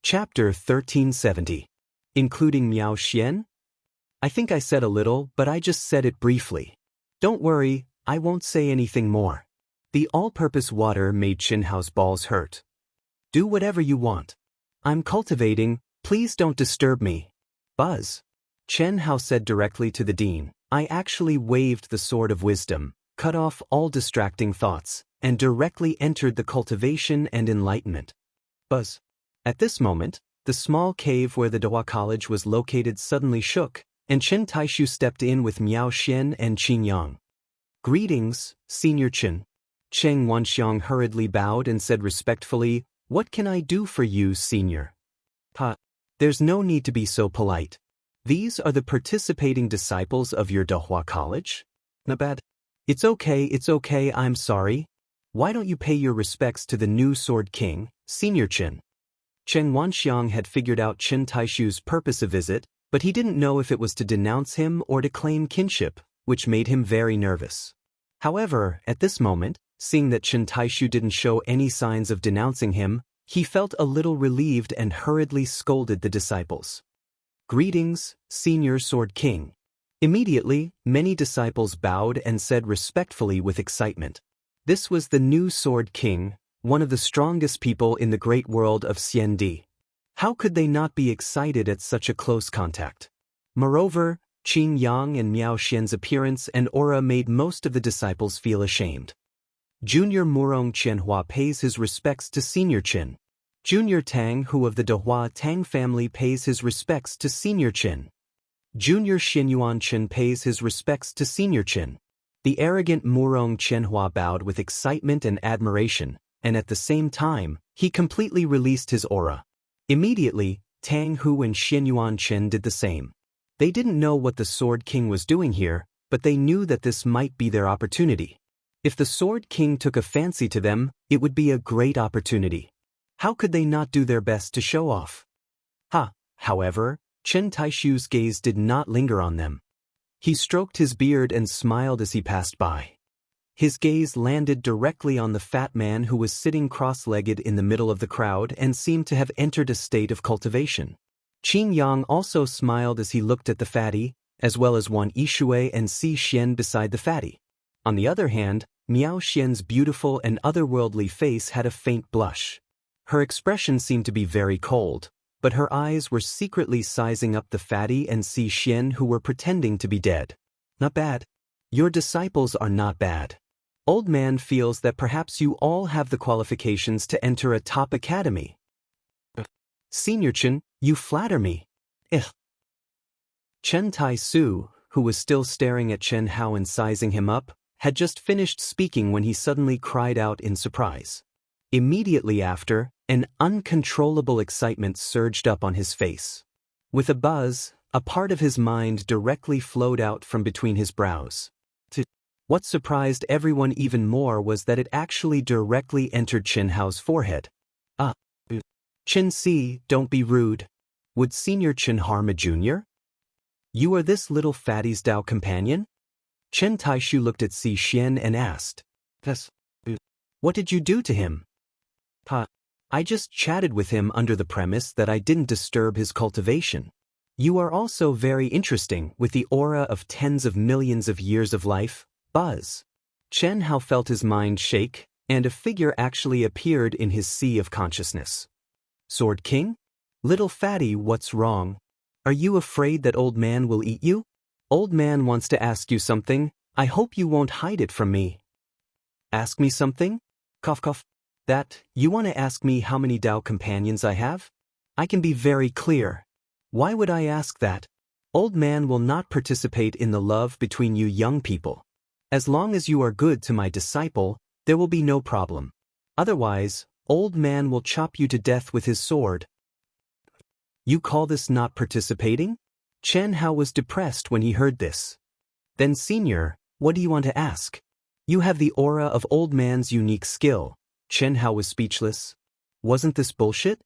Chapter 1370. Including Miao Xian? I think I said a little, but I just said it briefly. Don't worry, I won't say anything more. The all-purpose water made Qinhao's balls hurt. Do whatever you want. I'm cultivating, please don't disturb me. Buzz. Qinhao said directly to the dean. I actually waved the sword of wisdom, cut off all distracting thoughts, and directly entered the cultivation and enlightenment. Buzz. At this moment, the small cave where the Dehua College was located suddenly shook, and Chen Taishu stepped in with Miao Xian and Qin Yang. Greetings, Senior Chen. Cheng Wanxiang hurriedly bowed and said respectfully, What can I do for you, Senior? There's no need to be so polite. These are the participating disciples of your Dehua College? Not bad. It's okay, I'm sorry. Why don't you pay your respects to the new Sword King, Senior Chen? Cheng Wanxiang had figured out Chen Taishu's purpose of visit, but he didn't know if it was to denounce him or to claim kinship, which made him very nervous. However, at this moment, seeing that Chen Taishu didn't show any signs of denouncing him, he felt a little relieved and hurriedly scolded the disciples. Greetings, Senior Sword King. Immediately, many disciples bowed and said respectfully with excitement. This was the new Sword King, one of the strongest people in the great world of Xiandi. How could they not be excited at such a close contact? Moreover, Qin Yang and Miao Xian's appearance and aura made most of the disciples feel ashamed. Junior Murong Qianhua pays his respects to Senior Qin. Junior Tang, who of the Dehua Tang family, pays his respects to Senior Qin. Junior Xinyuan Qin pays his respects to Senior Qin. The arrogant Murong Qianhua bowed with excitement and admiration, and at the same time, he completely released his aura. Immediately, Tang Hu and Xinyuan Qin did the same. They didn't know what the Sword King was doing here, but they knew that this might be their opportunity. If the Sword King took a fancy to them, it would be a great opportunity. How could they not do their best to show off? However, Chen Taishu's gaze did not linger on them. He stroked his beard and smiled as he passed by. His gaze landed directly on the fat man who was sitting cross-legged in the middle of the crowd and seemed to have entered a state of cultivation. Qin Yang also smiled as he looked at the fatty, as well as Wan Yishui and Si Xian beside the fatty. On the other hand, Miao Xian's beautiful and otherworldly face had a faint blush. Her expression seemed to be very cold, but her eyes were secretly sizing up the fatty and Si Xian, who were pretending to be dead. Not bad. Your disciples are not bad. Old man feels that perhaps you all have the qualifications to enter a top academy. Senior Chen, you flatter me. Chen Tai-su, who was still staring at Chen Hao and sizing him up, had just finished speaking when he suddenly cried out in surprise. Immediately after, an uncontrollable excitement surged up on his face. With a buzz, a part of his mind directly flowed out from between his brows. What surprised everyone even more was that it actually directly entered Qin Hao's forehead. Qin Si, don't be rude. Would Senior Qin harm a junior? You are this little fatty's Dao companion? Chen Taishu looked at Si Xian and asked. What did you do to him? I just chatted with him under the premise that I didn't disturb his cultivation. You are also very interesting with the aura of tens of millions of years of life. Buzz. Chen Hao felt his mind shake, and a figure actually appeared in his sea of consciousness. Sword King? Little fatty, what's wrong? Are you afraid that old man will eat you? Old man wants to ask you something, I hope you won't hide it from me. Ask me something? Cough cough. That, you want to ask me how many Dao companions I have? I can be very clear. Why would I ask that? Old man will not participate in the love between you young people. As long as you are good to my disciple, there will be no problem. Otherwise, old man will chop you to death with his sword. You call this not participating? Chen Hao was depressed when he heard this. Then Senior, what do you want to ask? You have the aura of old man's unique skill. Chen Hao was speechless. Wasn't this bullshit?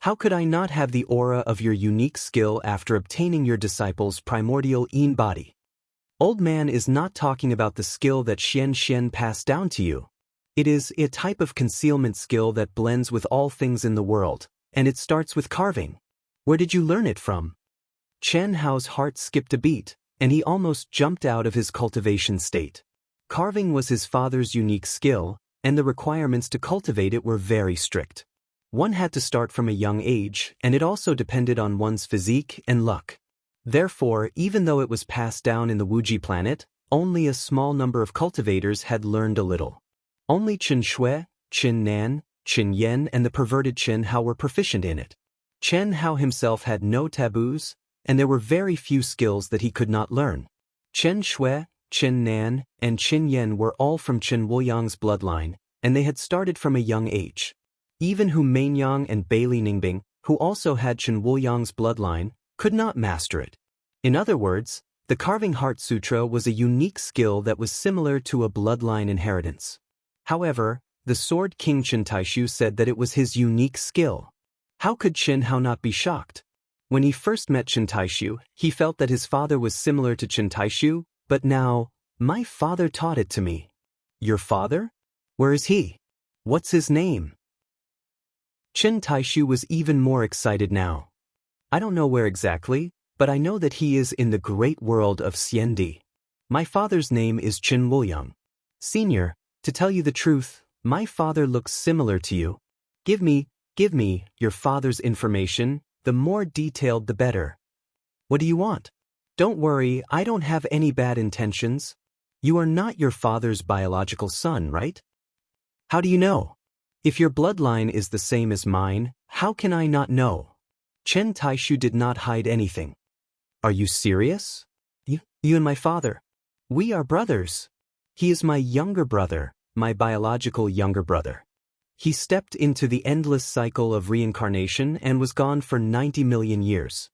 How could I not have the aura of your unique skill after obtaining your disciple's primordial Yin body? Old man is not talking about the skill that Xian passed down to you. It is a type of concealment skill that blends with all things in the world, and it starts with carving. Where did you learn it from? Chen Hao's heart skipped a beat, and he almost jumped out of his cultivation state. Carving was his father's unique skill, and the requirements to cultivate it were very strict. One had to start from a young age, and it also depended on one's physique and luck. Therefore, even though it was passed down in the Wuji planet, only a small number of cultivators had learned a little. Only Qin Shui, Qin Nan, Qin Yen and the perverted Chen Hao were proficient in it. Chen Hao himself had no taboos, and there were very few skills that he could not learn. Qin Shui, Qin Nan, and Qin Yen were all from Qin Wuyang's bloodline, and they had started from a young age. Even Hu Mainyang and Bailey Ningbing, who also had Qin Wuyang's bloodline, could not master it. In other words, the Carving Heart Sutra was a unique skill that was similar to a bloodline inheritance. However, the Sword King Qin Taishu said that it was his unique skill. How could Qin Hao not be shocked? When he first met Qin Taishu, he felt that his father was similar to Qin Taishu, but now, my father taught it to me. Your father? Where is he? What's his name? Qin Taishu was even more excited now. I don't know where exactly, but I know that he is in the great world of Xiendi. My father's name is Qin Wuyang. Senior, to tell you the truth, my father looks similar to you. Give me your father's information, the more detailed the better. What do you want? Don't worry, I don't have any bad intentions. You are not your father's biological son, right? How do you know? If your bloodline is the same as mine, how can I not know? Chen Taishu did not hide anything. Are you serious? You and my father. We are brothers. He is my younger brother, my biological younger brother. He stepped into the endless cycle of reincarnation and was gone for 90 million years.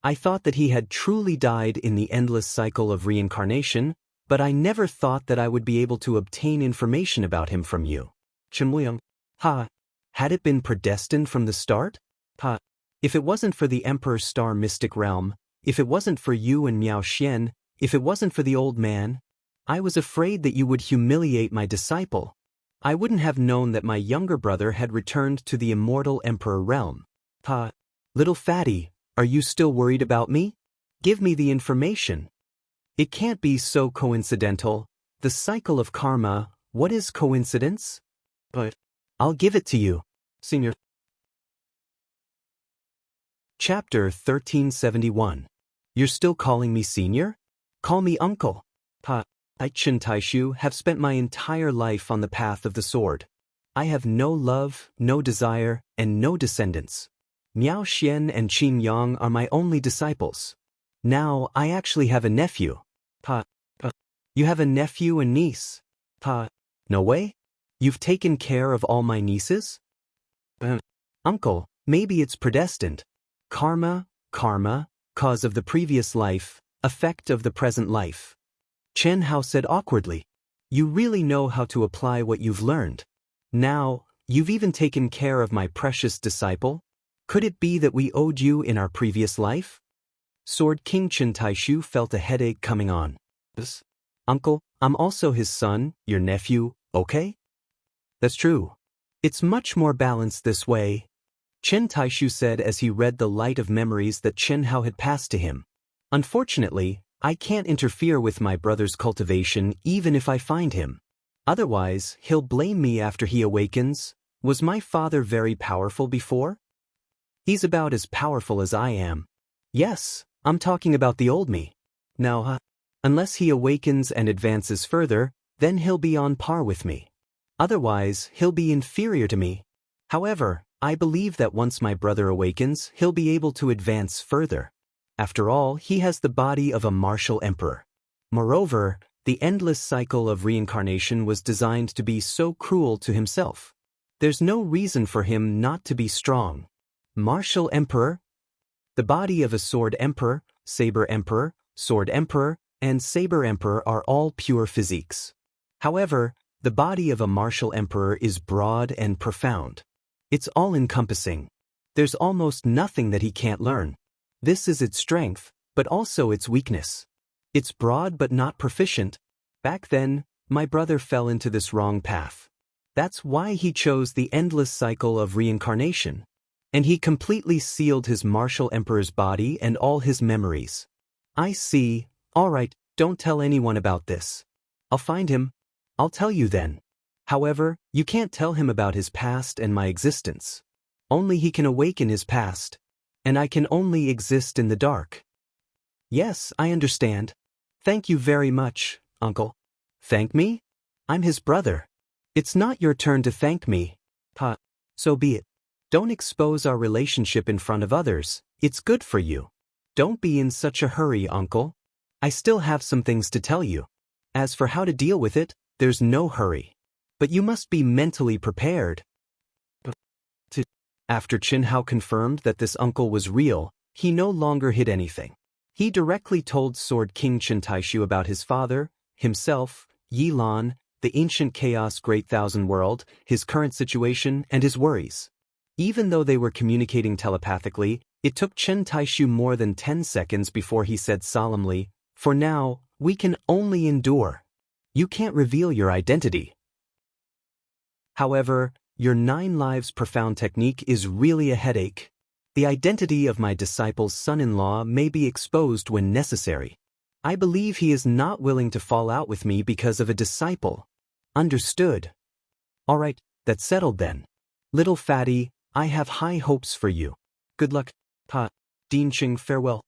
I thought that he had truly died in the endless cycle of reincarnation, but I never thought that I would be able to obtain information about him from you. Qin Wuyang. Ha! Had it been predestined from the start? Ha! If it wasn't for the Emperor's Star Mystic Realm, if it wasn't for you and Miao Xian, if it wasn't for the old man, I was afraid that you would humiliate my disciple. I wouldn't have known that my younger brother had returned to the immortal Emperor realm. Ha! Little fatty, are you still worried about me? Give me the information. It can't be so coincidental. The cycle of karma, what is coincidence? But I'll give it to you, Senior. Chapter 1371. You're still calling me senior? Call me uncle. Ha! I, Qin Taishu, have spent my entire life on the path of the sword. I have no love, no desire, and no descendants. Miao Xian and Qin Yang are my only disciples. Now, I actually have a nephew. Ha! You have a nephew and niece? Ha! No way? You've taken care of all my nieces? Uncle, maybe it's predestined. Karma, cause of the previous life, effect of the present life. Chen Hao said awkwardly. You really know how to apply what you've learned. Now, you've even taken care of my precious disciple? Could it be that we owed you in our previous life? Sword King Qin Taishu felt a headache coming on. Uncle, I'm also his son, your nephew, okay? That's true. It's much more balanced this way, Qin Taishu said as he read the light of memories that Chen Hao had passed to him. Unfortunately, I can't interfere with my brother's cultivation even if I find him. Otherwise, he'll blame me after he awakens. Was my father very powerful before? He's about as powerful as I am. Yes, I'm talking about the old me. Now, unless he awakens and advances further, then he'll be on par with me. Otherwise, he'll be inferior to me. However, I believe that once my brother awakens, he'll be able to advance further. After all, he has the body of a martial emperor. Moreover, the endless cycle of reincarnation was designed to be so cruel to himself. There's no reason for him not to be strong. Martial emperor? The body of a sword emperor, saber emperor, sword emperor, and saber emperor are all pure physiques. However, the body of a martial emperor is broad and profound. It's all-encompassing. There's almost nothing that he can't learn. This is its strength, but also its weakness. It's broad but not proficient. Back then, my brother fell into this wrong path. That's why he chose the endless cycle of reincarnation. And he completely sealed his martial emperor's body and all his memories. I see. All right, don't tell anyone about this. I'll find him. I'll tell you then. However, you can't tell him about his past and my existence. Only he can awaken his past. And I can only exist in the dark. Yes, I understand. Thank you very much, uncle. Thank me? I'm his brother. It's not your turn to thank me. So be it. Don't expose our relationship in front of others. It's good for you. Don't be in such a hurry, uncle. I still have some things to tell you. As for how to deal with it, there's no hurry. But you must be mentally prepared. After Qin Hao confirmed that this uncle was real, he no longer hid anything. He directly told Sword King Qin Taishu about his father, himself, Yi Lan, the ancient chaos Great Thousand World, his current situation, and his worries. Even though they were communicating telepathically, it took Qin Taishu more than 10 seconds before he said solemnly, "For now, we can only endure. You can't reveal your identity. However, your 9 lives profound technique is really a headache. The identity of my disciple's son-in-law may be exposed when necessary. I believe he is not willing to fall out with me because of a disciple. Understood? All right, that's settled then. Little fatty, I have high hopes for you. Good luck. Dinqing farewell."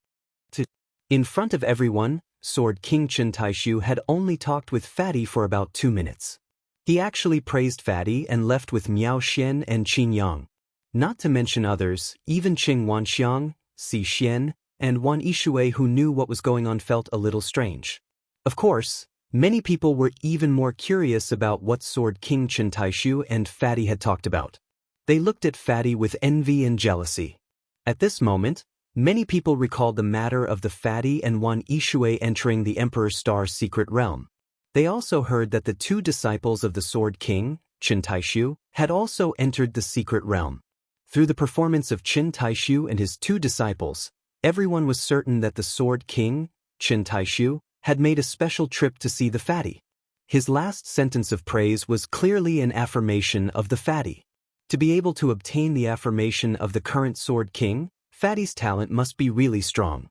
In front of everyone, Sword King Qin Taishu had only talked with Fatty for about 2 minutes. He actually praised Fatty and left with Miao Xian and Qin Yang. Not to mention others, even Qing Wanxiang, Si Xian, and Wan Yishui who knew what was going on felt a little strange. Of course, many people were even more curious about what Sword King Qin Taishu and Fatty had talked about. They looked at Fatty with envy and jealousy. At this moment, many people recalled the matter of the Fatty and Wan Yishui entering the Emperor Star's secret realm. They also heard that the 2 disciples of the Sword King, Qin Taishu, had also entered the secret realm. Through the performance of Qin Taishu and his 2 disciples, everyone was certain that the Sword King, Qin Taishu, had made a special trip to see the Fatty. His last sentence of praise was clearly an affirmation of the Fatty. To be able to obtain the affirmation of the current Sword King, Fatty's talent must be really strong.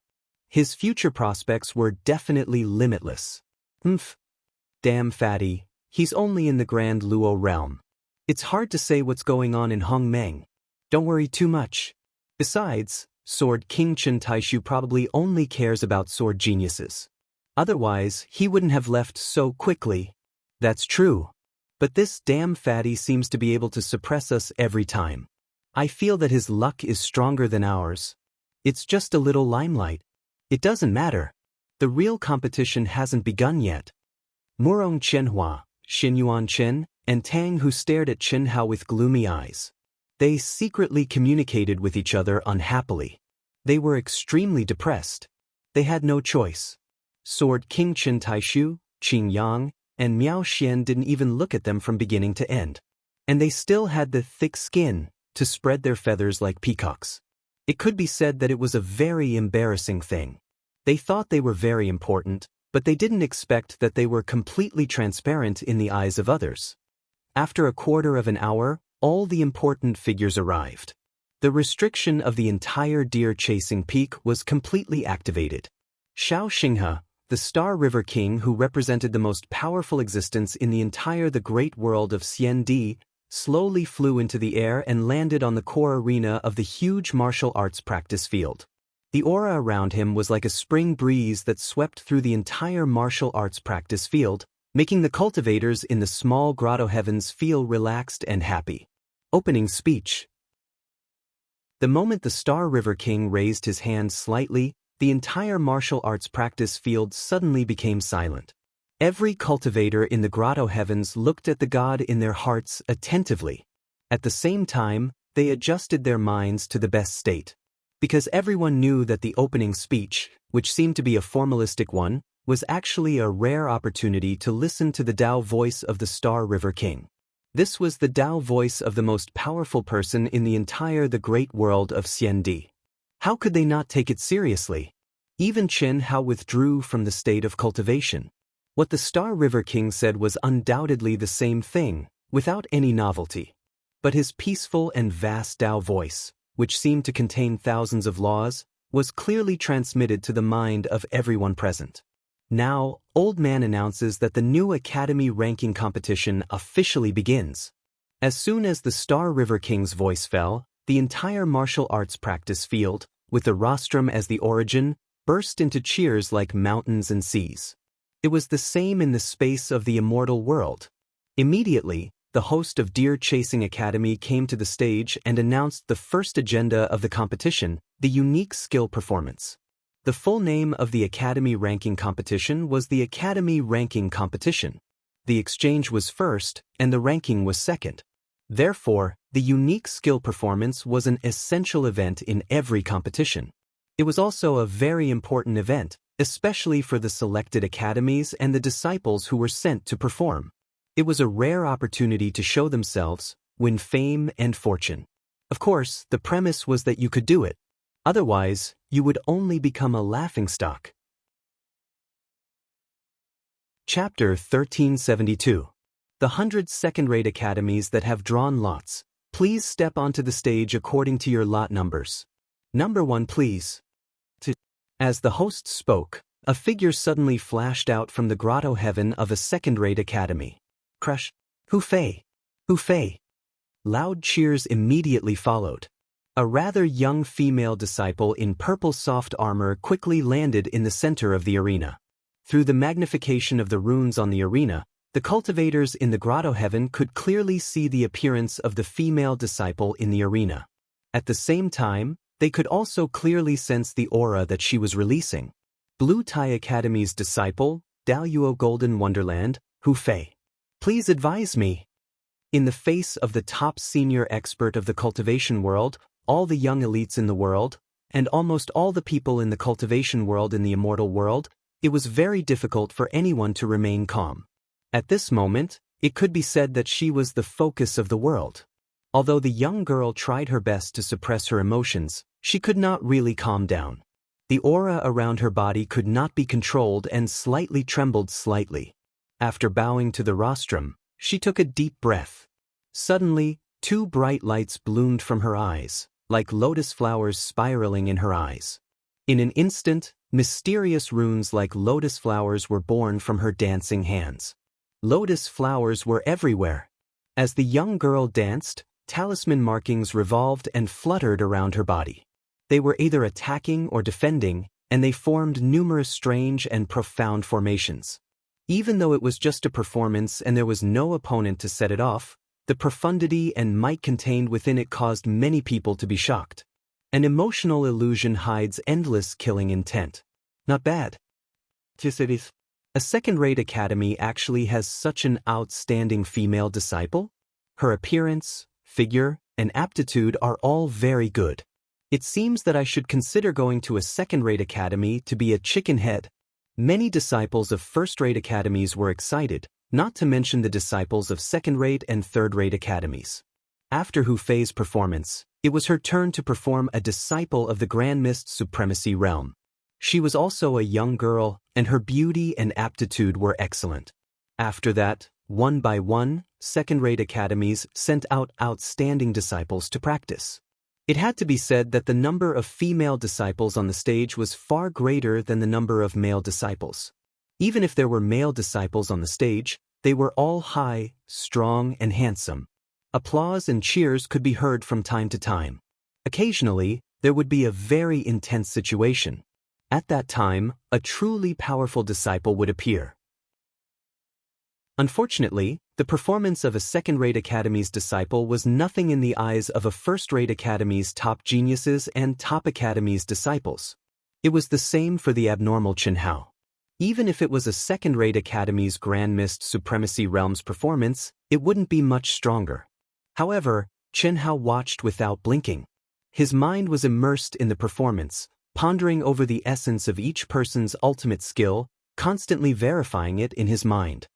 His future prospects were definitely limitless. Damn Fatty, he's only in the Grand Luo realm. It's hard to say what's going on in Hongmeng. Don't worry too much. Besides, Sword King Qin Taishu probably only cares about sword geniuses. Otherwise, he wouldn't have left so quickly. That's true. But this damn Fatty seems to be able to suppress us every time. I feel that his luck is stronger than ours. It's just a little limelight. It doesn't matter. The real competition hasn't begun yet. Murong Qianhua, Xinyuan Chen, and Tang who stared at Qin Hao with gloomy eyes. They secretly communicated with each other unhappily. They were extremely depressed. They had no choice. Sword King Qin Taishu, Qin Yang, and Miao Xian didn't even look at them from beginning to end. And they still had the thick skin to spread their feathers like peacocks. It could be said that it was a very embarrassing thing. They thought they were very important, but they didn't expect that they were completely transparent in the eyes of others. After a quarter of an hour, all the important figures arrived. The restriction of the entire deer-chasing peak was completely activated. Shao Xinghe, the Star River King who represented the most powerful existence in the great world of Xiandi, slowly flew into the air and landed on the core arena of the huge martial arts practice field. The aura around him was like a spring breeze that swept through the entire martial arts practice field, making the cultivators in the small grotto heavens feel relaxed and happy. Opening speech. The moment the Star River King raised his hand slightly, the entire martial arts practice field suddenly became silent. Every cultivator in the grotto heavens looked at the god in their hearts attentively. At the same time, they adjusted their minds to the best state. Because everyone knew that the opening speech, which seemed to be a formalistic one, was actually a rare opportunity to listen to the Dao voice of the Star River King. This was the Dao voice of the most powerful person in the great world of Xiandi. How could they not take it seriously? Even Qin Hao withdrew from the state of cultivation. What the Star River King said was undoubtedly the same thing, without any novelty. But his peaceful and vast Dao voice, which seemed to contain thousands of laws, was clearly transmitted to the mind of everyone present. Now, Old Man announces that the new Academy ranking competition officially begins. As soon as the Star River King's voice fell, the entire martial arts practice field, with the rostrum as the origin, burst into cheers like mountains and seas. It was the same in the space of the immortal world. Immediately, the host of Deer Chasing Academy came to the stage and announced the first agenda of the competition, the unique skill performance. The full name of the Academy ranking competition was the Academy Ranking Competition. The exchange was first, and the ranking was second. Therefore, the unique skill performance was an essential event in every competition. It was also a very important event, especially for the selected academies and the disciples who were sent to perform. It was a rare opportunity to show themselves, win fame and fortune. Of course, the premise was that you could do it. Otherwise, you would only become a laughingstock. Chapter 1372. The 100 second-rate academies that have drawn lots. Please step onto the stage according to your lot numbers. Number 1, please. As the host spoke, a figure suddenly flashed out from the grotto heaven of a second-rate academy. Crush. Hu Fei. Hu Fei. Loud cheers immediately followed. A rather young female disciple in purple soft armor quickly landed in the center of the arena. Through the magnification of the runes on the arena, the cultivators in the grotto heaven could clearly see the appearance of the female disciple in the arena. At the same time, they could also clearly sense the aura that she was releasing. Blue Tai Academy's disciple, Daluo Golden Wonderland, Hu Fei. Please advise me. In the face of the top senior expert of the cultivation world, all the young elites in the world, and almost all the people in the cultivation world in the immortal world, it was very difficult for anyone to remain calm. At this moment, it could be said that she was the focus of the world. Although the young girl tried her best to suppress her emotions, she could not really calm down. The aura around her body could not be controlled and slightly trembled slightly. After bowing to the rostrum, she took a deep breath. Suddenly, 2 bright lights bloomed from her eyes, like lotus flowers spiraling in her eyes. In an instant, mysterious runes like lotus flowers were born from her dancing hands. Lotus flowers were everywhere. As the young girl danced, talisman markings revolved and fluttered around her body. They were either attacking or defending, and they formed numerous strange and profound formations. Even though it was just a performance and there was no opponent to set it off, the profundity and might contained within it caused many people to be shocked. An emotional illusion hides endless killing intent. Not bad. A second-rate academy actually has such an outstanding female disciple? Her appearance, figure, and aptitude are all very good. It seems that I should consider going to a second-rate academy to be a chicken head. Many disciples of first-rate academies were excited, not to mention the disciples of second-rate and third-rate academies. After Hu Fei's performance, it was her turn to perform a disciple of the Grand Mist Supremacy Realm. She was also a young girl, and her beauty and aptitude were excellent. After that, one by one, second-rate academies sent out outstanding disciples to practice. It had to be said that the number of female disciples on the stage was far greater than the number of male disciples. Even if there were male disciples on the stage, they were all high, strong, and handsome. Applause and cheers could be heard from time to time. Occasionally, there would be a very intense situation. At that time, a truly powerful disciple would appear. Unfortunately, the performance of a second-rate academy's disciple was nothing in the eyes of a first-rate academy's top geniuses and top academy's disciples. It was the same for the abnormal Chen Hao. Even if it was a second-rate academy's Grand Mist Supremacy Realm's performance, it wouldn't be much stronger. However, Chen Hao watched without blinking. His mind was immersed in the performance, pondering over the essence of each person's ultimate skill, constantly verifying it in his mind.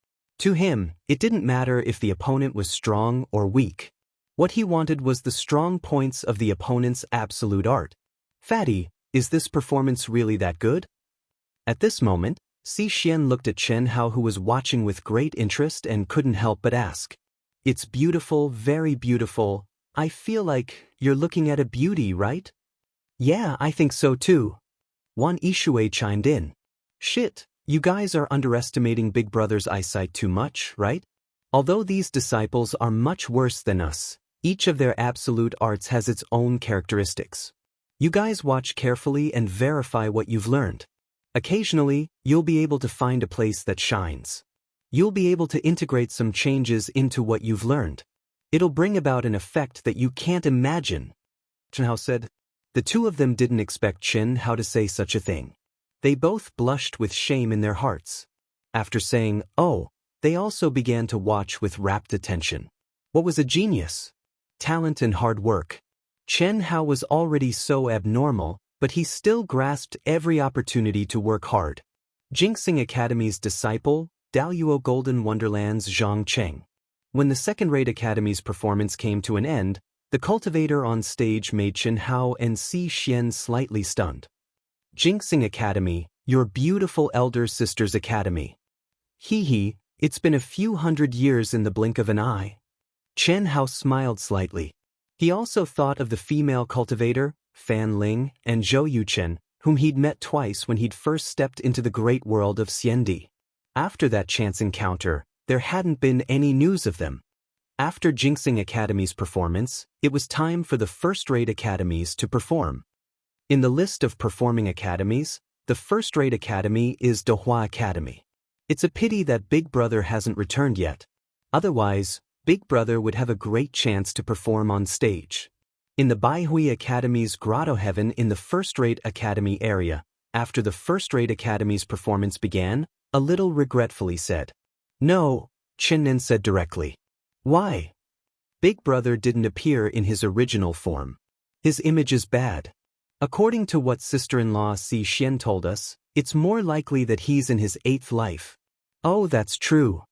To him, it didn't matter if the opponent was strong or weak. What he wanted was the strong points of the opponent's absolute art. Fatty, is this performance really that good? At this moment, Si Xian looked at Chen Hao, who was watching with great interest and couldn't help but ask. It's beautiful, very beautiful. I feel like you're looking at a beauty, right? Yeah, I think so too. One Ishue chimed in. Shit, you guys are underestimating Big Brother's eyesight too much, right? Although these disciples are much worse than us, each of their absolute arts has its own characteristics. You guys watch carefully and verify what you've learned. Occasionally, you'll be able to find a place that shines. You'll be able to integrate some changes into what you've learned. It'll bring about an effect that you can't imagine. Chen Hao said. The two of them didn't expect Chen Hao to say such a thing. They both blushed with shame in their hearts. After saying, oh, they also began to watch with rapt attention. What was a genius? Talent and hard work. Chen Hao was already so abnormal, but he still grasped every opportunity to work hard. Jinxing Academy's disciple, Daluo Golden Wonderland's Zhang Cheng. When the second-rate Academy's performance came to an end, the cultivator on stage made Chen Hao and Si Xian slightly stunned. Jinxing Academy, your beautiful elder sister's academy. Hee hee, it's been a few hundred years in the blink of an eye. Chen Hao smiled slightly. He also thought of the female cultivator, Fan Ling, and Zhou Yuchen, whom he'd met twice when he'd first stepped into the great world of Xiendi. After that chance encounter, there hadn't been any news of them. After Jinxing Academy's performance, it was time for the first-rate academies to perform. In the list of performing academies, the first-rate academy is Dehua Academy. It's a pity that Big Brother hasn't returned yet. Otherwise, Big Brother would have a great chance to perform on stage. In the Baihui Academy's Grotto Heaven in the first-rate academy area, after the first-rate academy's performance began, a little regretfully said. No, Chen Nen said directly. Why? Big Brother didn't appear in his original form. His image is bad. According to what sister-in-law Si Xian told us, it's more likely that he's in his 8th life. Oh, that's true.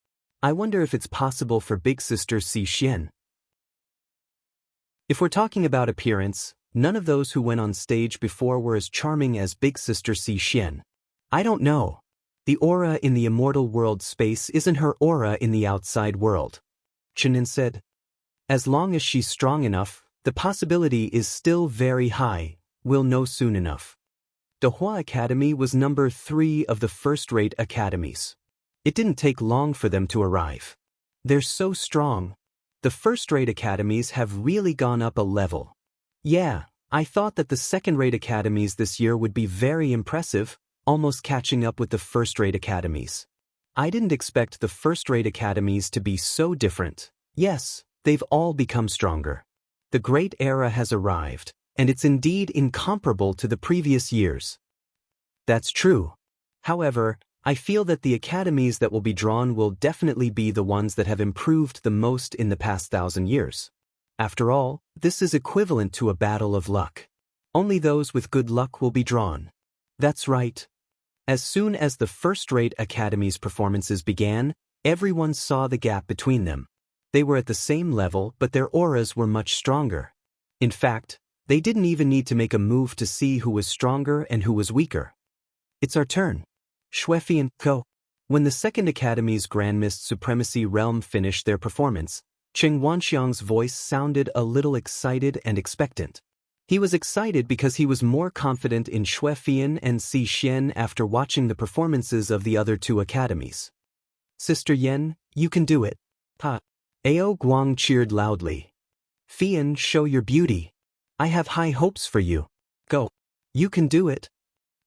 I wonder if it's possible for big sister Si Xian. If we're talking about appearance, none of those who went on stage before were as charming as big sister Si Xian. I don't know. The aura in the immortal world space isn't her aura in the outside world. Chenin said. As long as she's strong enough, the possibility is still very high. We'll know soon enough. Dehua Academy was number 3 of the first-rate academies. It didn't take long for them to arrive. They're so strong. The first-rate academies have really gone up a level. Yeah, I thought that the second-rate academies this year would be very impressive, almost catching up with the first-rate academies. I didn't expect the first-rate academies to be so different. Yes, they've all become stronger. The great era has arrived, and it's indeed incomparable to the previous years. That's true. However, I feel that the academies that will be drawn will definitely be the ones that have improved the most in the past 1,000 years. After all, this is equivalent to a battle of luck. Only those with good luck will be drawn. That's right. As soon as the first-rate academies' performances began, everyone saw the gap between them. They were at the same level, but their auras were much stronger. In fact, they didn't even need to make a move to see who was stronger and who was weaker. It's our turn. Xuefi and Ko. When the second Academy's Grand Mist Supremacy Realm finished their performance, Cheng Wanxiang's voice sounded a little excited and expectant. He was excited because he was more confident in Xuefian and Si Xian after watching the performances of the other 2 academies. Sister Yen, you can do it. Ha. Ao Guang cheered loudly. Fian, show your beauty. I have high hopes for you. Go. You can do it.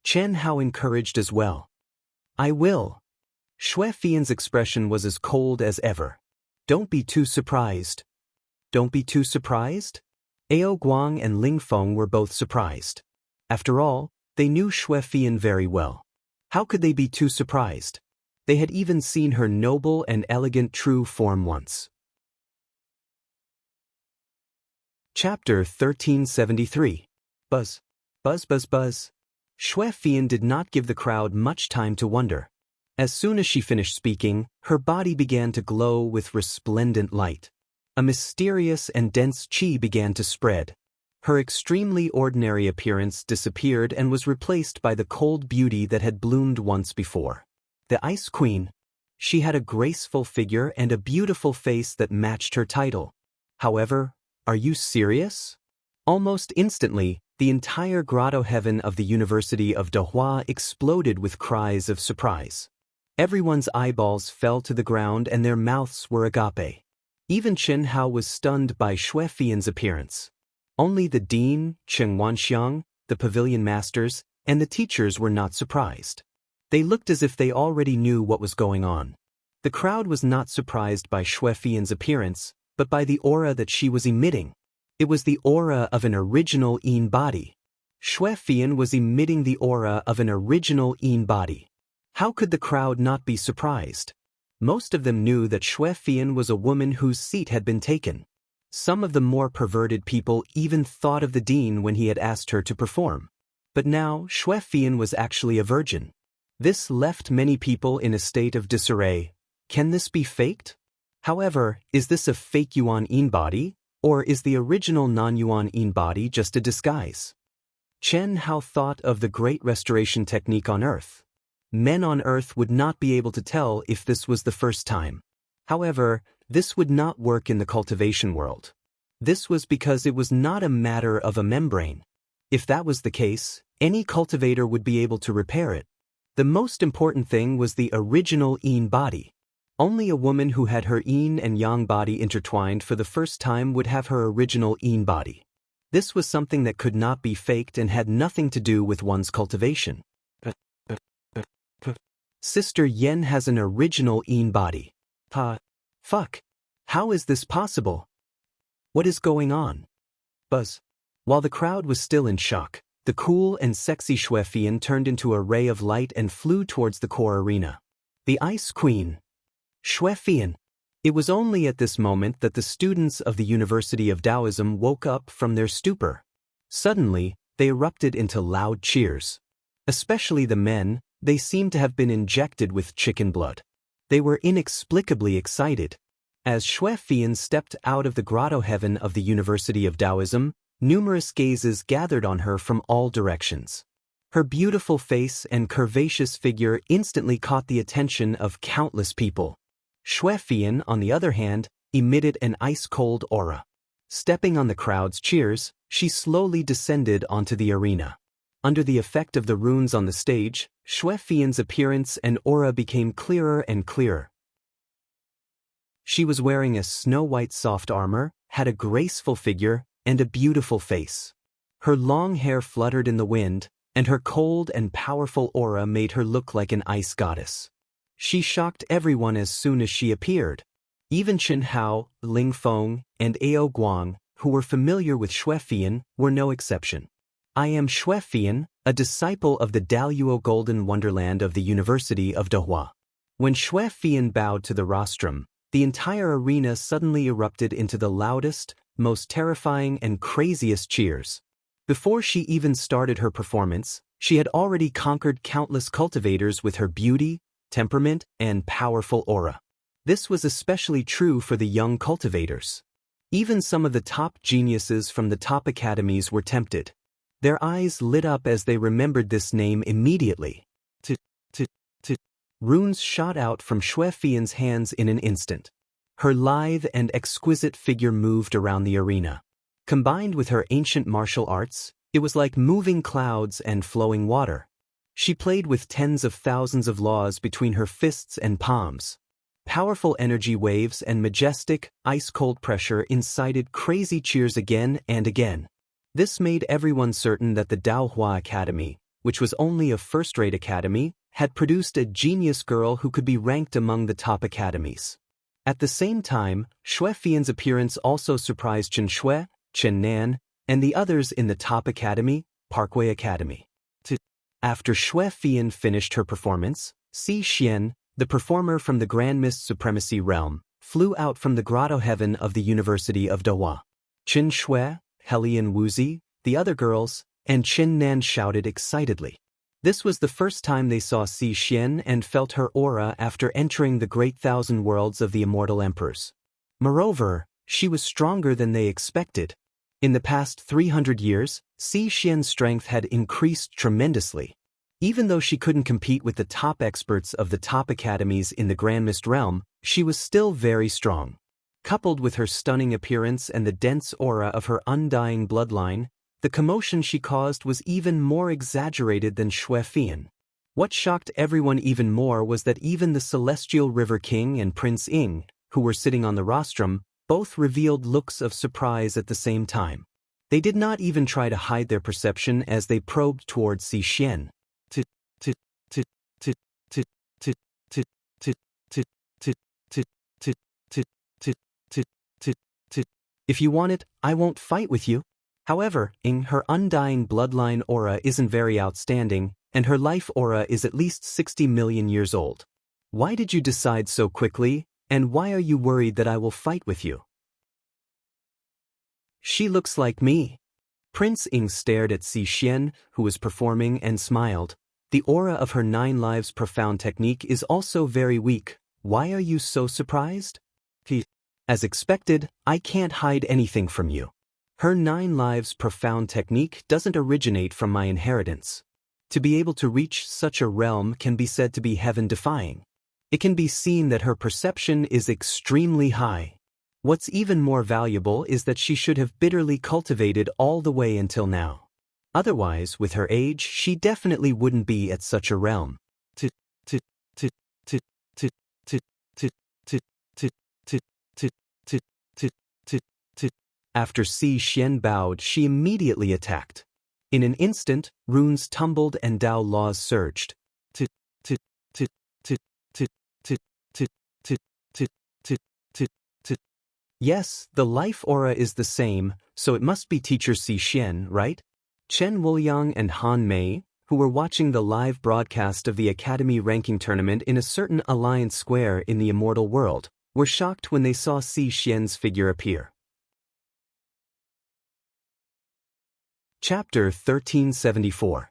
Chen Hao encouraged as well. I will. Xuefian's expression was as cold as ever. Don't be too surprised. Don't be too surprised? Ao Guang and Ling Feng were both surprised. After all, they knew Xuefian very well. How could they be too surprised? They had even seen her noble and elegant true form once. Chapter 1373. Buzz. Buzz buzz buzz. Xuefian did not give the crowd much time to wonder. As soon as she finished speaking, her body began to glow with resplendent light. A mysterious and dense qi began to spread. Her extremely ordinary appearance disappeared and was replaced by the cold beauty that had bloomed once before. The Ice Queen. She had a graceful figure and a beautiful face that matched her title. However, Are you serious? Almost instantly, the entire grotto heaven of the University of Dahua exploded with cries of surprise. Everyone's eyeballs fell to the ground and their mouths were agape. Even Chen Hao was stunned by Xue Fian's appearance. Only the dean, Cheng Wanxiang, the pavilion masters, and the teachers were not surprised. They looked as if they already knew what was going on. The crowd was not surprised by Xue Fian's appearance, but by the aura that she was emitting. It was the aura of an original Yin body. Xue Fian was emitting the aura of an original Yin body. How could the crowd not be surprised? Most of them knew that Xue Fian was a woman whose seat had been taken. Some of the more perverted people even thought of the dean when he had asked her to perform. But now, Xue Fian was actually a virgin. This left many people in a state of disarray. Can this be faked? However, is this a fake Yuan Yin body, or is the original non-Yuan Yin body just a disguise? Chen Hao thought of the Great Restoration technique on Earth. Men on Earth would not be able to tell if this was the first time. However, this would not work in the cultivation world. This was because it was not a matter of a membrane. If that was the case, any cultivator would be able to repair it. The most important thing was the original Yin body. Only a woman who had her Yin and Yang body intertwined for the first time would have her original Yin body. This was something that could not be faked and had nothing to do with one's cultivation. Sister Yen has an original Yin body. Fuck. How is this possible? What is going on? Buzz. While the crowd was still in shock, the cool and sexy Xue Fian turned into a ray of light and flew towards the core arena. The Ice Queen. Xue Fian. It was only at this moment that the students of the University of Taoism woke up from their stupor. Suddenly, they erupted into loud cheers. Especially the men, they seemed to have been injected with chicken blood. They were inexplicably excited. As Xue Fian stepped out of the grotto heaven of the University of Taoism, numerous gazes gathered on her from all directions. Her beautiful face and curvaceous figure instantly caught the attention of countless people. Xue Fian, on the other hand, emitted an ice-cold aura. Stepping on the crowd's cheers, she slowly descended onto the arena. Under the effect of the runes on the stage, Xue Fian's appearance and aura became clearer and clearer. She was wearing a snow-white soft armor, had a graceful figure, and a beautiful face. Her long hair fluttered in the wind, and her cold and powerful aura made her look like an ice goddess. She shocked everyone as soon as she appeared. Even Chen Hao, Ling Feng, and Ao Guang, who were familiar with Xue Fian, were no exception. I am Xue Fian, a disciple of the Daluo Golden Wonderland of the University of Dahua. When Xue Fian bowed to the rostrum, the entire arena suddenly erupted into the loudest, most terrifying and craziest cheers. Before she even started her performance, she had already conquered countless cultivators with her beauty, temperament, and powerful aura. This was especially true for the young cultivators. Even some of the top geniuses from the top academies were tempted. Their eyes lit up as they remembered this name immediately. Runes shot out from Xue Fian's hands in an instant. Her lithe and exquisite figure moved around the arena. Combined with her ancient martial arts, it was like moving clouds and flowing water. She played with tens of thousands of laws between her fists and palms. Powerful energy waves and majestic, ice-cold pressure incited crazy cheers again and again. This made everyone certain that the Daohua Academy, which was only a first-rate academy, had produced a genius girl who could be ranked among the top academies. At the same time, Xue Fian's appearance also surprised Chen Shui, Chen Nan, and the others in the top academy, Parkway Academy. After Xue Fian finished her performance, Si Xian, the performer from the Grand Mist Supremacy Realm, flew out from the grotto heaven of the University of Dahua. Chen Shui, Helian Wuzi, the other girls, and Chen Nan shouted excitedly. This was the first time they saw Si Xian and felt her aura after entering the great thousand worlds of the immortal emperors. Moreover, she was stronger than they expected. In the past 300 years, Si Xian's strength had increased tremendously. Even though she couldn't compete with the top experts of the top academies in the Grand Mist realm, she was still very strong. Coupled with her stunning appearance and the dense aura of her undying bloodline, the commotion she caused was even more exaggerated than Xue Fian. What shocked everyone even more was that even the Celestial River King and Prince Ying, who were sitting on the rostrum, both revealed looks of surprise at the same time. They did not even try to hide their perception as they probed towards Xi Xian. If you want it, I won't fight with you. However, her undying bloodline aura isn't very outstanding, and her life aura is at least 60 million years old. Why did you decide so quickly, and why are you worried that I will fight with you? She looks like me. Prince Ying stared at Xi Xian, who was performing, and smiled. The aura of her 9 lives profound technique is also very weak. Why are you so surprised? As expected, I can't hide anything from you. Her 9 lives profound technique doesn't originate from my inheritance. To be able to reach such a realm can be said to be heaven-defying. It can be seen that her perception is extremely high. What's even more valuable is that she should have bitterly cultivated all the way until now. Otherwise, with her age, she definitely wouldn't be at such a realm. After Xi Xian bowed, she immediately attacked. In an instant, runes tumbled and Dao laws surged. Yes, the life aura is the same, so it must be teacher Xi Xian, right? Chen Wuliang and Han Mei, who were watching the live broadcast of the Academy ranking tournament in a certain Alliance Square in the immortal world, were shocked when they saw Xi Xian's figure appear. Chapter 1374.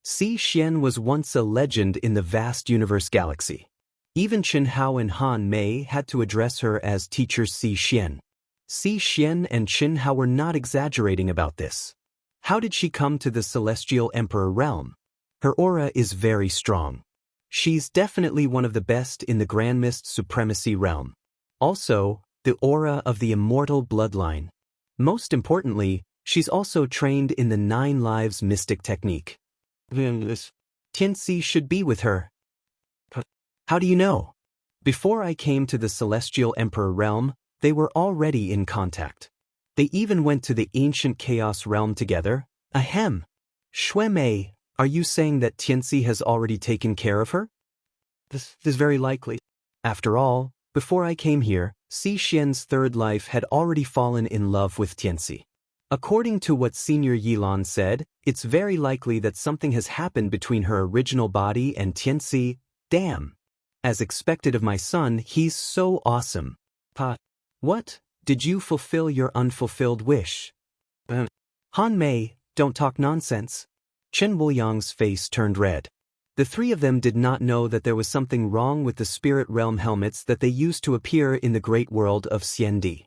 Xi Xian was once a legend in the vast universe galaxy. Even Chen Hao and Han Mei had to address her as teacher Xi Xian. Xi Xian and Chen Hao were not exaggerating about this. How did she come to the Celestial Emperor realm? Her aura is very strong. She's definitely one of the best in the Grand Mist Supremacy realm. Also, the aura of the immortal bloodline. Most importantly, she's also trained in the 9 lives mystic technique. Tianxi should be with her. How do you know? Before I came to the Celestial Emperor realm, they were already in contact. They even went to the ancient Chaos realm together. Ahem. Xue Mei, are you saying that Tianxi has already taken care of her? This is very likely. After all, before I came here, Xi Xian's 3rd life had already fallen in love with Tianxi. According to what Senior Yilan said, it's very likely that something has happened between her original body and Tianxi. Damn. As expected of my son, he's so awesome. What? Did you fulfill your unfulfilled wish? Han Mei, don't talk nonsense. Chen Wuliang's face turned red. The 3 of them did not know that there was something wrong with the spirit realm helmets that they used to appear in the great world of Xiandi.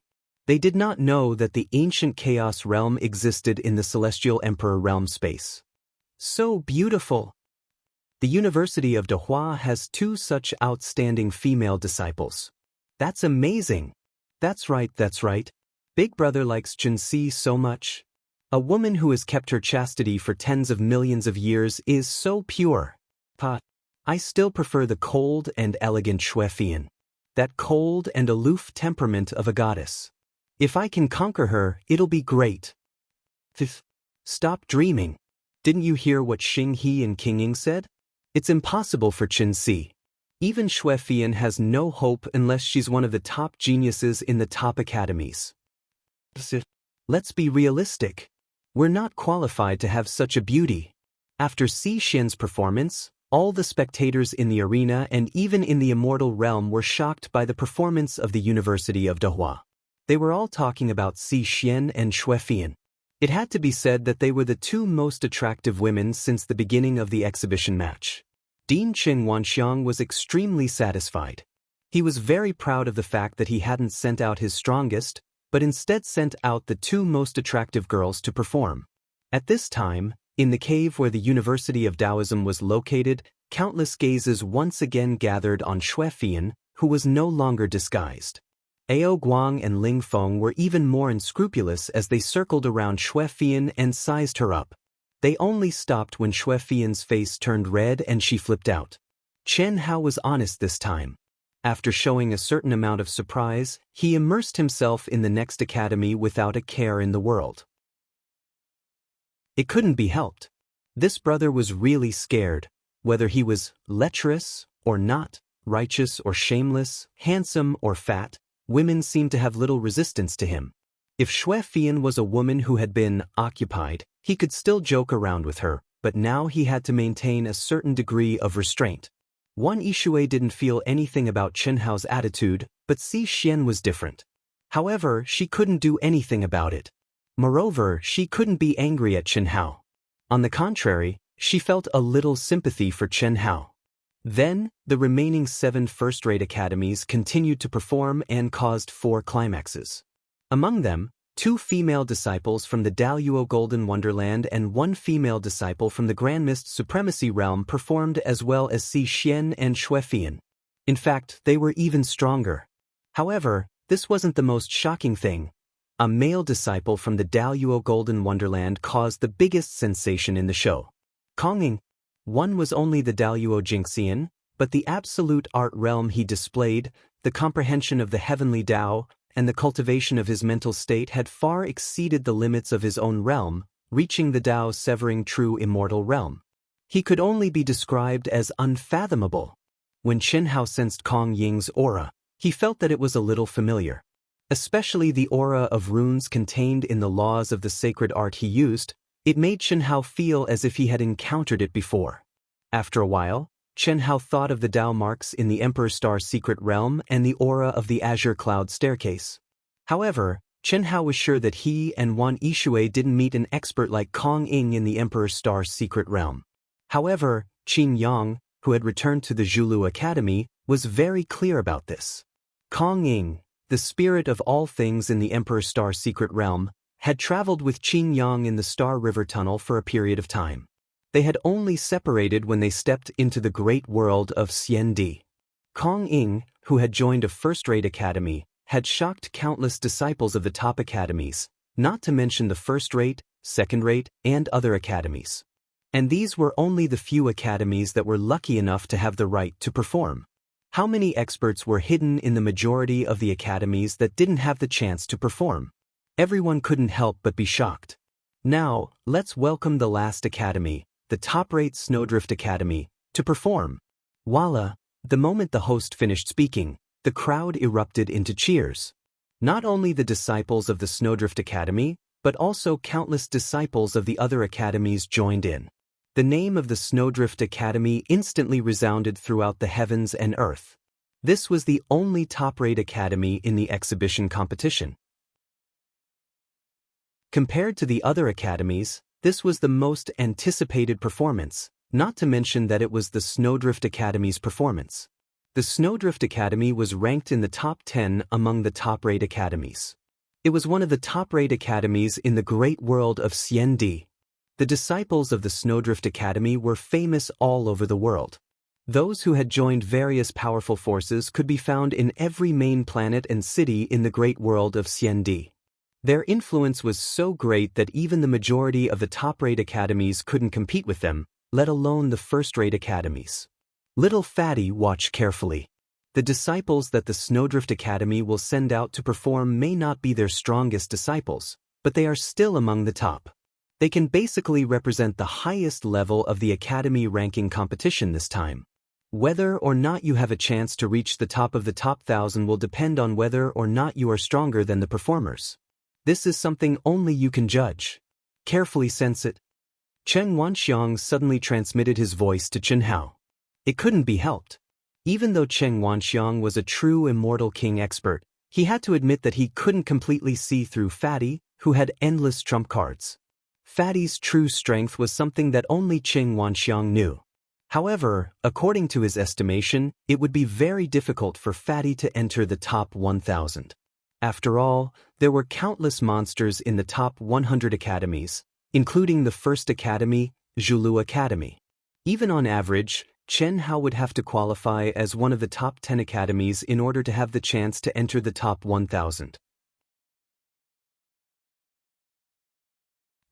They did not know that the ancient Chaos realm existed in the Celestial Emperor realm space. So beautiful. The University of Dehua has 2 such outstanding female disciples. That's amazing. That's right. Big Brother likes Junxi so much. A woman who has kept her chastity for tens of millions of years is so pure. I still prefer the cold and elegant Xue Fian. That cold and aloof temperament of a goddess. If I can conquer her, it'll be great. Stop dreaming. Didn't you hear what Xing He and King Ying said? It's impossible for Qinxi. Even Xue Fian has no hope unless she's one of the top geniuses in the top academies. Let's be realistic. We're not qualified to have such a beauty. After Xi Xian's performance, all the spectators in the arena and even in the immortal realm were shocked by the performance of the University of Dehua. They were all talking about Xi Xian and Xue Fian. It had to be said that they were the 2 most attractive women since the beginning of the exhibition match. Dean Qing Wanxiang was extremely satisfied. He was very proud of the fact that he hadn't sent out his strongest, but instead sent out the 2 most attractive girls to perform. At this time, in the cave where the University of Taoism was located, countless gazes once again gathered on Xue Fian, who was no longer disguised. Ao Guang and Ling Feng were even more unscrupulous as they circled around Xue Fian and sized her up. They only stopped when Xue Fian's face turned red and she flipped out. Chen Hao was honest this time. After showing a certain amount of surprise, he immersed himself in the next academy without a care in the world. It couldn't be helped. This brother was really scared, whether he was lecherous or not, righteous or shameless, handsome or fat, women seemed to have little resistance to him. If Xue Fian was a woman who had been occupied, he could still joke around with her, but now he had to maintain a certain degree of restraint. Wan Yishui didn't feel anything about Chen Hao's attitude, but Si Xian was different. However, she couldn't do anything about it. Moreover, she couldn't be angry at Chen Hao. On the contrary, she felt a little sympathy for Chen Hao. Then, the remaining 7 first-rate academies continued to perform and caused 4 climaxes. Among them, 2 female disciples from the Daluo Golden Wonderland and 1 female disciple from the Grand Mist Supremacy Realm performed as well as Si Xian and Xue Fian. In fact, they were even stronger. However, this wasn't the most shocking thing. A male disciple from the Daluo Golden Wonderland caused the biggest sensation in the show. Konging. One was only the Daluo Jingxian, but the absolute art realm he displayed, the comprehension of the heavenly Tao, and the cultivation of his mental state had far exceeded the limits of his own realm, reaching the Tao-severing true immortal realm. He could only be described as unfathomable. When Chen Hao sensed Kong Ying's aura, he felt that it was a little familiar. Especially the aura of runes contained in the laws of the sacred art he used, it made Chen Hao feel as if he had encountered it before. After a while, Chen Hao thought of the Tao marks in the Emperor Star's secret realm and the aura of the Azure Cloud staircase. However, Chen Hao was sure that he and Wan Yishui didn't meet an expert like Kong Ying in the Emperor Star's secret realm. However, Qin Yang, who had returned to the Zhulu Academy, was very clear about this. Kong Ying, the spirit of all things in the Emperor Star's secret realm, had traveled with Qin Yang in the Star River Tunnel for a period of time. They had only separated when they stepped into the great world of Xiandi. Kong Ying, who had joined a first-rate academy, had shocked countless disciples of the top academies, not to mention the first-rate, second-rate, and other academies. And these were only the few academies that were lucky enough to have the right to perform. How many experts were hidden in the majority of the academies that didn't have the chance to perform? Everyone couldn't help but be shocked. Now, let's welcome the last academy, the top-rate Snowdrift Academy, to perform. Voila! The moment the host finished speaking, the crowd erupted into cheers. Not only the disciples of the Snowdrift Academy, but also countless disciples of the other academies joined in. The name of the Snowdrift Academy instantly resounded throughout the heavens and earth. This was the only top-rate academy in the exhibition competition. Compared to the other academies, this was the most anticipated performance, not to mention that it was the Snowdrift Academy's performance. The Snowdrift Academy was ranked in the top 10 among the top-rate academies. It was one of the top-rate academies in the great world of Xiandi. The disciples of the Snowdrift Academy were famous all over the world. Those who had joined various powerful forces could be found in every main planet and city in the great world of Xiandi. Their influence was so great that even the majority of the top-rate academies couldn't compete with them, let alone the first-rate academies. Little Fatty, watch carefully. The disciples that the Snowdrift Academy will send out to perform may not be their strongest disciples, but they are still among the top. They can basically represent the highest level of the academy ranking competition this time. Whether or not you have a chance to reach the top of the top 1,000 will depend on whether or not you are stronger than the performers. This is something only you can judge. Carefully sense it. Cheng Wanxiang suddenly transmitted his voice to Chen Hao. It couldn't be helped. Even though Cheng Wanxiang was a true immortal king expert, he had to admit that he couldn't completely see through Fatty, who had endless trump cards. Fatty's true strength was something that only Cheng Wanxiang knew. However, according to his estimation, it would be very difficult for Fatty to enter the top 1,000. After all, there were countless monsters in the top 100 academies, including the first academy, Zhulu Academy. Even on average, Chen Hao would have to qualify as one of the top 10 academies in order to have the chance to enter the top 1,000.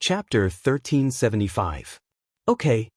Chapter 1375. Okay.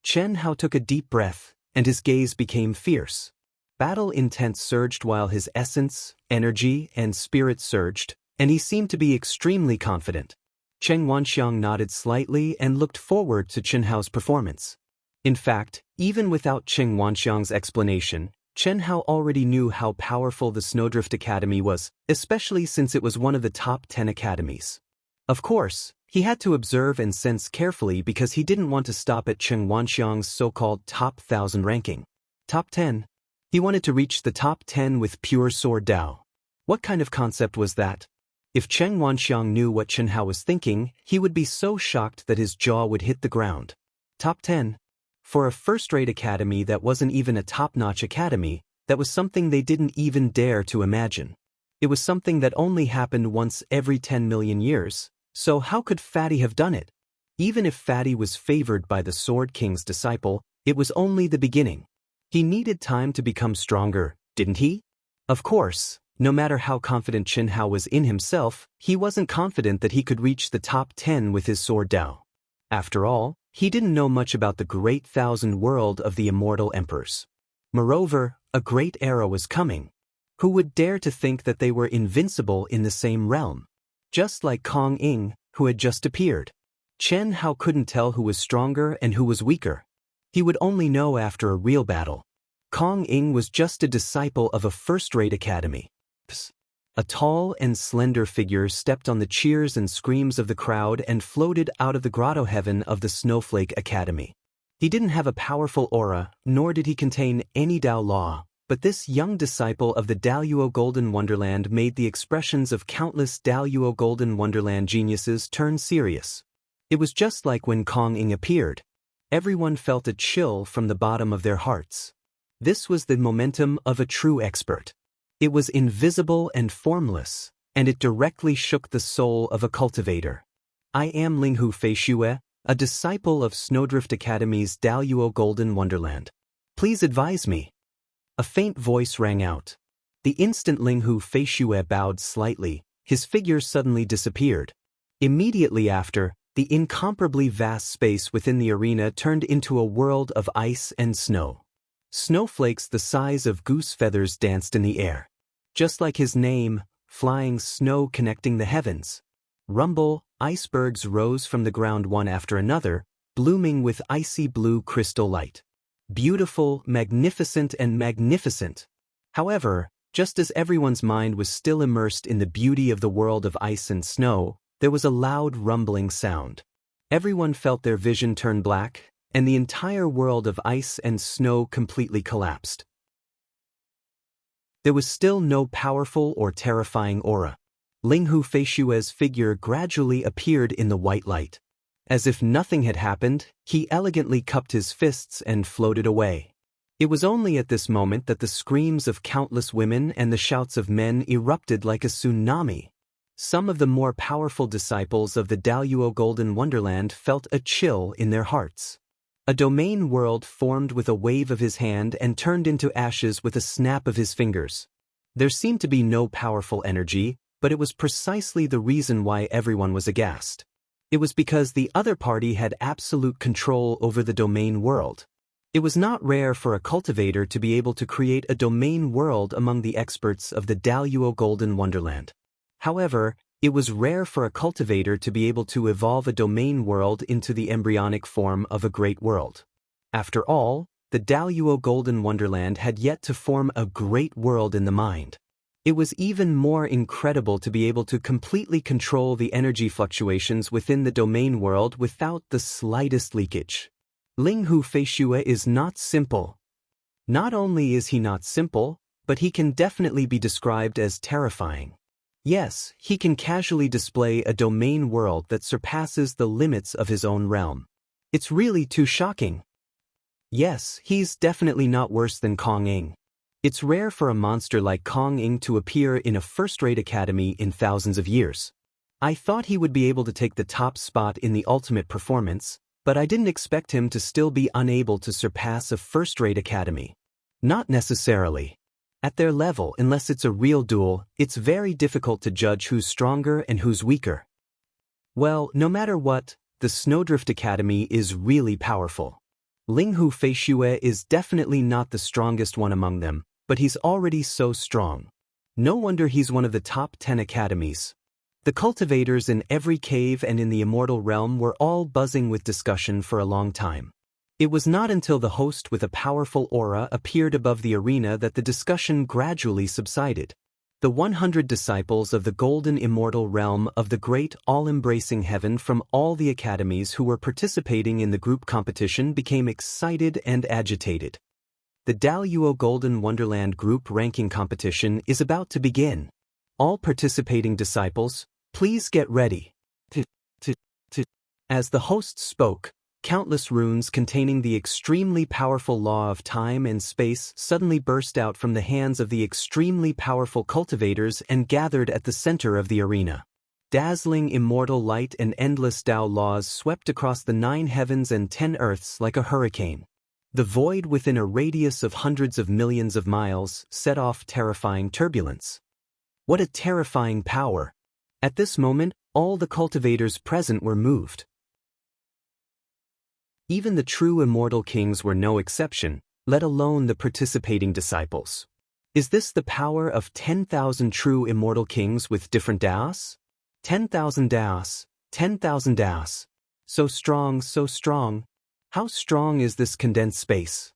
Chen Hao took a deep breath, and his gaze became fierce. Battle intent surged while his essence, energy, and spirit surged, and he seemed to be extremely confident. Cheng Wanxiang nodded slightly and looked forward to Chen Hao's performance. In fact, even without Cheng Wanxiang's explanation, Chen Hao already knew how powerful the Snowdrift Academy was, especially since it was one of the top 10 academies. Of course, he had to observe and sense carefully because he didn't want to stop at Cheng Wanxiang's so-called top 1,000 ranking. Top 10? He wanted to reach the top 10 with pure sword Dao. What kind of concept was that? If Cheng Wanxiang knew what Chen Hao was thinking, he would be so shocked that his jaw would hit the ground. Top 10? For a first-rate academy that wasn't even a top-notch academy, that was something they didn't even dare to imagine. It was something that only happened once every 10 million years, so how could Fatty have done it? Even if Fatty was favored by the Sword King's disciple, it was only the beginning. He needed time to become stronger, didn't he? Of course, no matter how confident Chen Hao was in himself, he wasn't confident that he could reach the top 10 with his sword Dao. After all, he didn't know much about the great thousand world of the immortal emperors. Moreover, a great era was coming. Who would dare to think that they were invincible in the same realm? Just like Kong Ying, who had just appeared. Chen Hao couldn't tell who was stronger and who was weaker. He would only know after a real battle. Kong Ying was just a disciple of a first-rate academy. A tall and slender figure stepped on the cheers and screams of the crowd and floated out of the grotto heaven of the Snowflake Academy. He didn't have a powerful aura, nor did he contain any Dao law, but this young disciple of the Daluo Golden Wonderland made the expressions of countless Daluo Golden Wonderland geniuses turn serious. It was just like when Kong Ying appeared. Everyone felt a chill from the bottom of their hearts. This was the momentum of a true expert. It was invisible and formless, and it directly shook the soul of a cultivator. I am Linghu Feishue, a disciple of Snowdrift Academy's Daluo Golden Wonderland. Please advise me. A faint voice rang out. The instant Linghu Feishue bowed slightly, his figure suddenly disappeared. Immediately after, the incomparably vast space within the arena turned into a world of ice and snow. Snowflakes the size of goose feathers danced in the air. Just like his name, flying snow connecting the heavens. Rumble, icebergs rose from the ground one after another, blooming with icy blue crystal light. Beautiful, magnificent, and magnificent. However, just as everyone's mind was still immersed in the beauty of the world of ice and snow, there was a loud rumbling sound. Everyone felt their vision turn black, and the entire world of ice and snow completely collapsed. There was still no powerful or terrifying aura. Linghu Feishue's figure gradually appeared in the white light. As if nothing had happened, he elegantly cupped his fists and floated away. It was only at this moment that the screams of countless women and the shouts of men erupted like a tsunami. Some of the more powerful disciples of the Daluo Golden Wonderland felt a chill in their hearts. A domain world formed with a wave of his hand and turned into ashes with a snap of his fingers. There seemed to be no powerful energy, but it was precisely the reason why everyone was aghast. It was because the other party had absolute control over the domain world. It was not rare for a cultivator to be able to create a domain world among the experts of the Daluo Golden Wonderland. However, it was rare for a cultivator to be able to evolve a domain world into the embryonic form of a great world. After all, the Daluo Golden Wonderland had yet to form a great world in the mind. It was even more incredible to be able to completely control the energy fluctuations within the domain world without the slightest leakage. Linghu Feishue is not simple. Not only is he not simple, but he can definitely be described as terrifying. Yes, he can casually display a domain world that surpasses the limits of his own realm. It's really too shocking. Yes, he's definitely not worse than Kong Ying. It's rare for a monster like Kong Ying to appear in a first-rate academy in thousands of years. I thought he would be able to take the top spot in the ultimate performance, But I didn't expect him to still be unable to surpass a first-rate academy. Not necessarily. At their level, unless it's a real duel, it's very difficult to judge who's stronger and who's weaker. Well, no matter what, the Snowdrift Academy is really powerful. Linghu Feishue is definitely not the strongest one among them, but he's already so strong. No wonder he's one of the top 10 academies. The cultivators in every cave and in the immortal realm were all buzzing with discussion for a long time. It was not until the host with a powerful aura appeared above the arena that the discussion gradually subsided. The 100 disciples of the golden immortal realm of the great all-embracing heaven from all the academies who were participating in the group competition became excited and agitated. The Daluo Golden Wonderland group ranking competition is about to begin. All participating disciples, please get ready. As the host spoke, countless runes containing the extremely powerful law of time and space suddenly burst out from the hands of the extremely powerful cultivators and gathered at the center of the arena. Dazzling immortal light and endless Tao laws swept across the 9 heavens and 10 earths like a hurricane. The void within a radius of hundreds of millions of miles set off terrifying turbulence. What a terrifying power! At this moment, all the cultivators present were moved. Even the true immortal kings were no exception, let alone the participating disciples. Is this the power of 10,000 true immortal kings with different Daos? 10,000 Daos, 10,000 Daos. So strong, so strong. How strong is this condensed space?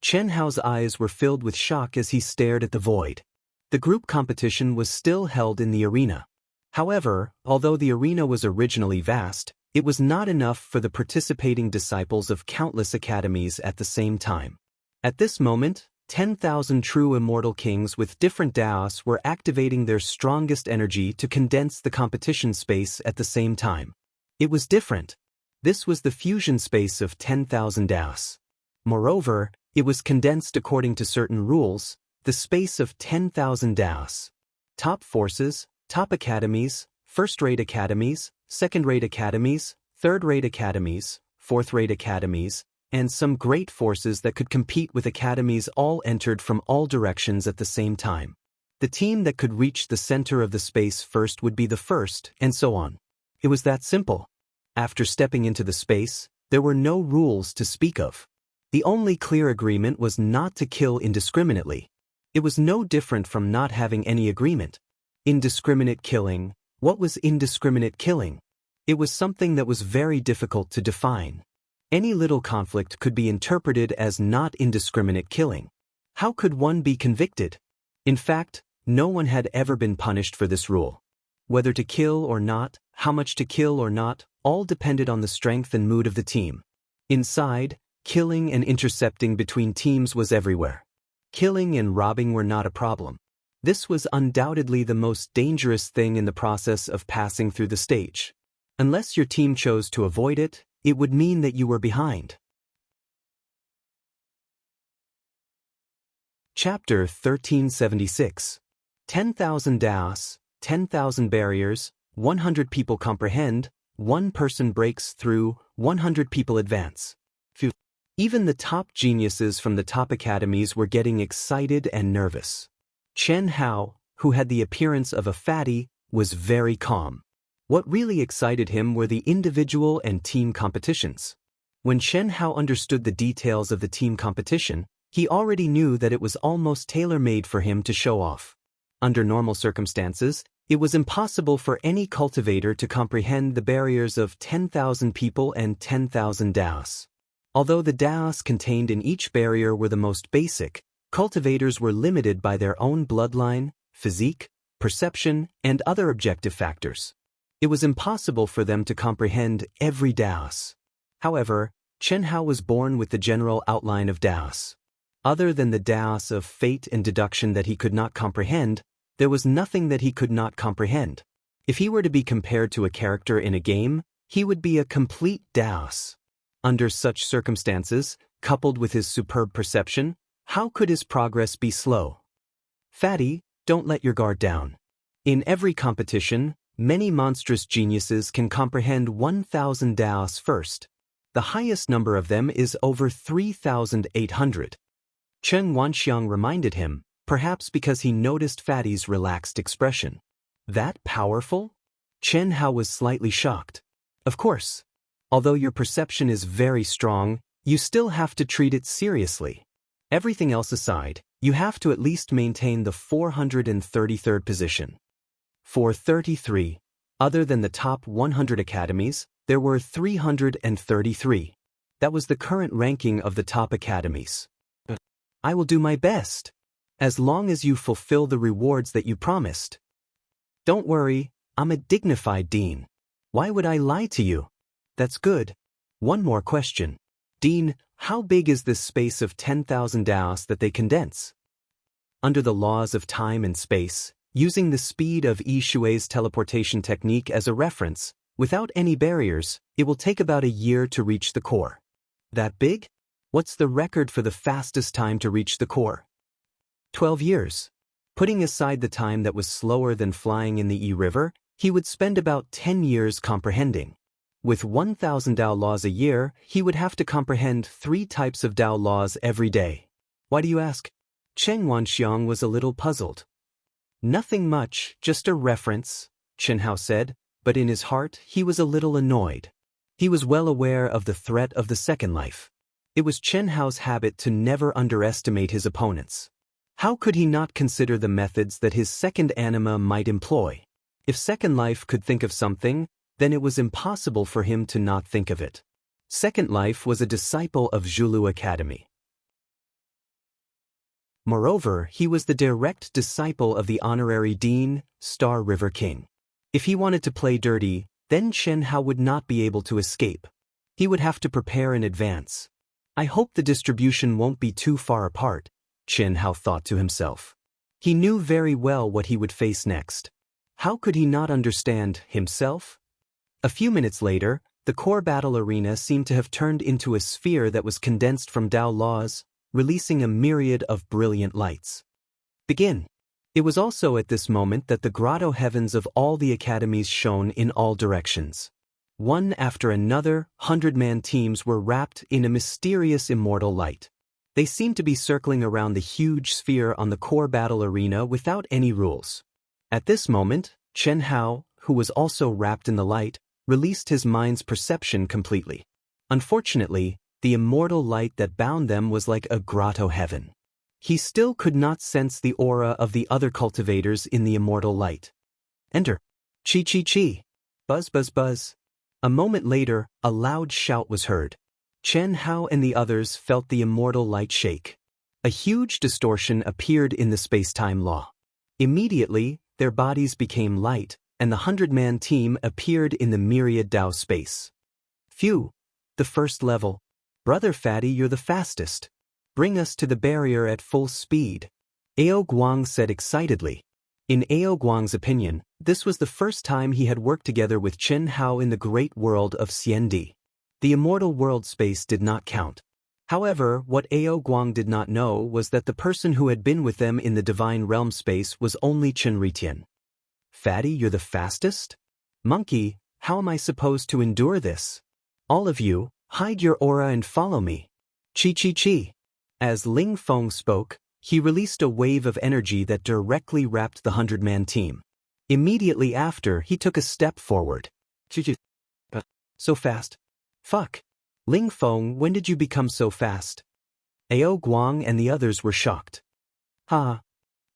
Chen Hao's eyes were filled with shock as he stared at the void. The group competition was still held in the arena. However, although the arena was originally vast, it was not enough for the participating disciples of countless academies at the same time. At this moment, 10,000 true immortal kings with different Daos were activating their strongest energy to condense the competition space at the same time. It was different. This was the fusion space of 10,000 Daos. Moreover, it was condensed according to certain rules, the space of 10,000 Daos. Top forces, top academies, first-rate academies, second-rate academies, third-rate academies, fourth-rate academies, and some great forces that could compete with academies all entered from all directions at the same time. The team that could reach the center of the space first would be the first, and so on. It was that simple. After stepping into the space, there were no rules to speak of. The only clear agreement was not to kill indiscriminately. It was no different from not having any agreement. Indiscriminate killing. What was indiscriminate killing? It was something that was very difficult to define. Any little conflict could be interpreted as not indiscriminate killing. How could one be convicted? In fact, no one had ever been punished for this rule. Whether to kill or not, how much to kill or not, all depended on the strength and mood of the team. Inside, killing and intercepting between teams was everywhere. Killing and robbing were not a problem. This was undoubtedly the most dangerous thing in the process of passing through the stage. Unless your team chose to avoid it, it would mean that you were behind. Chapter 1376. 10,000 Daos, 10,000 barriers, 100 people comprehend, 1 person breaks through, 100 people advance. Phew. Even the top geniuses from the top academies were getting excited and nervous. Chen Hao, who had the appearance of a fatty, was very calm. What really excited him were the individual and team competitions. When Chen Hao understood the details of the team competition, he already knew that it was almost tailor-made for him to show off. Under normal circumstances, it was impossible for any cultivator to comprehend the barriers of 10,000 people and 10,000 Daos. Although the Daos contained in each barrier were the most basic, cultivators were limited by their own bloodline, physique, perception, and other objective factors. It was impossible for them to comprehend every Daos. However, Chen Hao was born with the general outline of Daos. Other than the Daos of fate and deduction that he could not comprehend, there was nothing that he could not comprehend. If he were to be compared to a character in a game, he would be a complete Daos. Under such circumstances, coupled with his superb perception, how could his progress be slow? Fatty, don't let your guard down. In every competition, many monstrous geniuses can comprehend 1,000 Daos first. The highest number of them is over 3,800. Chen Wanxiang reminded him, perhaps because he noticed Fatty's relaxed expression. That powerful? Chen Hao was slightly shocked. Of course. Although your perception is very strong, you still have to treat it seriously. Everything else aside, you have to at least maintain the 433rd position. 433. Other than the top 100 academies, there were 333. That was the current ranking of the top academies. I will do my best. As long as you fulfill the rewards that you promised. Don't worry, I'm a dignified dean. Why would I lie to you? That's good. One more question. Dean, how big is this space of 10,000 daos that they condense? Under the laws of time and space, using the speed of Yi Shui's teleportation technique as a reference, without any barriers, it will take about a year to reach the core. That big? What's the record for the fastest time to reach the core? 12 years. Putting aside the time that was slower than flying in the Yi River, he would spend about 10 years comprehending. With 1,000 Dao laws a year, he would have to comprehend 3 types of Dao laws every day. Why do you ask? Chen Wanxiang was a little puzzled. Nothing much, just a reference, Chen Hao said, but in his heart he was a little annoyed. He was well aware of the threat of the second life. It was Chen Hao's habit to never underestimate his opponents. How could he not consider the methods that his second anima might employ? If Second Life could think of something, then it was impossible for him to not think of it. Second Life was a disciple of Zhulu Academy. Moreover, he was the direct disciple of the honorary dean, Star River King. If he wanted to play dirty, then Chen Hao would not be able to escape. He would have to prepare in advance. I hope the distribution won't be too far apart, Chen Hao thought to himself. He knew very well what he would face next. How could he not understand himself? A few minutes later, the core battle arena seemed to have turned into a sphere that was condensed from Dao laws, releasing a myriad of brilliant lights. Begin. It was also at this moment that the grotto heavens of all the academies shone in all directions. One after another, 100-man teams were wrapped in a mysterious immortal light. They seemed to be circling around the huge sphere on the core battle arena without any rules. At this moment, Chen Hao, who was also wrapped in the light, released his mind's perception completely. Unfortunately, the immortal light that bound them was like a grotto heaven. He still could not sense the aura of the other cultivators in the immortal light. Enter. Chi chi chi. Buzz buzz buzz. A moment later, a loud shout was heard. Chen Hao and the others felt the immortal light shake. A huge distortion appeared in the space-time law. Immediately, their bodies became light, and the 100-man team appeared in the myriad Dao space. Phew! The first level. Brother Fatty, you're the fastest. Bring us to the barrier at full speed. Ao Guang said excitedly. In Ao Guang's opinion, this was the first time he had worked together with Chen Hao in the great world of Xiandi. The immortal world space did not count. However, what Ao Guang did not know was that the person who had been with them in the divine realm space was only Chen Ritian. Fatty, you're the fastest? Monkey, how am I supposed to endure this? All of you, hide your aura and follow me. Chi chi chi. As Ling Feng spoke, he released a wave of energy that directly wrapped the 100-man team. Immediately after, he took a step forward. So fast. Fuck. Ling Feng, when did you become so fast? Ao Guang and the others were shocked. Ha.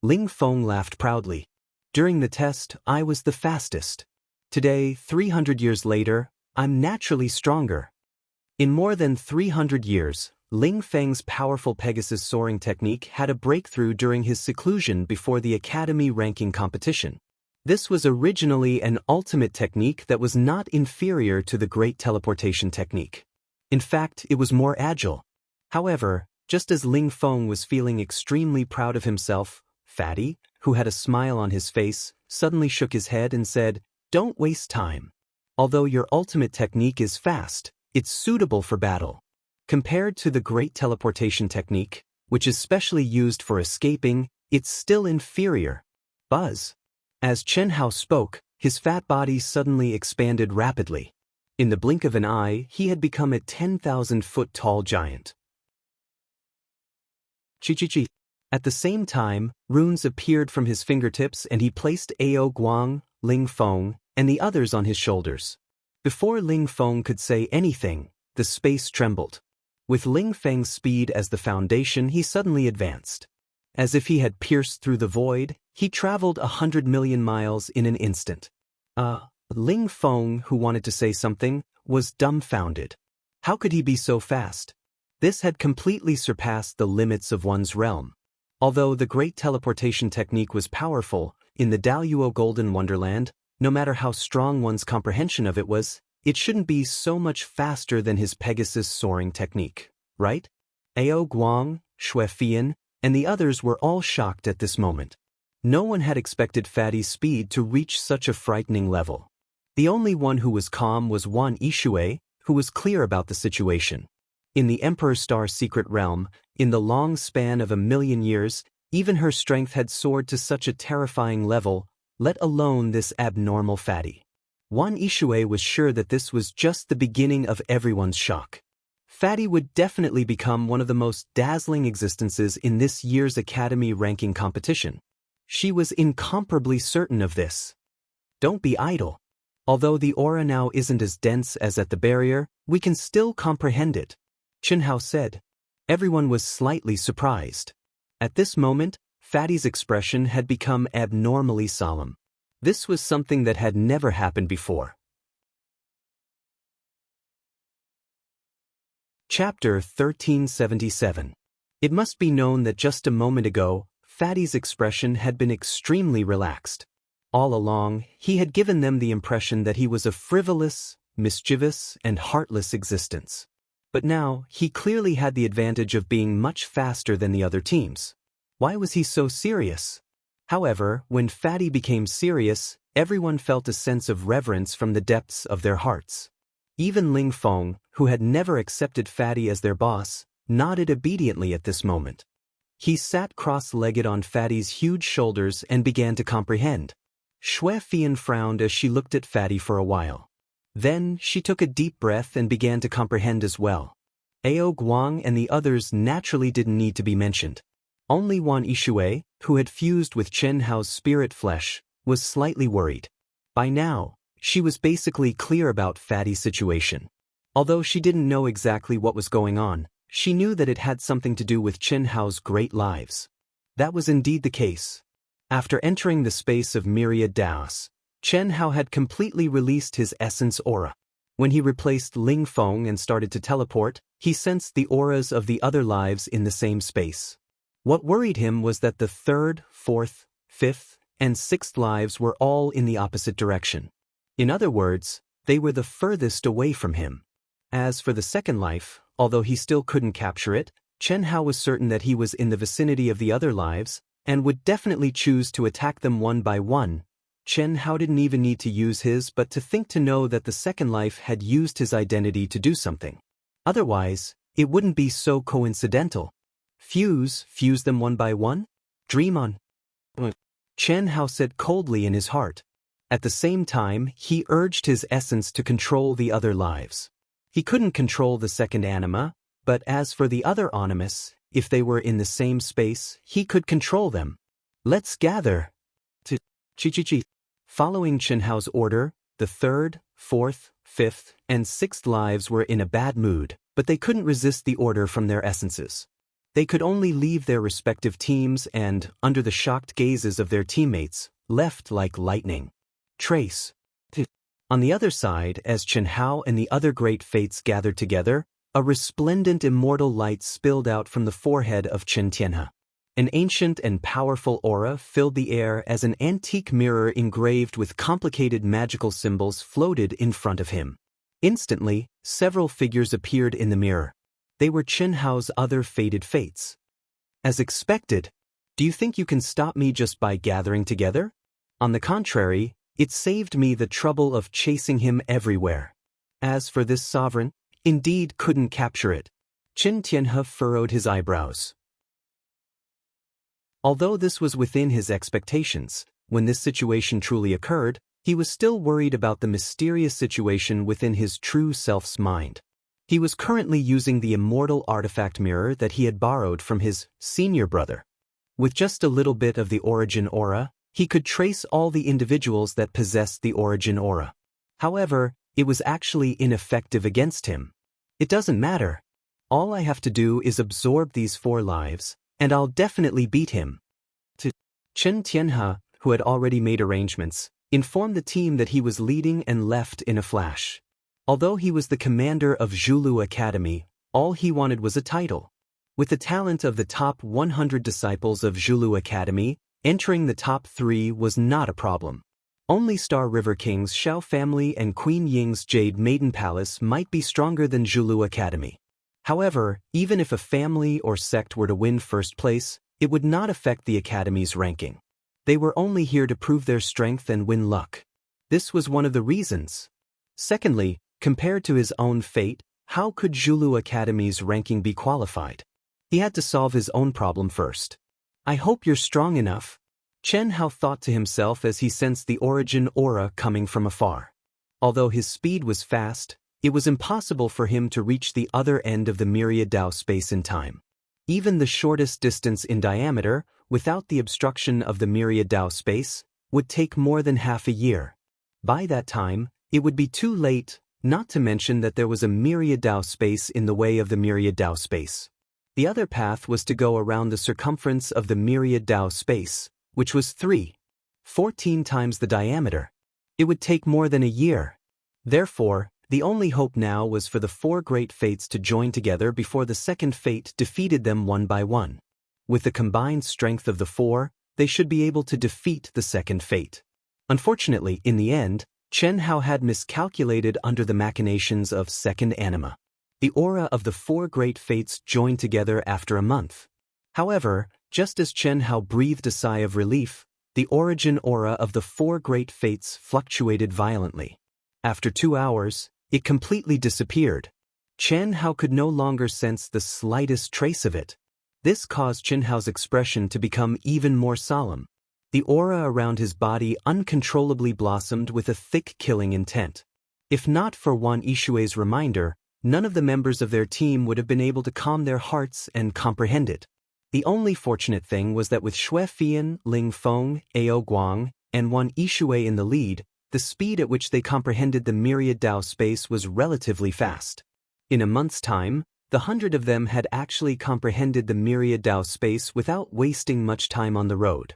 Ling Feng laughed proudly. During the test, I was the fastest. Today, 300 years later, I'm naturally stronger. In more than 300 years, Ling Feng's powerful Pegasus soaring technique had a breakthrough during his seclusion before the Academy ranking competition. This was originally an ultimate technique that was not inferior to the Great Teleportation Technique. In fact, it was more agile. However, just as Ling Feng was feeling extremely proud of himself, Fatty, who had a smile on his face, suddenly shook his head and said, "Don't waste time. Although your ultimate technique is fast, it's suitable for battle. Compared to the Great Teleportation Technique, which is specially used for escaping, it's still inferior." Buzz. As Chen Hao spoke, his fat body suddenly expanded rapidly. In the blink of an eye, he had become a 10,000-foot-tall giant. Chi. At the same time, runes appeared from his fingertips and he placed Ao Guang, Ling Feng, and the others on his shoulders. Before Ling Feng could say anything, the space trembled. With Ling Feng's speed as the foundation, he suddenly advanced. As if he had pierced through the void, he traveled 100 million miles in an instant. Ling Feng, who wanted to say something, was dumbfounded. How could he be so fast? This had completely surpassed the limits of one's realm. Although the great teleportation technique was powerful, in the Daluo Golden Wonderland, no matter how strong one's comprehension of it was, it shouldn't be so much faster than his Pegasus soaring technique, right? Ao Guang, Xue Fian, and the others were all shocked at this moment. No one had expected Fatty's speed to reach such a frightening level. The only one who was calm was Wan Yixue, who was clear about the situation. In the Emperor Star's secret realm, in the long span of 1,000,000 years, even her strength had soared to such a terrifying level, let alone this abnormal Fatty. Wan Yixue was sure that this was just the beginning of everyone's shock. Fatty would definitely become one of the most dazzling existences in this year's Academy ranking competition. She was incomparably certain of this. Don't be idle. Although the aura now isn't as dense as at the barrier, we can still comprehend it, Chen Hao said. Everyone was slightly surprised. At this moment, Fatty's expression had become abnormally solemn. This was something that had never happened before. Chapter 1377. It must be known that just a moment ago, Fatty's expression had been extremely relaxed. All along, he had given them the impression that he was a frivolous, mischievous, and heartless existence. But now, he clearly had the advantage of being much faster than the other teams. Why was he so serious? However, when Fatty became serious, everyone felt a sense of reverence from the depths of their hearts. Even Ling Feng, who had never accepted Fatty as their boss, nodded obediently at this moment. He sat cross-legged on Fatty's huge shoulders and began to comprehend. Xue Fian frowned as she looked at Fatty for a while. Then, she took a deep breath and began to comprehend as well. Ao Guang and the others naturally didn't need to be mentioned. Only Wan Yixue, who had fused with Chen Hao's spirit flesh, was slightly worried. By now, she was basically clear about Fatty's situation. Although she didn't know exactly what was going on, she knew that it had something to do with Chen Hao's great lives. That was indeed the case. After entering the space of myriad Daos, Chen Hao had completely released his essence aura. When he replaced Ling Feng and started to teleport, he sensed the auras of the other lives in the same space. What worried him was that the 3rd, 4th, 5th, and 6th lives were all in the opposite direction. In other words, they were the furthest away from him. As for the second life, although he still couldn't capture it, Chen Hao was certain that he was in the vicinity of the other lives, and would definitely choose to attack them one by one. Chen Hao didn't even need to use his but to think to know that the second life had used his identity to do something. Otherwise, it wouldn't be so coincidental. Fuse them one by one? Dream on. Chen Hao said coldly in his heart. At the same time, he urged his essence to control the other lives. He couldn't control the second anima, but as for the other animus, if they were in the same space, he could control them. Let's gather. Chi. Following Chen Hao's order, the 3rd, 4th, 5th, and 6th lives were in a bad mood, but they couldn't resist the order from their essences. They could only leave their respective teams and, under the shocked gazes of their teammates, left like lightning. Trace. On the other side, as Chen Hao and the other great fates gathered together, a resplendent immortal light spilled out from the forehead of Chen Tianhe. An ancient and powerful aura filled the air as an antique mirror engraved with complicated magical symbols floated in front of him. Instantly, several figures appeared in the mirror. They were Chen Hao's other fated fates. As expected, do you think you can stop me just by gathering together? On the contrary, it saved me the trouble of chasing him everywhere. As for this sovereign, indeed couldn't capture it. Chen Tianhe furrowed his eyebrows. Although this was within his expectations, when this situation truly occurred, He was still worried about the mysterious situation within his true self's mind. He was currently using the immortal artifact mirror that he had borrowed from his senior brother. With just a little bit of the origin aura, he could trace all the individuals that possessed the origin aura. However, it was actually ineffective against him. It doesn't matter. All I have to do is absorb these 4 lives, and I'll definitely beat him. Chen Tianhe, who had already made arrangements, informed the team that he was leading and left in a flash. Although he was the commander of Zhulu Academy, all he wanted was a title. With the talent of the top 100 disciples of Zhulu Academy, entering the top 3 was not a problem. Only Star River King's Xiao family and Queen Ying's Jade Maiden Palace might be stronger than Zhulu Academy. However, even if a family or sect were to win first place, it would not affect the Academy's ranking. They were only here to prove their strength and win luck. This was one of the reasons. Secondly, compared to his own fate, how could Zhulu Academy's ranking be qualified? He had to solve his own problem first. I hope you're strong enough, Chen Hao thought to himself as he sensed the origin aura coming from afar. Although his speed was fast, it was impossible for him to reach the other end of the myriad Dao space in time. Even the shortest distance in diameter, without the obstruction of the myriad Dao space, would take more than half a year. By that time, it would be too late, not to mention that there was a myriad Dao space in the way of the myriad Dao space. The other path was to go around the circumference of the myriad Dao space, which was 14 times the diameter. It would take more than a year. Therefore, the only hope now was for the 4 great fates to join together before the second fate defeated them one by one. With the combined strength of the 4, they should be able to defeat the second fate. Unfortunately, in the end, Chen Hao had miscalculated under the machinations of second anima. The aura of the 4 great fates joined together after a month. However, just as Chen Hao breathed a sigh of relief, the origin aura of the 4 great fates fluctuated violently. After 2 hours, it completely disappeared. Chen Hao could no longer sense the slightest trace of it. This caused Chen Hao's expression to become even more solemn. The aura around his body uncontrollably blossomed with a thick killing intent. If not for Wan Yishui's reminder, none of the members of their team would have been able to calm their hearts and comprehend it. The only fortunate thing was that with Xue Fian, Ling Feng, Ao Guang, and Wan Yishui in the lead, the speed at which they comprehended the myriad Dao space was relatively fast. In a month's time, the 100 of them had actually comprehended the myriad Dao space without wasting much time on the road.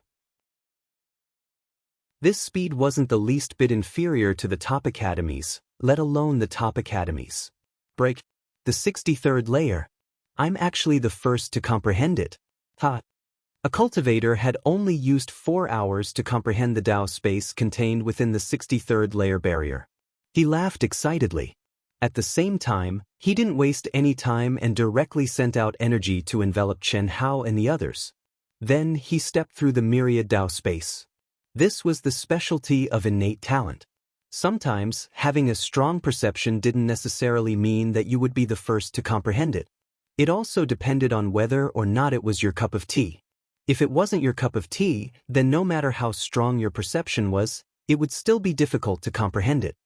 This speed wasn't the least bit inferior to the top academies, let alone the top academies. Break. The 63rd layer. I'm actually the first to comprehend it. A cultivator had only used 4 hours to comprehend the Dao space contained within the 63rd layer barrier. He laughed excitedly. At the same time, he didn't waste any time and directly sent out energy to envelop Chen Hao and the others. Then he stepped through the myriad Dao space. This was the specialty of innate talent. Sometimes, having a strong perception didn't necessarily mean that you would be the first to comprehend it. It also depended on whether or not it was your cup of tea. If it wasn't your cup of tea, then no matter how strong your perception was, it would still be difficult to comprehend it.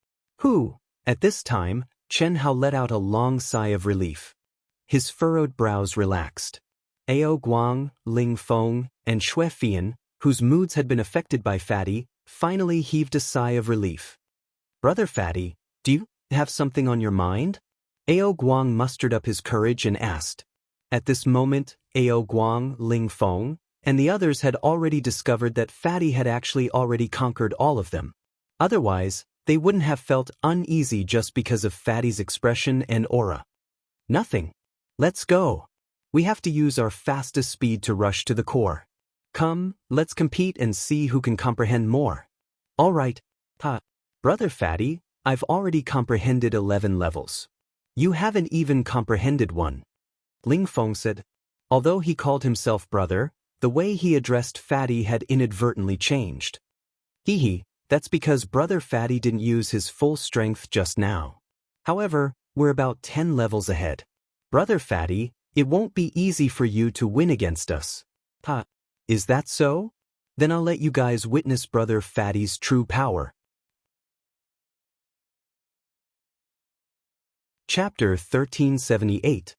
At this time, Chen Hao let out a long sigh of relief. His furrowed brows relaxed. Ao Guang, Ling Feng, and Xue Fian, whose moods had been affected by Fatty, finally heaved a sigh of relief. Brother Fatty, do you have something on your mind? Ao Guang mustered up his courage and asked. At this moment, Ao Guang, Ling Feng, and the others had already discovered that Fatty had actually already conquered all of them. Otherwise, they wouldn't have felt uneasy just because of Fatty's expression and aura. Nothing. Let's go. We have to use our fastest speed to rush to the core. Come, let's compete and see who can comprehend more. All right. Brother Fatty, I've already comprehended 11 levels. You haven't even comprehended one. Ling Feng said. Although he called himself brother, the way he addressed Fatty had inadvertently changed. That's because Brother Fatty didn't use his full strength just now. However, we're about 10 levels ahead. Brother Fatty, it won't be easy for you to win against us. Is that so? Then I'll let you guys witness Brother Fatty's true power. Chapter 1378.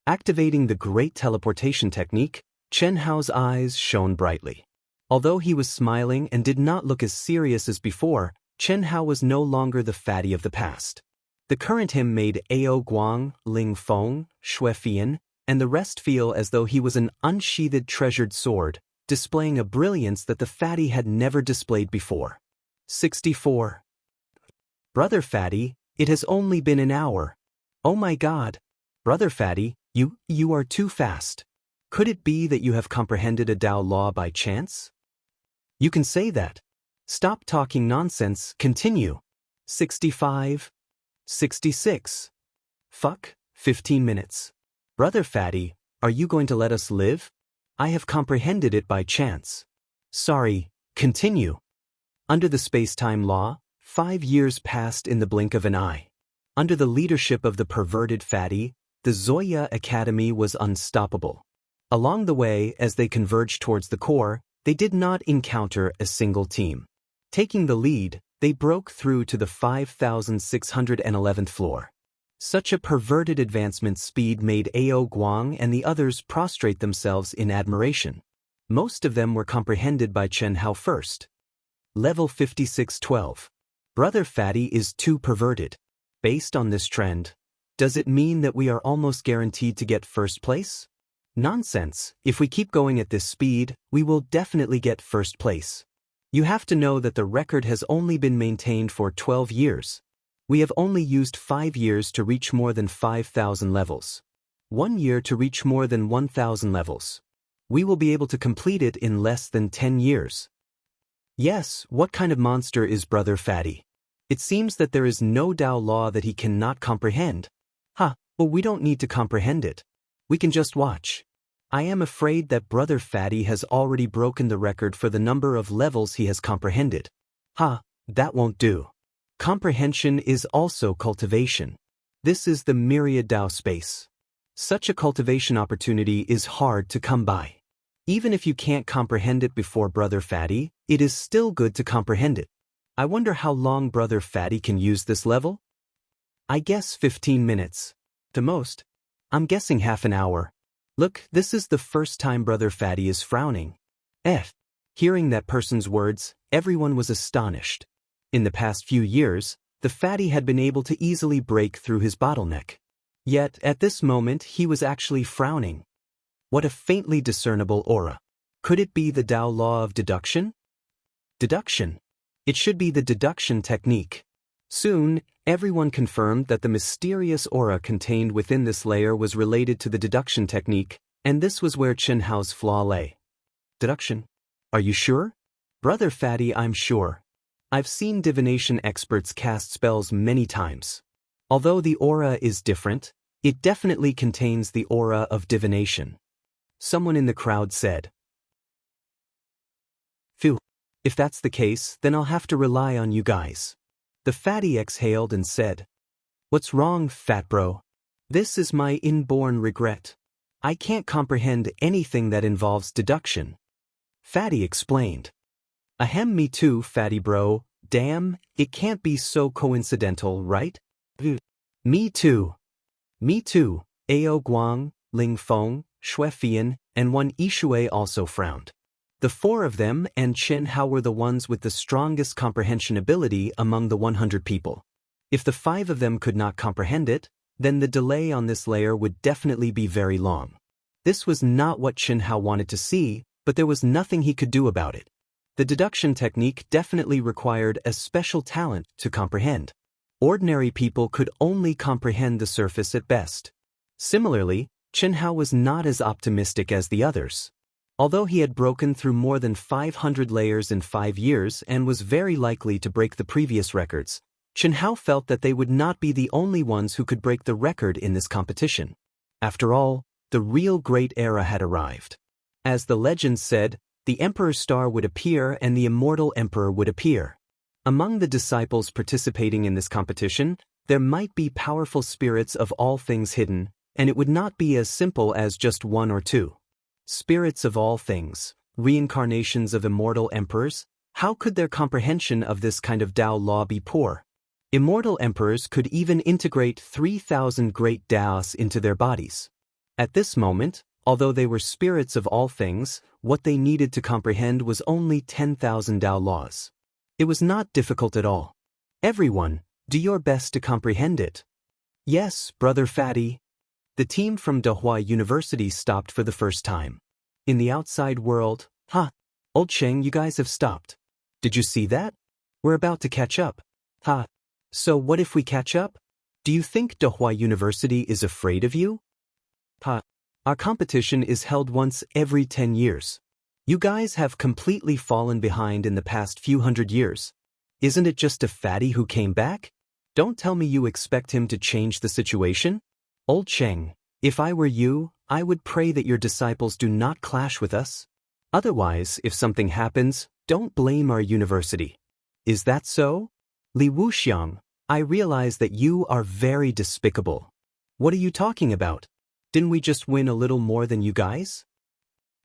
Activating the Great Teleportation Technique, Chen Hao's eyes shone brightly. Although he was smiling and did not look as serious as before, Chen Hao was no longer the fatty of the past. The current him made Ao Guang, Ling Feng, Xue Fian, and the rest feel as though he was an unsheathed treasured sword, displaying a brilliance that the fatty had never displayed before. 64. Brother Fatty, it has only been an hour. Oh my God. Brother Fatty, you are too fast. Could it be that you have comprehended a Tao law by chance? You can say that. Stop talking nonsense, continue. 65. 66. Fuck, 15 minutes. Brother Fatty, are you going to let us live? I have comprehended it by chance. Sorry, continue. Under the space-time law, 5 years passed in the blink of an eye. Under the leadership of the perverted fatty, the Zoya Academy was unstoppable. Along the way, as they converged towards the core, they did not encounter a single team. Taking the lead, they broke through to the 5,611th floor. Such a perverted advancement speed made Ao Guang and the others prostrate themselves in admiration. Most of them were comprehended by Chen Hao first. Level 5612. Brother Fatty is too perverted. Based on this trend, does it mean that we are almost guaranteed to get first place? Nonsense. If we keep going at this speed, we will definitely get first place. You have to know that the record has only been maintained for 12 years. We have only used 5 years to reach more than 5,000 levels. 1 year to reach more than 1,000 levels. We will be able to complete it in less than 10 years. Yes, what kind of monster is Brother Fatty? It seems that there is no Tao law that he cannot comprehend. Well, we don't need to comprehend it. We can just watch. I am afraid that Brother Fatty has already broken the record for the number of levels he has comprehended. That won't do. Comprehension is also cultivation. This is the myriad Tao space. Such a cultivation opportunity is hard to come by. Even if you can't comprehend it before Brother Fatty, it is still good to comprehend it. I wonder how long Brother Fatty can use this level? I guess 15 minutes. The most. I'm guessing half an hour. Look, this is the first time Brother Fatty is frowning. Hearing that person's words, everyone was astonished. In the past few years, the fatty had been able to easily break through his bottleneck. Yet, at this moment, he was actually frowning. What a faintly discernible aura. Could it be the Tao law of deduction? Deduction. It should be the deduction technique. Soon, everyone confirmed that the mysterious aura contained within this layer was related to the deduction technique, and this was where Chen Hao's flaw lay. Deduction? Are you sure? Brother Fatty, I'm sure. I've seen divination experts cast spells many times. Although the aura is different, it definitely contains the aura of divination. Someone in the crowd said. Phew. If that's the case, then I'll have to rely on you guys. The fatty exhaled and said, What's wrong, fat bro? This is my inborn regret. I can't comprehend anything that involves deduction. Fatty explained. Ahem, me too, fatty bro. Damn, it can't be so coincidental, right? Me too. Me too. Ao Guang, Ling Feng, Xue Fian, and one Yishui also frowned. The 4 of them and Chen Hao were the ones with the strongest comprehension ability among the 100 people. If the 5 of them could not comprehend it, then the delay on this layer would definitely be very long. This was not what Chen Hao wanted to see, but there was nothing he could do about it. The deduction technique definitely required a special talent to comprehend. Ordinary people could only comprehend the surface at best. Similarly, Chen Hao was not as optimistic as the others. Although he had broken through more than 500 layers in 5 years and was very likely to break the previous records, Chen Hao felt that they would not be the only ones who could break the record in this competition. After all, the real great era had arrived. As the legend said, the Emperor's star would appear and the immortal emperor would appear. Among the disciples participating in this competition, there might be powerful spirits of all things hidden, and it would not be as simple as just 1 or 2. Spirits of all things, reincarnations of immortal emperors, how could their comprehension of this kind of Tao law be poor? Immortal emperors could even integrate 3,000 great Daos into their bodies. At this moment, although they were spirits of all things, what they needed to comprehend was only 10,000 Dao laws. It was not difficult at all. Everyone, do your best to comprehend it. Yes, Brother Fatty. The team from Dehua University stopped for the first time. In the outside world, Old Cheng, you guys have stopped. Did you see that? We're about to catch up. So what if we catch up? Do you think Dehua University is afraid of you? Our competition is held once every 10 years. You guys have completely fallen behind in the past few hundred years. Isn't it just a fatty who came back? Don't tell me you expect him to change the situation? Old Cheng, if I were you, I would pray that your disciples do not clash with us. Otherwise, if something happens, don't blame our university. Is that so? Li Wuxiang, I realize that you are very despicable. What are you talking about? Didn't we just win a little more than you guys?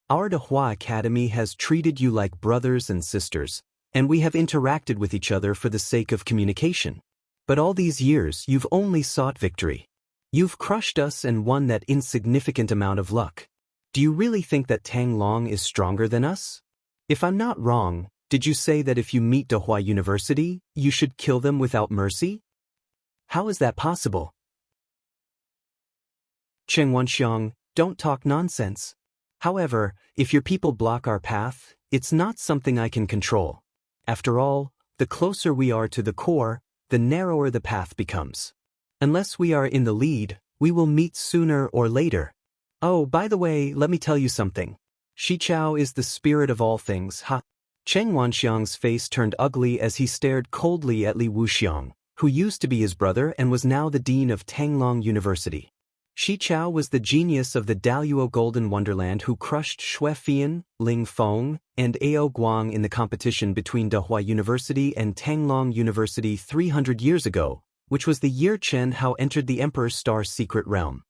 Our Dehua Academy has treated you like brothers and sisters, and we have interacted with each other for the sake of communication. But all these years, you've only sought victory. You've crushed us and won that insignificant amount of luck. Do you really think that Tang Long is stronger than us? If I'm not wrong, did you say that if you meet Dehua University, you should kill them without mercy? How is that possible? Cheng Wanxiang, don't talk nonsense. However, if your people block our path, it's not something I can control. After all, the closer we are to the core, the narrower the path becomes. Unless we are in the lead, we will meet sooner or later. Oh, by the way, let me tell you something. Xichao is the spirit of all things, Cheng Wanxiang's face turned ugly as he stared coldly at Li Wuxiang, who used to be his brother and was now the dean of Tanglong University. Xichao was the genius of the Daluo Golden Wonderland who crushed Xue Fian, Ling Feng, and Ao Guang in the competition between Dehua University and Tanglong University 300 years ago, which was the year Chen Hao entered the Emperor's Star's secret realm.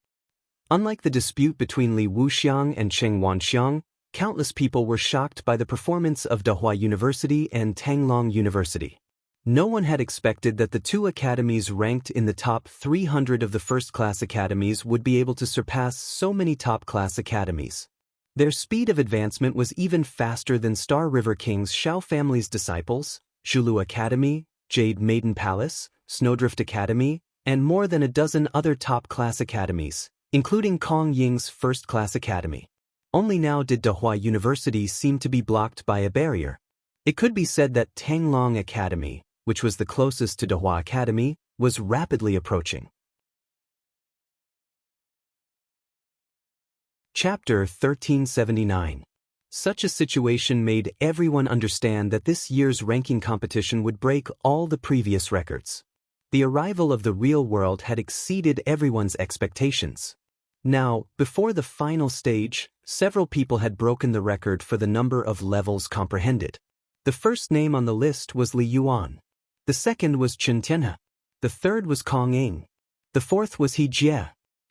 Unlike the dispute between Li Wuxiang and Cheng Wanxiang, countless people were shocked by the performance of Dehua University and Tanglong University. No one had expected that the two academies ranked in the top 300 of the first-class academies would be able to surpass so many top-class academies. Their speed of advancement was even faster than Star River King's Shao family's disciples, Zhulu Academy, Jade Maiden Palace, Snowdrift Academy, and more than a dozen other top-class academies, including Kong Ying's first-class academy. Only now did Dehua University seem to be blocked by a barrier. It could be said that Tanglong Academy, which was the closest to Dehua Academy, was rapidly approaching. Chapter 1379. Such a situation made everyone understand that this year's ranking competition would break all the previous records. The arrival of the real world had exceeded everyone's expectations. Now, before the final stage, several people had broken the record for the number of levels comprehended. The first name on the list was Li Yuan. The second was Chen Tianhe. The third was Kong Ying. The fourth was He Jie.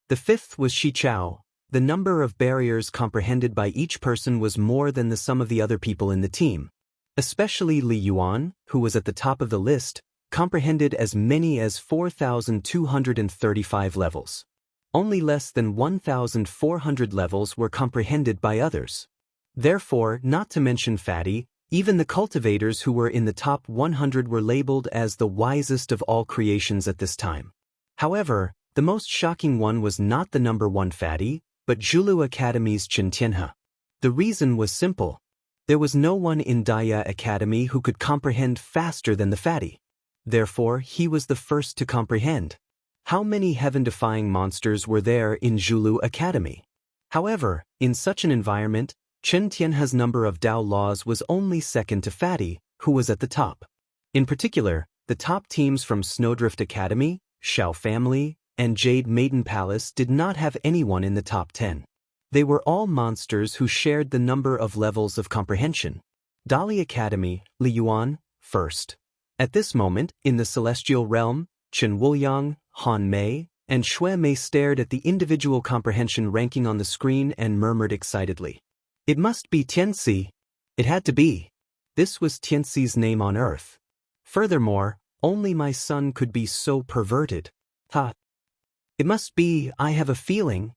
The fifth was Shi Chao. The number of barriers comprehended by each person was more than the sum of the other people in the team. Especially Li Yuan, who was at the top of the list, comprehended as many as 4,235 levels. Only less than 1,400 levels were comprehended by others. Therefore, not to mention Fatty, even the cultivators who were in the top 100 were labeled as the wisest of all creations at this time. However, the most shocking one was not the number one Fatty, but Zhulu Academy's Chen Tianhe. The reason was simple. There was no one in Daya Academy who could comprehend faster than the Fatty. Therefore, he was the first to comprehend. How many heaven-defying monsters were there in Zhulu Academy? However, in such an environment, Chen Tianhe's number of Dao laws was only second to Fatty, who was at the top. In particular, the top teams from Snowdrift Academy, Shao Family, and Jade Maiden Palace did not have anyone in the top 10. They were all monsters who shared the number of levels of comprehension. Dali Academy, Li Yuan, first. At this moment, in the celestial realm, Chen Wuliang, Han Mei, and Xue Mei stared at the individual comprehension ranking on the screen and murmured excitedly. It must be Tianxi. It had to be. This was Tianxi's name on Earth. Furthermore, Only my son could be so perverted. Ha. It must be, I have a feeling.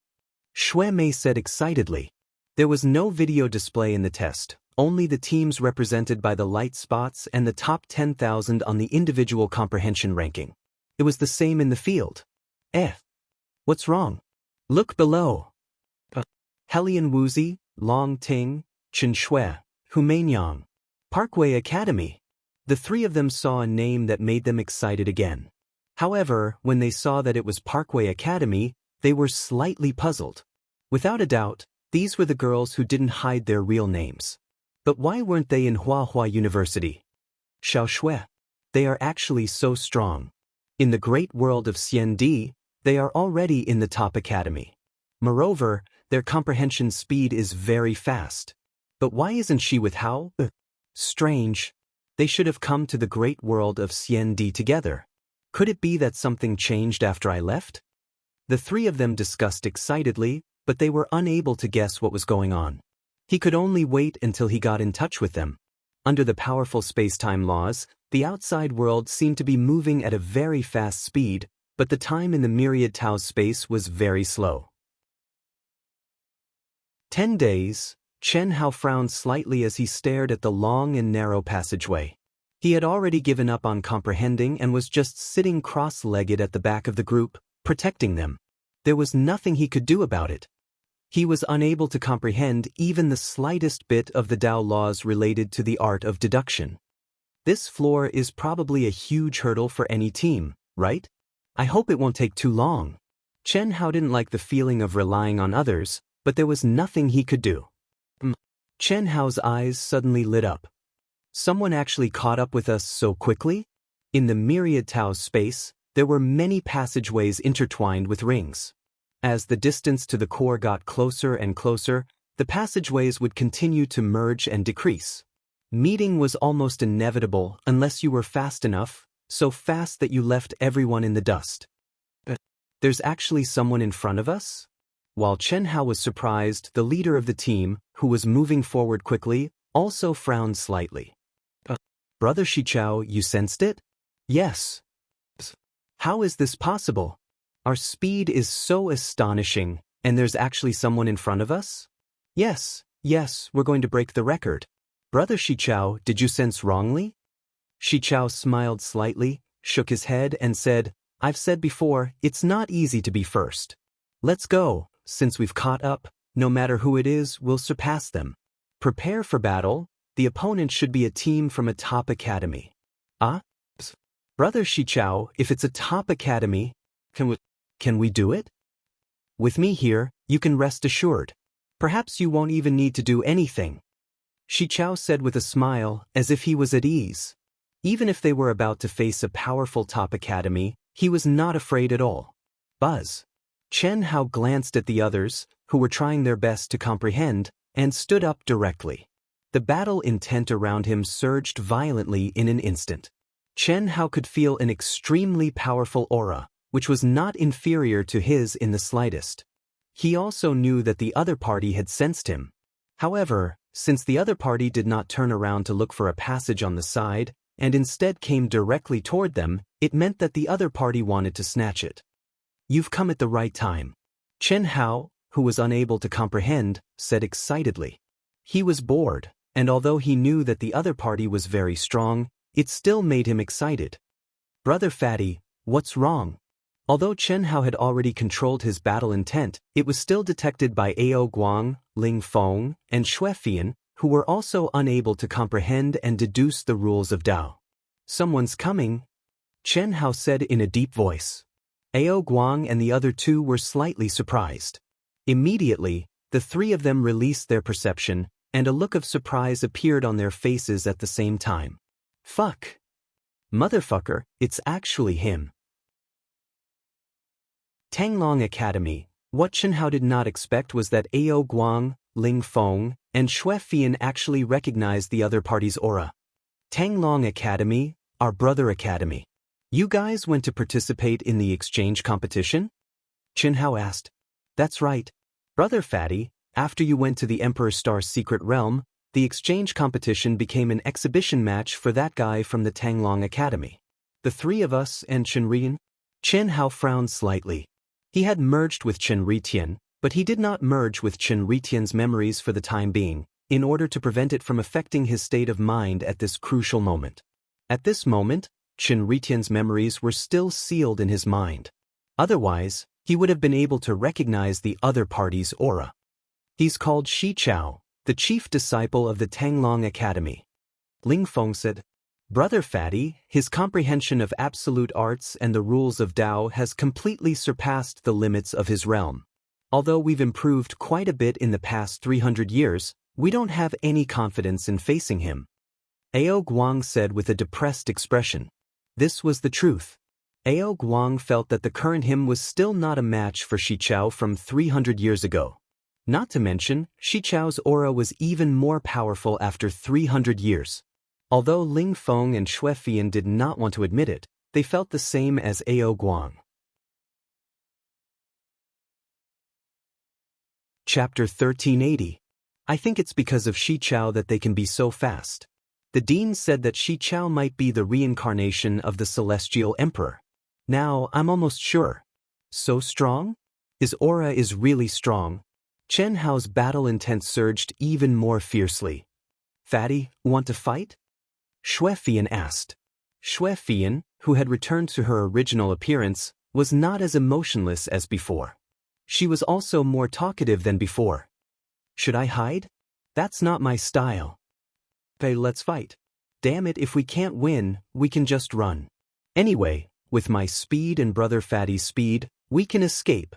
Shui Mei said excitedly. There was no video display in the test, only the teams represented by the light spots and the top 10,000 on the individual comprehension ranking. It was the same in the field. What's wrong? Look below. Helian Wuzi, Long Ting, Chen Shui, Humanyang. Parkway Academy. The three of them saw a name that made them excited again. However, when they saw that it was Parkway Academy, they were slightly puzzled. Without a doubt, these were the girls who didn't hide their real names. But why weren't they in Huahua University? Xiao Shui. They are actually so strong. In the great world of Xiandi, they are already in the top academy. Moreover, their comprehension speed is very fast. But why isn't she with Hao? Strange. They should have come to the great world of Xiandi together. Could it be that something changed after I left? The three of them discussed excitedly, but they were unable to guess what was going on. He could only wait until he got in touch with them. Under the powerful space-time laws, the outside world seemed to be moving at a very fast speed, but the time in the myriad Tao's space was very slow. 10 days. Chen Hao frowned slightly as he stared at the long and narrow passageway. He had already given up on comprehending and was just sitting cross-legged at the back of the group, protecting them. There was nothing he could do about it. He was unable to comprehend even the slightest bit of the Tao laws related to the art of deduction. This floor is probably a huge hurdle for any team, right? I hope it won't take too long. Chen Hao didn't like the feeling of relying on others, but there was nothing he could do. Chen Hao's eyes suddenly lit up. Someone actually caught up with us so quickly? In the myriad Tao space, there were many passageways intertwined with rings. As the distance to the core got closer and closer, the passageways would continue to merge and decrease. Meeting was almost inevitable unless you were fast enough, so fast that you left everyone in the dust. There's actually someone in front of us? While Chen Hao was surprised, the leader of the team, who was moving forward quickly, also frowned slightly. Brother Shichao, you sensed it? Yes. How is this possible? Our speed is so astonishing, and there's actually someone in front of us? Yes, we're going to break the record. Brother Shichao, did you sense wrongly? Shichao smiled slightly, shook his head, and said, I've said before, it's not easy to be first. Let's go. Since we've caught up, no matter who it is, we'll surpass them. Prepare for battle. The opponent should be a team from a top academy. Brother Shichao, if it's a top academy, can we do it? With me here, you can rest assured. Perhaps you won't even need to do anything. Shichao said with a smile, as if he was at ease. Even if they were about to face a powerful top academy, he was not afraid at all. Buzz. Chen Hao glanced at the others, who were trying their best to comprehend, and stood up directly. The battle intent around him surged violently in an instant. Chen Hao could feel an extremely powerful aura, which was not inferior to his in the slightest. He also knew that the other party had sensed him. However, since the other party did not turn around to look for a passage on the side, and instead came directly toward them, it meant that the other party wanted to snatch it. You've come at the right time. Chen Hao, who was unable to comprehend, said excitedly. He was bored, and although he knew that the other party was very strong, it still made him excited. Brother Fatty, what's wrong? Although Chen Hao had already controlled his battle intent, it was still detected by Ao Guang, Ling Feng, and Shui Fian, who were also unable to comprehend and deduce the rules of Tao. Someone's coming, Chen Hao said in a deep voice. Ao Guang and the other two were slightly surprised. Immediately, the three of them released their perception, and a look of surprise appeared on their faces at the same time. Fuck. Motherfucker, it's actually him. Tanglong Academy. What Chen Hao did not expect was that Ao Guang, Ling Feng, and Shui Fian actually recognized the other party's aura. Tanglong Academy, our brother academy. You guys went to participate in the exchange competition? Chen Hao asked. That's right. Brother Fatty, after you went to the Emperor Star's secret realm, the exchange competition became an exhibition match for that guy from the Tanglong Academy. The three of us and Chen Rian? Chen Hao frowned slightly. He had merged with Chen Ritian, but he did not merge with Chen Ritian's memories for the time being, in order to prevent it from affecting his state of mind at this crucial moment. At this moment, Chen Ritian's memories were still sealed in his mind. Otherwise, he would have been able to recognize the other party's aura. He's called Shi Chao, the chief disciple of the Tanglong Academy. Ling Feng said, Brother Fatty, his comprehension of absolute arts and the rules of Tao has completely surpassed the limits of his realm. Although we've improved quite a bit in the past 300 years, we don't have any confidence in facing him. Ao Guang said with a depressed expression. This was the truth. Ao Guang felt that the current him was still not a match for Shi Chao from 300 years ago. Not to mention, Shi Chao's aura was even more powerful after 300 years. Although Ling Feng and Xue Fian did not want to admit it, they felt the same as Ao Guang. Chapter 1380. I think it's because of Shi Chao that they can be so fast. The dean said that Shi Chao might be the reincarnation of the celestial emperor. Now, I'm almost sure. So strong? His aura is really strong. Chen Hao's battle intent surged even more fiercely. Fatty, want to fight? Xue Fian asked. Xue Fian, who had returned to her original appearance, was not as emotionless as before. She was also more talkative than before. Should I hide? That's not my style. Okay, let's fight. Damn it, if we can't win, we can just run. Anyway, with my speed and Brother Fatty's speed, we can escape.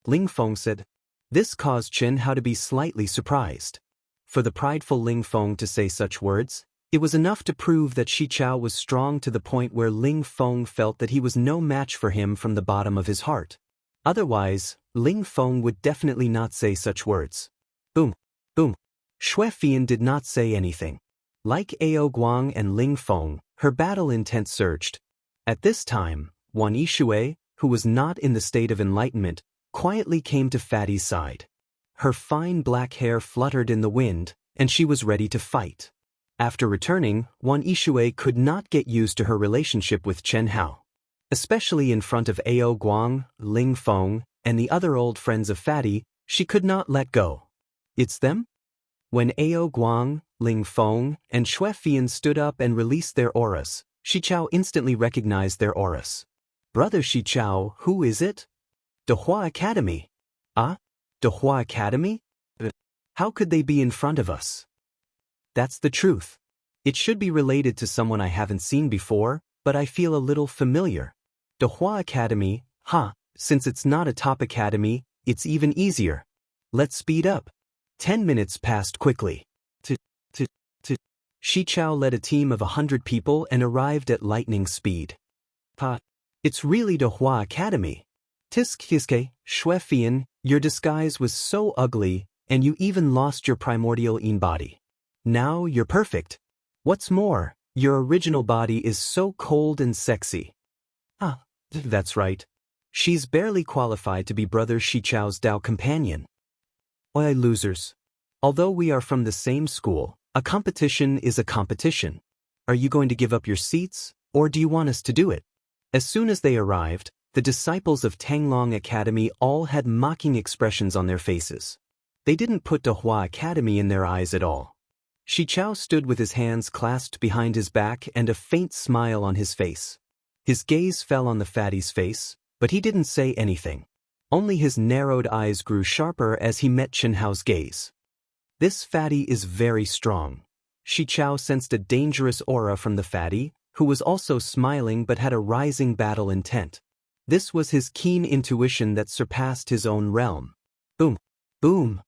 Ling Feng said. This caused Chen Hao to be slightly surprised. For the prideful Ling Feng to say such words, it was enough to prove that Shi Chao was strong to the point where Ling Feng felt that he was no match for him from the bottom of his heart. Otherwise, Ling Feng would definitely not say such words. Boom, boom. Xue Fian did not say anything. Like Ao Guang and Ling Feng, her battle intent surged. At this time, Wan Yishui, who was not in the state of enlightenment, quietly came to Fatty's side. Her fine black hair fluttered in the wind, and she was ready to fight. After returning, Wan Yishui could not get used to her relationship with Chen Hao. Especially in front of Ao Guang, Ling Feng, and the other old friends of Fatty, she could not let go. It's them? When Ao Guang, Ling Feng, and Xue Fian stood up and released their auras, Shi Chao instantly recognized their auras. Brother Shi Chao, who is it? Dehua Academy. Ah? Dehua Academy? How could they be in front of us? That's the truth. It should be related to someone I haven't seen before, but I feel a little familiar. Dehua Academy, since it's not a top academy, it's even easier. Let's speed up. 10 minutes passed quickly. Shi Chao led a team of 100 people and arrived at lightning speed. It's really Dehua Academy. Tisk-kiske, Xue Fian, your disguise was so ugly, and you even lost your primordial Yin body. Now you're perfect. What's more, your original body is so cold and sexy. That's right. She's barely qualified to be Brother Shi Chao's Tao companion. Oi, losers. Although we are from the same school, a competition is a competition. Are you going to give up your seats, or do you want us to do it? As soon as they arrived, the disciples of Tanglong Academy all had mocking expressions on their faces. They didn't put Dehua Academy in their eyes at all. Shi Chao stood with his hands clasped behind his back and a faint smile on his face. His gaze fell on the fatty's face, but he didn't say anything. Only his narrowed eyes grew sharper as he met Chen Hao's gaze. This fatty is very strong. Shi Chao sensed a dangerous aura from the fatty, who was also smiling but had a rising battle intent. This was his keen intuition that surpassed his own realm. Boom, boom.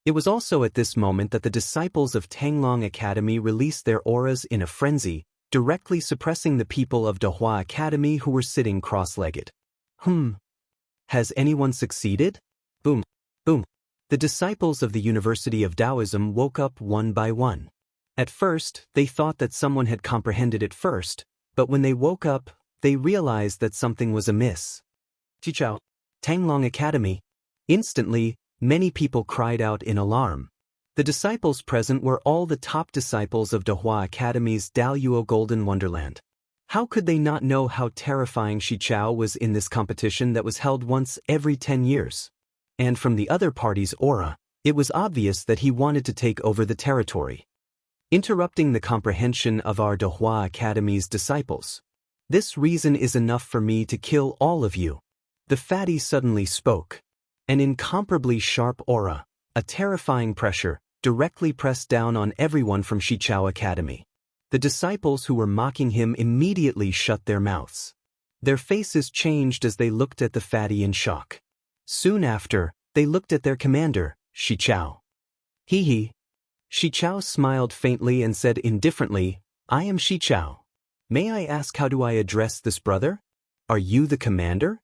It was also at this moment that the disciples of Tanglong Academy released their auras in a frenzy, directly suppressing the people of Dehua Academy who were sitting cross-legged. Has anyone succeeded? Boom, boom. The disciples of the University of Taoism woke up one by one. At first, they thought that someone had comprehended it first, but when they woke up, they realized that something was amiss. Chichao, Tanglong Academy. Instantly, many people cried out in alarm. The disciples present were all the top disciples of Dehua Academy's Daluo Golden Wonderland. How could they not know how terrifying Shi Chao was in this competition that was held once every 10 years? And from the other party's aura, it was obvious that he wanted to take over the territory, interrupting the comprehension of our Dehua Academy's disciples. This reason is enough for me to kill all of you. The fatty suddenly spoke. An incomparably sharp aura, a terrifying pressure, directly pressed down on everyone from Shi Chao Academy. The disciples who were mocking him immediately shut their mouths. Their faces changed as they looked at the fatty in shock. Soon after, they looked at their commander, Shi Chao. Hee. Shi Chao smiled faintly and said indifferently, I am Shi Chao. May I ask, how do I address this brother? Are you the commander?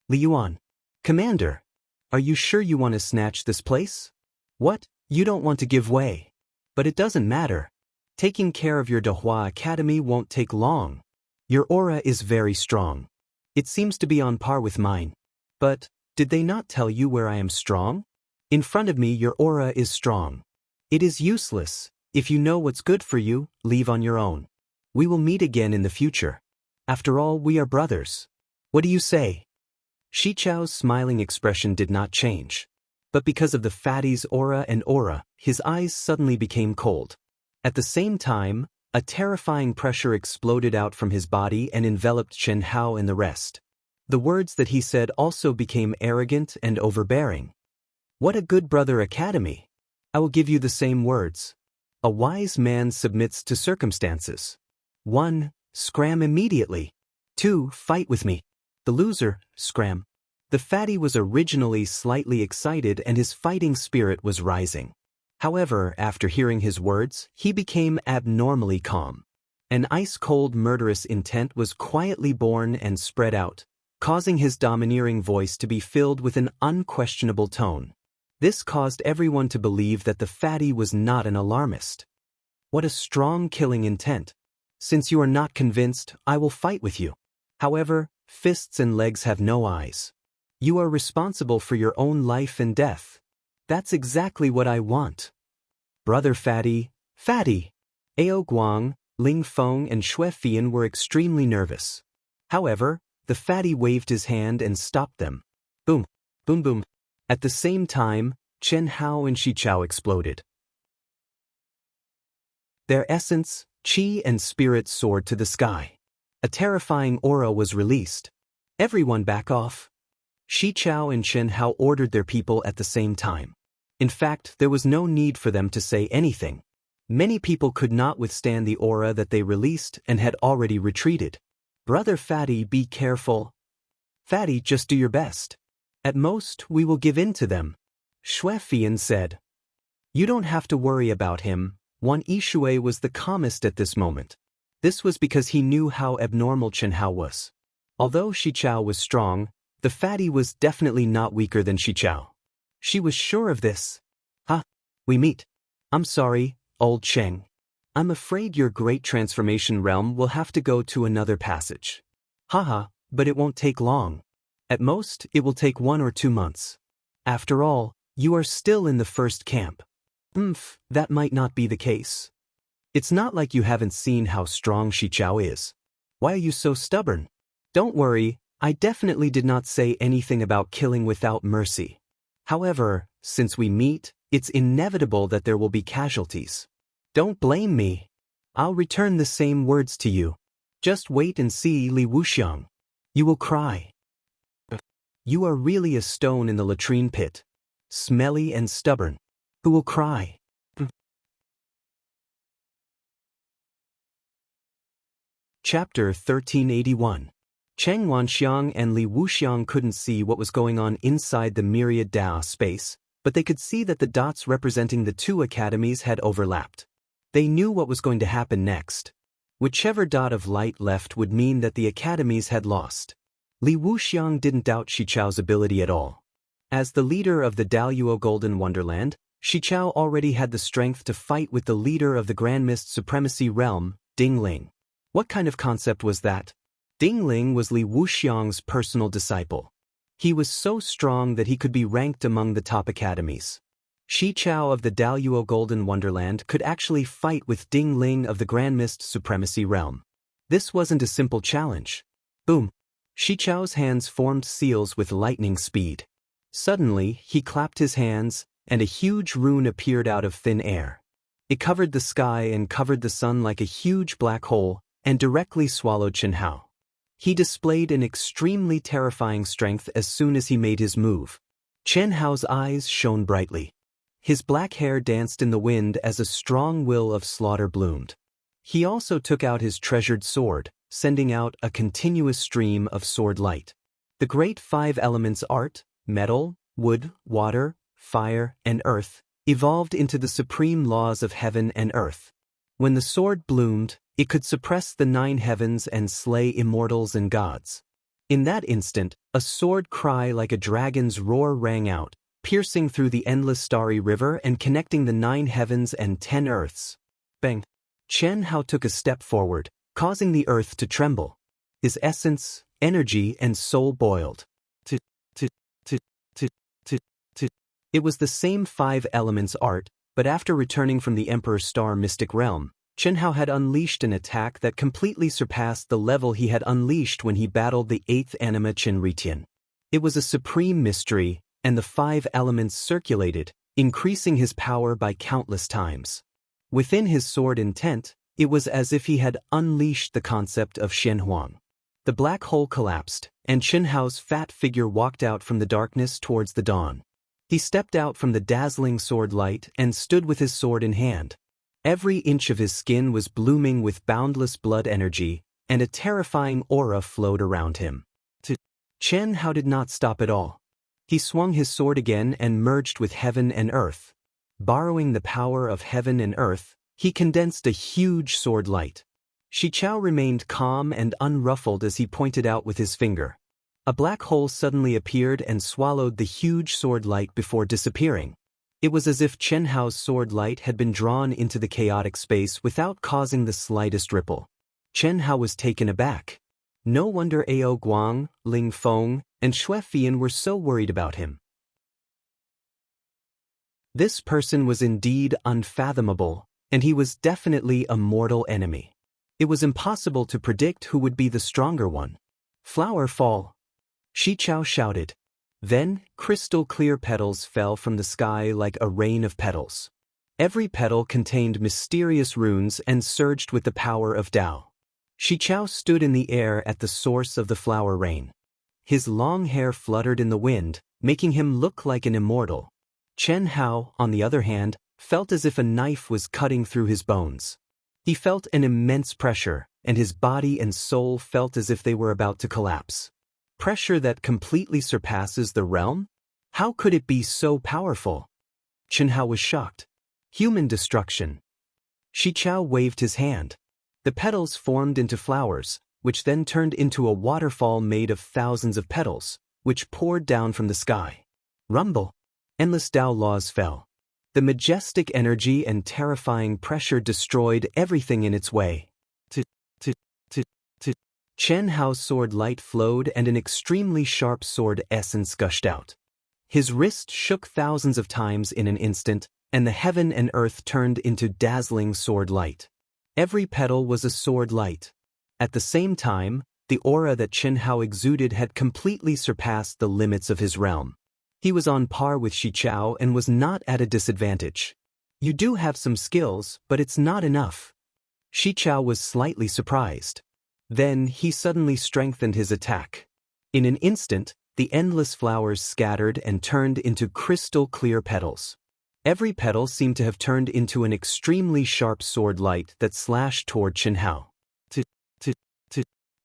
Li Yuan. Commander. Are you sure you want to snatch this place? What? You don't want to give way. But it doesn't matter. Taking care of your Dehua Academy won't take long. Your aura is very strong. It seems to be on par with mine. But, did they not tell you where I am strong? In front of me your aura is strong. It is useless. If you know what's good for you, leave on your own. We will meet again in the future. After all, we are brothers. What do you say? Shi Chao's smiling expression did not change. But because of the fatty's aura, his eyes suddenly became cold. At the same time, a terrifying pressure exploded out from his body and enveloped Chen Hao and the rest. The words that he said also became arrogant and overbearing. What a good brother academy! I will give you the same words. A wise man submits to circumstances. 1. Scram immediately. 2. Fight with me. The loser, scram. The fatty was originally slightly excited and his fighting spirit was rising. However, after hearing his words, he became abnormally calm. An ice-cold murderous intent was quietly born and spread out, causing his domineering voice to be filled with an unquestionable tone. This caused everyone to believe that the fatty was not an alarmist. What a strong killing intent. Since you are not convinced, I will fight with you. However, fists and legs have no eyes. You are responsible for your own life and death. That's exactly what I want. Brother Fatty. Ao Guang, Ling Feng and Xue Fian were extremely nervous. However, the fatty waved his hand and stopped them. Boom, boom, boom. At the same time, Chen Hao and Shi Chao exploded. Their essence, qi and spirit soared to the sky. A terrifying aura was released. Everyone back off. Shi Chao and Chen Hao ordered their people at the same time. In fact, there was no need for them to say anything. Many people could not withstand the aura that they released and had already retreated. Brother Fatty, be careful. Fatty, just do your best. At most, we will give in to them. Xue Fian said. You don't have to worry about him. Wan Yishui was the calmest at this moment. This was because he knew how abnormal Chen Hao was. Although Shi Chao was strong, the fatty was definitely not weaker than Shi Chao. She was sure of this. We meet. I'm sorry, old Cheng. I'm afraid your great transformation realm will have to go to another passage. But it won't take long. At most, it will take 1 or 2 months. After all, you are still in the first camp. That might not be the case. It's not like you haven't seen how strong Shi Chao is. Why are you so stubborn? Don't worry, I definitely did not say anything about killing without mercy. However, since we meet, it's inevitable that there will be casualties. Don't blame me. I'll return the same words to you. Just wait and see, Li Wuxiang. You will cry. You are really a stone in the latrine pit. Smelly and stubborn. Who will cry? Chapter 1381. Cheng Wanxiang and Li Wuxiang couldn't see what was going on inside the myriad Dao space, but they could see that the dots representing the 2 academies had overlapped. They knew what was going to happen next. Whichever dot of light left would mean that the academies had lost. Li Wuxiang didn't doubt Shi Chao's ability at all. As the leader of the Daluo Golden Wonderland, Shi Chao already had the strength to fight with the leader of the Grand Mist Supremacy Realm, Ding Ling. What kind of concept was that? Ding Ling was Li Wuxiang's personal disciple. He was so strong that he could be ranked among the top academies. Shi Chao of the Daluo Golden Wonderland could actually fight with Ding Ling of the Grand Mist Supremacy Realm. This wasn't a simple challenge. Boom! Shi Chao's hands formed seals with lightning speed. Suddenly, he clapped his hands, and a huge rune appeared out of thin air. It covered the sky and covered the sun like a huge black hole, and directly swallowed Chen Hao. He displayed an extremely terrifying strength as soon as he made his move. Chen Hao's eyes shone brightly. His black hair danced in the wind as a strong will of slaughter bloomed. He also took out his treasured sword, sending out a continuous stream of sword light. The great 5 elements art, metal, wood, water, fire, and earth, evolved into the supreme laws of heaven and earth. When the sword bloomed, it could suppress the 9 heavens and slay immortals and gods. In that instant, a sword cry like a dragon's roar rang out, piercing through the endless starry river and connecting the 9 heavens and 10 earths. Bang! Chen Hao took a step forward, causing the earth to tremble. His essence, energy, and soul boiled. It was the same 5 elements art, but after returning from the Emperor's Star Mystic Realm, Chen Hao had unleashed an attack that completely surpassed the level he had unleashed when he battled the 8th anima Qin Ritian. It was a supreme mystery, and the 5 elements circulated, increasing his power by countless times. Within his sword intent, it was as if he had unleashed the concept of Shenhuang. The black hole collapsed, and Chen Hao's fat figure walked out from the darkness towards the dawn. He stepped out from the dazzling sword light and stood with his sword in hand. Every inch of his skin was blooming with boundless blood energy, and a terrifying aura flowed around him. Chen Hao did not stop at all. He swung his sword again and merged with heaven and earth. Borrowing the power of heaven and earth, he condensed a huge sword light. Shi Chao remained calm and unruffled as he pointed out with his finger. A black hole suddenly appeared and swallowed the huge sword light before disappearing. It was as if Chen Hao's sword light had been drawn into the chaotic space without causing the slightest ripple. Chen Hao was taken aback. No wonder Ao Guang, Ling Feng, and Xue Fian were so worried about him. This person was indeed unfathomable, and he was definitely a mortal enemy. It was impossible to predict who would be the stronger one. Flower fall! Shi Chao shouted. Then, crystal-clear petals fell from the sky like a rain of petals. Every petal contained mysterious runes and surged with the power of Tao. Shi Chao stood in the air at the source of the flower rain. His long hair fluttered in the wind, making him look like an immortal. Chen Hao, on the other hand, felt as if a knife was cutting through his bones. He felt an immense pressure, and his body and soul felt as if they were about to collapse. Pressure that completely surpasses the realm? How could it be so powerful? Chen Hao was shocked. Human destruction. Shi Chao waved his hand. The petals formed into flowers, which then turned into a waterfall made of thousands of petals, which poured down from the sky. Rumble. Endless Tao laws fell. The majestic energy and terrifying pressure destroyed everything in its way. Chen Hao's sword light flowed and an extremely sharp sword essence gushed out. His wrist shook thousands of times in an instant, and the heaven and earth turned into dazzling sword light. Every petal was a sword light. At the same time, the aura that Chen Hao exuded had completely surpassed the limits of his realm. He was on par with Shi Chao and was not at a disadvantage. You do have some skills, but it's not enough. Shi Chao was slightly surprised. Then he suddenly strengthened his attack. In an instant, the endless flowers scattered and turned into crystal-clear petals. Every petal seemed to have turned into an extremely sharp sword light that slashed toward Chen Hao.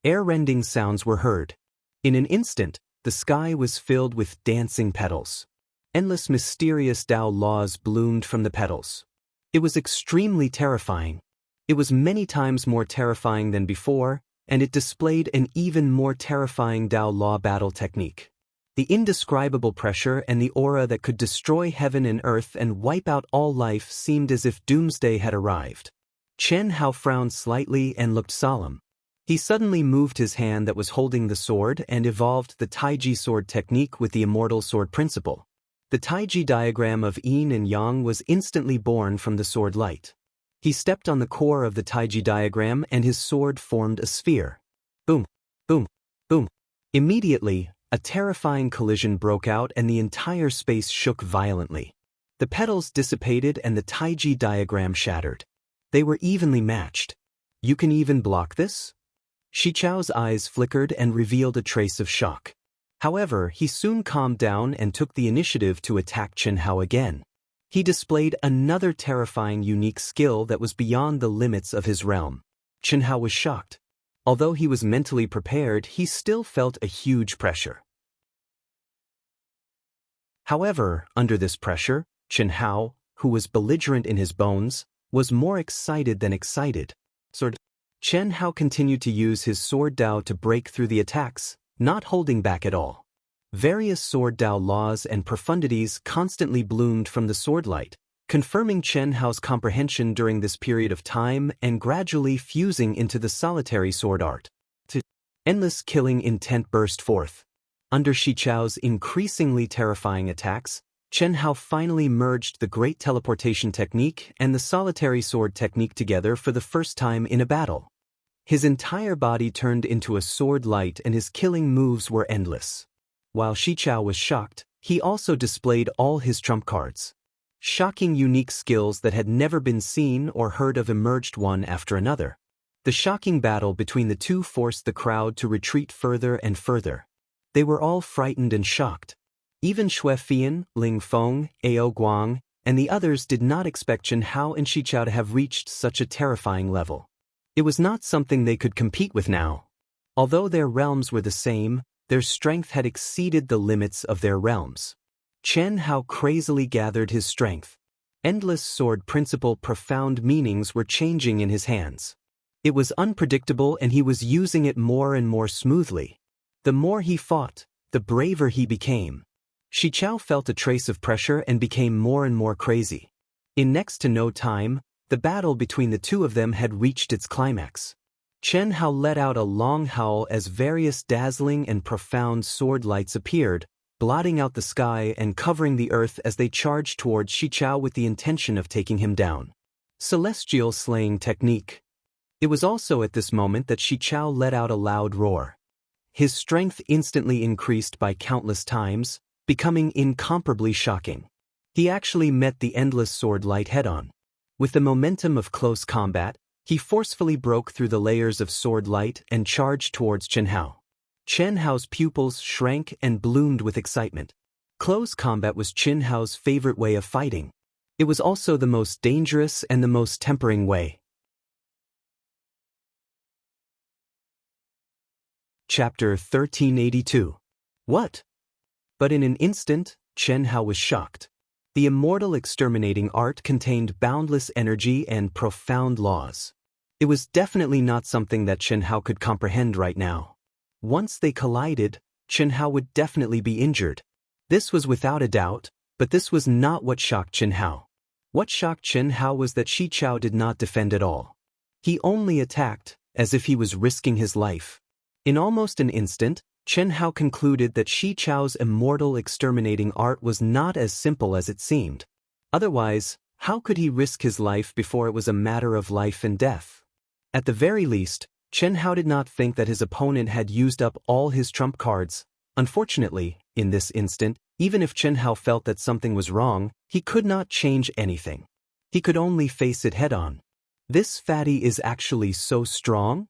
Air-rending sounds were heard. In an instant, the sky was filled with dancing petals. Endless mysterious Tao laws bloomed from the petals. It was extremely terrifying. It was many times more terrifying than before, and it displayed an even more terrifying Tao law battle technique. The indescribable pressure and the aura that could destroy heaven and earth and wipe out all life seemed as if doomsday had arrived. Chen Hao frowned slightly and looked solemn. He suddenly moved his hand that was holding the sword and evolved the Taiji sword technique with the immortal sword principle. The Taiji diagram of yin and yang was instantly born from the sword light. He stepped on the core of the Taiji diagram and his sword formed a sphere. Boom, boom, boom. Immediately, a terrifying collision broke out and the entire space shook violently. The petals dissipated and the Taiji diagram shattered. They were evenly matched. You can even block this? Xichao's eyes flickered and revealed a trace of shock. However, he soon calmed down and took the initiative to attack Chen Hao again. He displayed another terrifying unique skill that was beyond the limits of his realm. Chen Hao was shocked. Although he was mentally prepared, he still felt a huge pressure. However, under this pressure, Chen Hao, who was belligerent in his bones, was more excited than excited. Chen Hao continued to use his sword Dao to break through the attacks, not holding back at all. Various sword Dao laws and profundities constantly bloomed from the sword light, confirming Chen Hao's comprehension during this period of time and gradually fusing into the solitary sword art. Endless killing intent burst forth. Under Xichao's increasingly terrifying attacks, Chen Hao finally merged the great teleportation technique and the solitary sword technique together for the first time in a battle. His entire body turned into a sword light and his killing moves were endless. While Xichao was shocked, he also displayed all his trump cards. Shocking unique skills that had never been seen or heard of emerged one after another. The shocking battle between the two forced the crowd to retreat further and further. They were all frightened and shocked. Even Xue Fian, Ling Feng, Ao Guang, and the others did not expect Chen Hao and Xichao to have reached such a terrifying level. It was not something they could compete with now. Although their realms were the same, their strength had exceeded the limits of their realms. Chen Hao crazily gathered his strength. Endless sword principle profound meanings were changing in his hands. It was unpredictable and he was using it more and more smoothly. The more he fought, the braver he became. Xichao felt a trace of pressure and became more and more crazy. In next to no time, the battle between the two of them had reached its climax. Chen Hao let out a long howl as various dazzling and profound sword lights appeared, blotting out the sky and covering the earth as they charged towards Xichao with the intention of taking him down. Celestial slaying technique. It was also at this moment that Xichao let out a loud roar. His strength instantly increased by countless times, becoming incomparably shocking. He actually met the endless sword light head-on. With the momentum of close combat, he forcefully broke through the layers of sword light and charged towards Chen Hao. Chen Hao's pupils shrank and bloomed with excitement. Close combat was Chen Hao's favorite way of fighting. It was also the most dangerous and the most tempering way. Chapter 1382. What? But in an instant, Chen Hao was shocked. The immortal exterminating art contained boundless energy and profound laws. It was definitely not something that Chen Hao could comprehend right now. Once they collided, Chen Hao would definitely be injured. This was without a doubt, but this was not what shocked Chen Hao. What shocked Chen Hao was that Xichao did not defend at all. He only attacked, as if he was risking his life. In almost an instant, Chen Hao concluded that Xichao's immortal exterminating art was not as simple as it seemed. Otherwise, how could he risk his life before it was a matter of life and death? At the very least, Chen Hao did not think that his opponent had used up all his trump cards. Unfortunately, in this instant, even if Chen Hao felt that something was wrong, he could not change anything. He could only face it head-on. This fatty is actually so strong?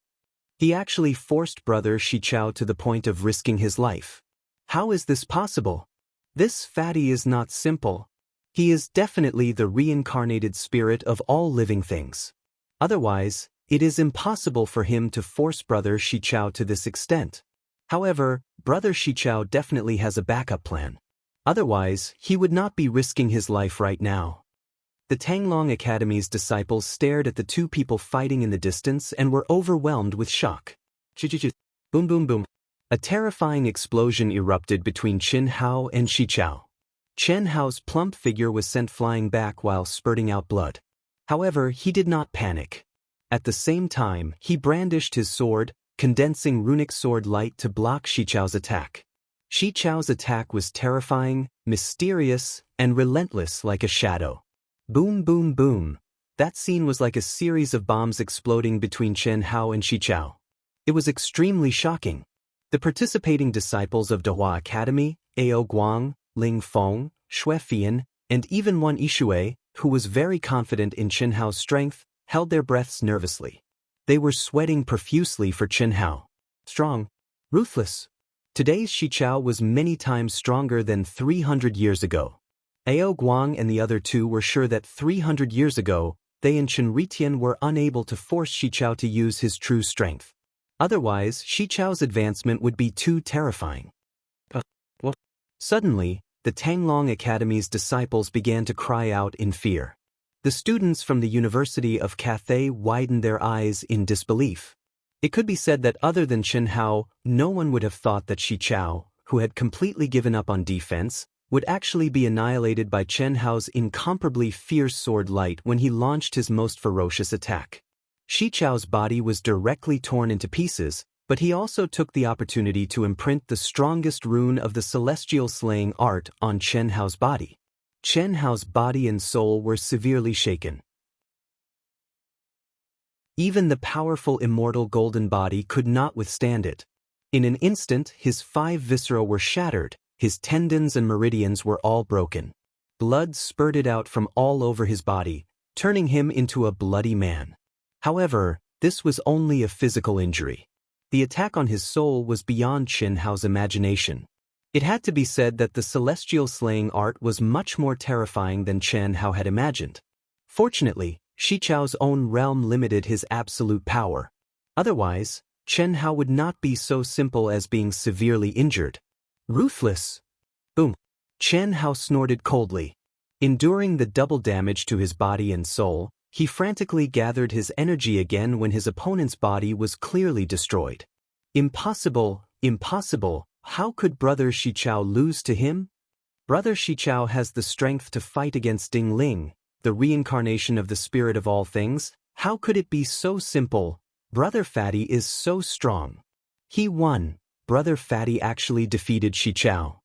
He actually forced brother Xichao to the point of risking his life. How is this possible? This fatty is not simple. He is definitely the reincarnated spirit of all living things. Otherwise, it is impossible for him to force brother Xichao to this extent. However, brother Xichao definitely has a backup plan. Otherwise, he would not be risking his life right now. The Tanglong Academy's disciples stared at the two people fighting in the distance and were overwhelmed with shock. Boom boom boom. A terrifying explosion erupted between Chen Hao and Xichao. Chen Hao's plump figure was sent flying back while spurting out blood. However, he did not panic. At the same time, he brandished his sword, condensing runic sword light to block Xichao's attack. Shi Chao's attack was terrifying, mysterious, and relentless like a shadow. Boom, boom, boom. That scene was like a series of bombs exploding between Chen Hao and Shi Chao. It was extremely shocking. The participating disciples of Dehua Academy, Ao Guang, Ling Feng, Xue Fian, and even one Yishui, who was very confident in Chen Hao's strength, held their breaths nervously. They were sweating profusely for Chen Hao. Strong. Ruthless. Today's Shi Chao was many times stronger than 300 years ago. Ao Guang and the other two were sure that 300 years ago, they and Chen Ritian were unable to force Shi Chao to use his true strength. Otherwise, Shi Chao's advancement would be too terrifying. Suddenly, the Tanglong Academy's disciples began to cry out in fear. The students from the University of Cathay widened their eyes in disbelief. It could be said that other than Chen Hao, no one would have thought that Shi Chao, who had completely given up on defense, would actually be annihilated by Chen Hao's incomparably fierce sword light when he launched his most ferocious attack. Shi Chao's body was directly torn into pieces, but he also took the opportunity to imprint the strongest rune of the celestial slaying art on Chen Hao's body. Chen Hao's body and soul were severely shaken. Even the powerful immortal golden body could not withstand it. In an instant, his 5 viscera were shattered, his tendons and meridians were all broken. Blood spurted out from all over his body, turning him into a bloody man. However, this was only a physical injury. The attack on his soul was beyond Chen Hao's imagination. It had to be said that the celestial slaying art was much more terrifying than Chen Hao had imagined. Fortunately, Shi Chao's own realm limited his absolute power. Otherwise, Chen Hao would not be so simple as being severely injured. Ruthless. Boom. Chen Hao snorted coldly. Enduring the double damage to his body and soul, he frantically gathered his energy again when his opponent's body was clearly destroyed. Impossible, impossible, how could Brother Shi Chao lose to him? Brother Shi Chao has the strength to fight against Ding Ling, the reincarnation of the spirit of all things. How could it be so simple? Brother Fatty is so strong. He won. Brother Fatty actually defeated Shi Chao.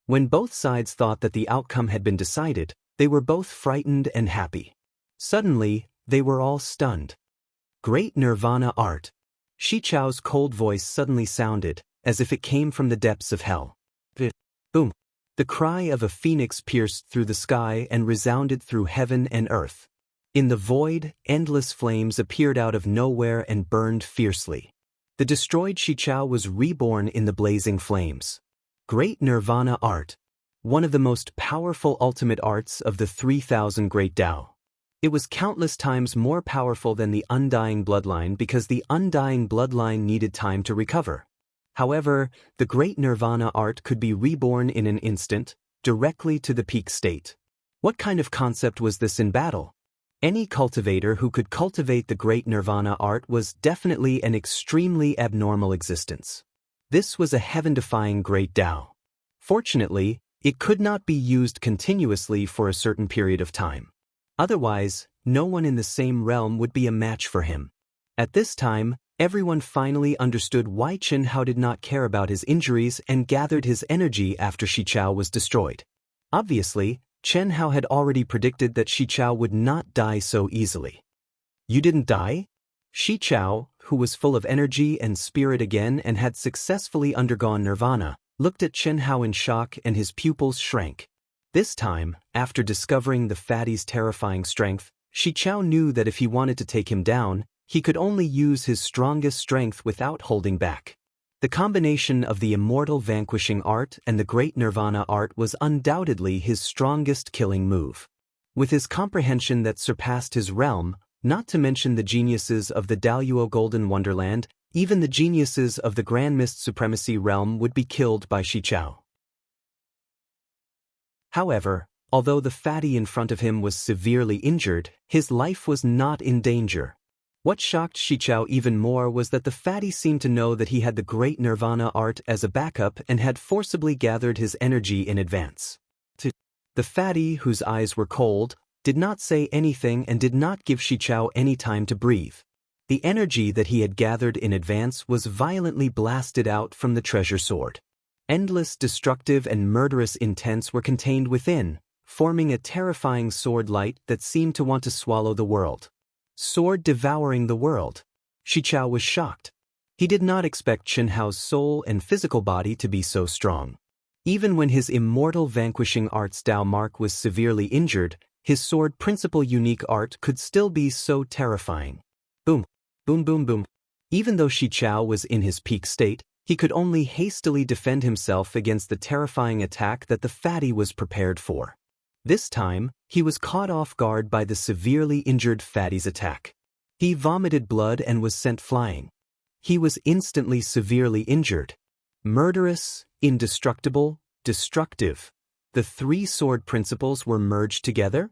When both sides thought that the outcome had been decided, they were both frightened and happy. Suddenly, they were all stunned. Great Nirvana art. Shi Chao's cold voice suddenly sounded, as if it came from the depths of hell. Boom. The cry of a phoenix pierced through the sky and resounded through heaven and earth. In the void, endless flames appeared out of nowhere and burned fiercely. The destroyed Shi Chao was reborn in the blazing flames. Great Nirvana art. One of the most powerful ultimate arts of the 3,000 Great Tao. It was countless times more powerful than the Undying Bloodline because the Undying Bloodline needed time to recover. However, the Great Nirvana art could be reborn in an instant, directly to the peak state. What kind of concept was this in battle? Any cultivator who could cultivate the Great Nirvana art was definitely an extremely abnormal existence. This was a heaven-defying Great Tao. Fortunately, it could not be used continuously for a certain period of time. Otherwise, no one in the same realm would be a match for him. At this time, everyone finally understood why Chen Hao did not care about his injuries and gathered his energy after Shi Chao was destroyed. Obviously, Chen Hao had already predicted that Shi Chao would not die so easily. You didn't die? Shi Chao, who was full of energy and spirit again and had successfully undergone nirvana, looked at Chen Hao in shock and his pupils shrank. This time, after discovering the fatty's terrifying strength, Shi Chao knew that if he wanted to take him down, he could only use his strongest strength without holding back. The combination of the immortal vanquishing art and the great nirvana art was undoubtedly his strongest killing move. With his comprehension that surpassed his realm, not to mention the geniuses of the Daluo Golden Wonderland, even the geniuses of the Grand Mist Supremacy realm would be killed by Shi Chao. However, although the fatty in front of him was severely injured, his life was not in danger. What shocked Shi Chao even more was that the fatty seemed to know that he had the great nirvana art as a backup and had forcibly gathered his energy in advance. The fatty, whose eyes were cold, did not say anything and did not give Shi Chao any time to breathe. The energy that he had gathered in advance was violently blasted out from the treasure sword. Endless destructive and murderous intents were contained within, forming a terrifying sword light that seemed to want to swallow the world. Sword devouring the world. Xichao was shocked. He did not expect Chen Hao's soul and physical body to be so strong. Even when his immortal vanquishing art's Dao mark was severely injured, his sword principle unique art could still be so terrifying. Boom, boom, boom, boom. Even though Xichao was in his peak state, he could only hastily defend himself against the terrifying attack that the fatty was prepared for. This time, he was caught off guard by the severely injured fatty's attack. He vomited blood and was sent flying. He was instantly severely injured. Murderous, indestructible, destructive. The three sword principles were merged together?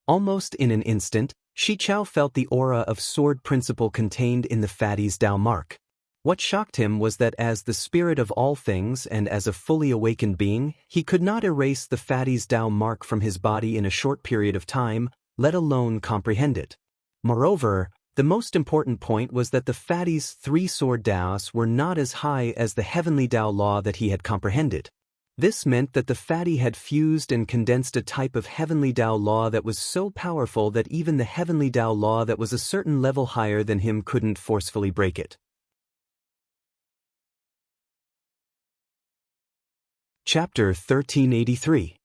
Almost in an instant, Xichao felt the aura of sword principle contained in the fatty's Dao mark. What shocked him was that as the spirit of all things and as a fully awakened being, he could not erase the fatty's Dao mark from his body in a short period of time, let alone comprehend it. Moreover, the most important point was that the fatty's three-sword Daos were not as high as the heavenly Dao law that he had comprehended. This meant that the fatty had fused and condensed a type of heavenly Dao law that was so powerful that even the heavenly Dao law that was a certain level higher than him couldn't forcefully break it. Chapter 1383.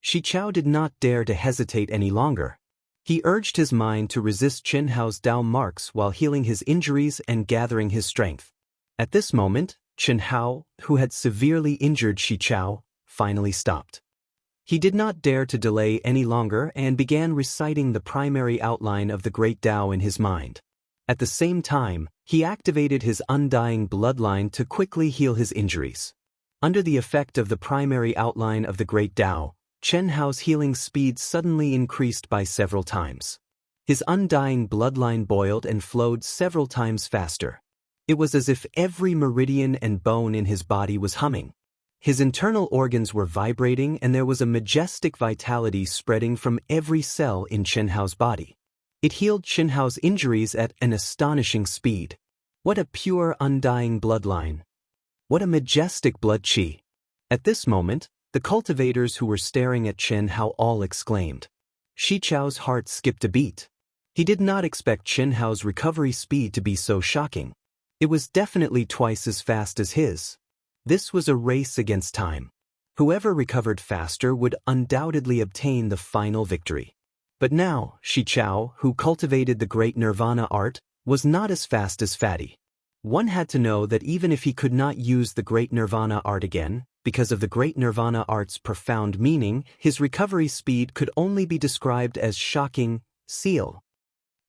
Xichao did not dare to hesitate any longer. He urged his mind to resist Chen Hao's Dao marks while healing his injuries and gathering his strength. At this moment, Chen Hao, who had severely injured Xichao, finally stopped. He did not dare to delay any longer and began reciting the primary outline of the Great Dao in his mind. At the same time, he activated his undying bloodline to quickly heal his injuries. Under the effect of the primary outline of the Great Dao, Chen Hao's healing speed suddenly increased by several times. His undying bloodline boiled and flowed several times faster. It was as if every meridian and bone in his body was humming. His internal organs were vibrating and there was a majestic vitality spreading from every cell in Chen Hao's body. It healed Chen Hao's injuries at an astonishing speed. What a pure, undying bloodline. What a majestic blood qi. At this moment, the cultivators who were staring at Chen Hao all exclaimed. Xichao's heart skipped a beat. He did not expect Chen Hao's recovery speed to be so shocking. It was definitely twice as fast as his. This was a race against time. Whoever recovered faster would undoubtedly obtain the final victory. But now, Xichao, who cultivated the great nirvana art, was not as fast as Fatty. One had to know that even if he could not use the great nirvana art again, because of the great nirvana art's profound meaning, his recovery speed could only be described as shocking, seal.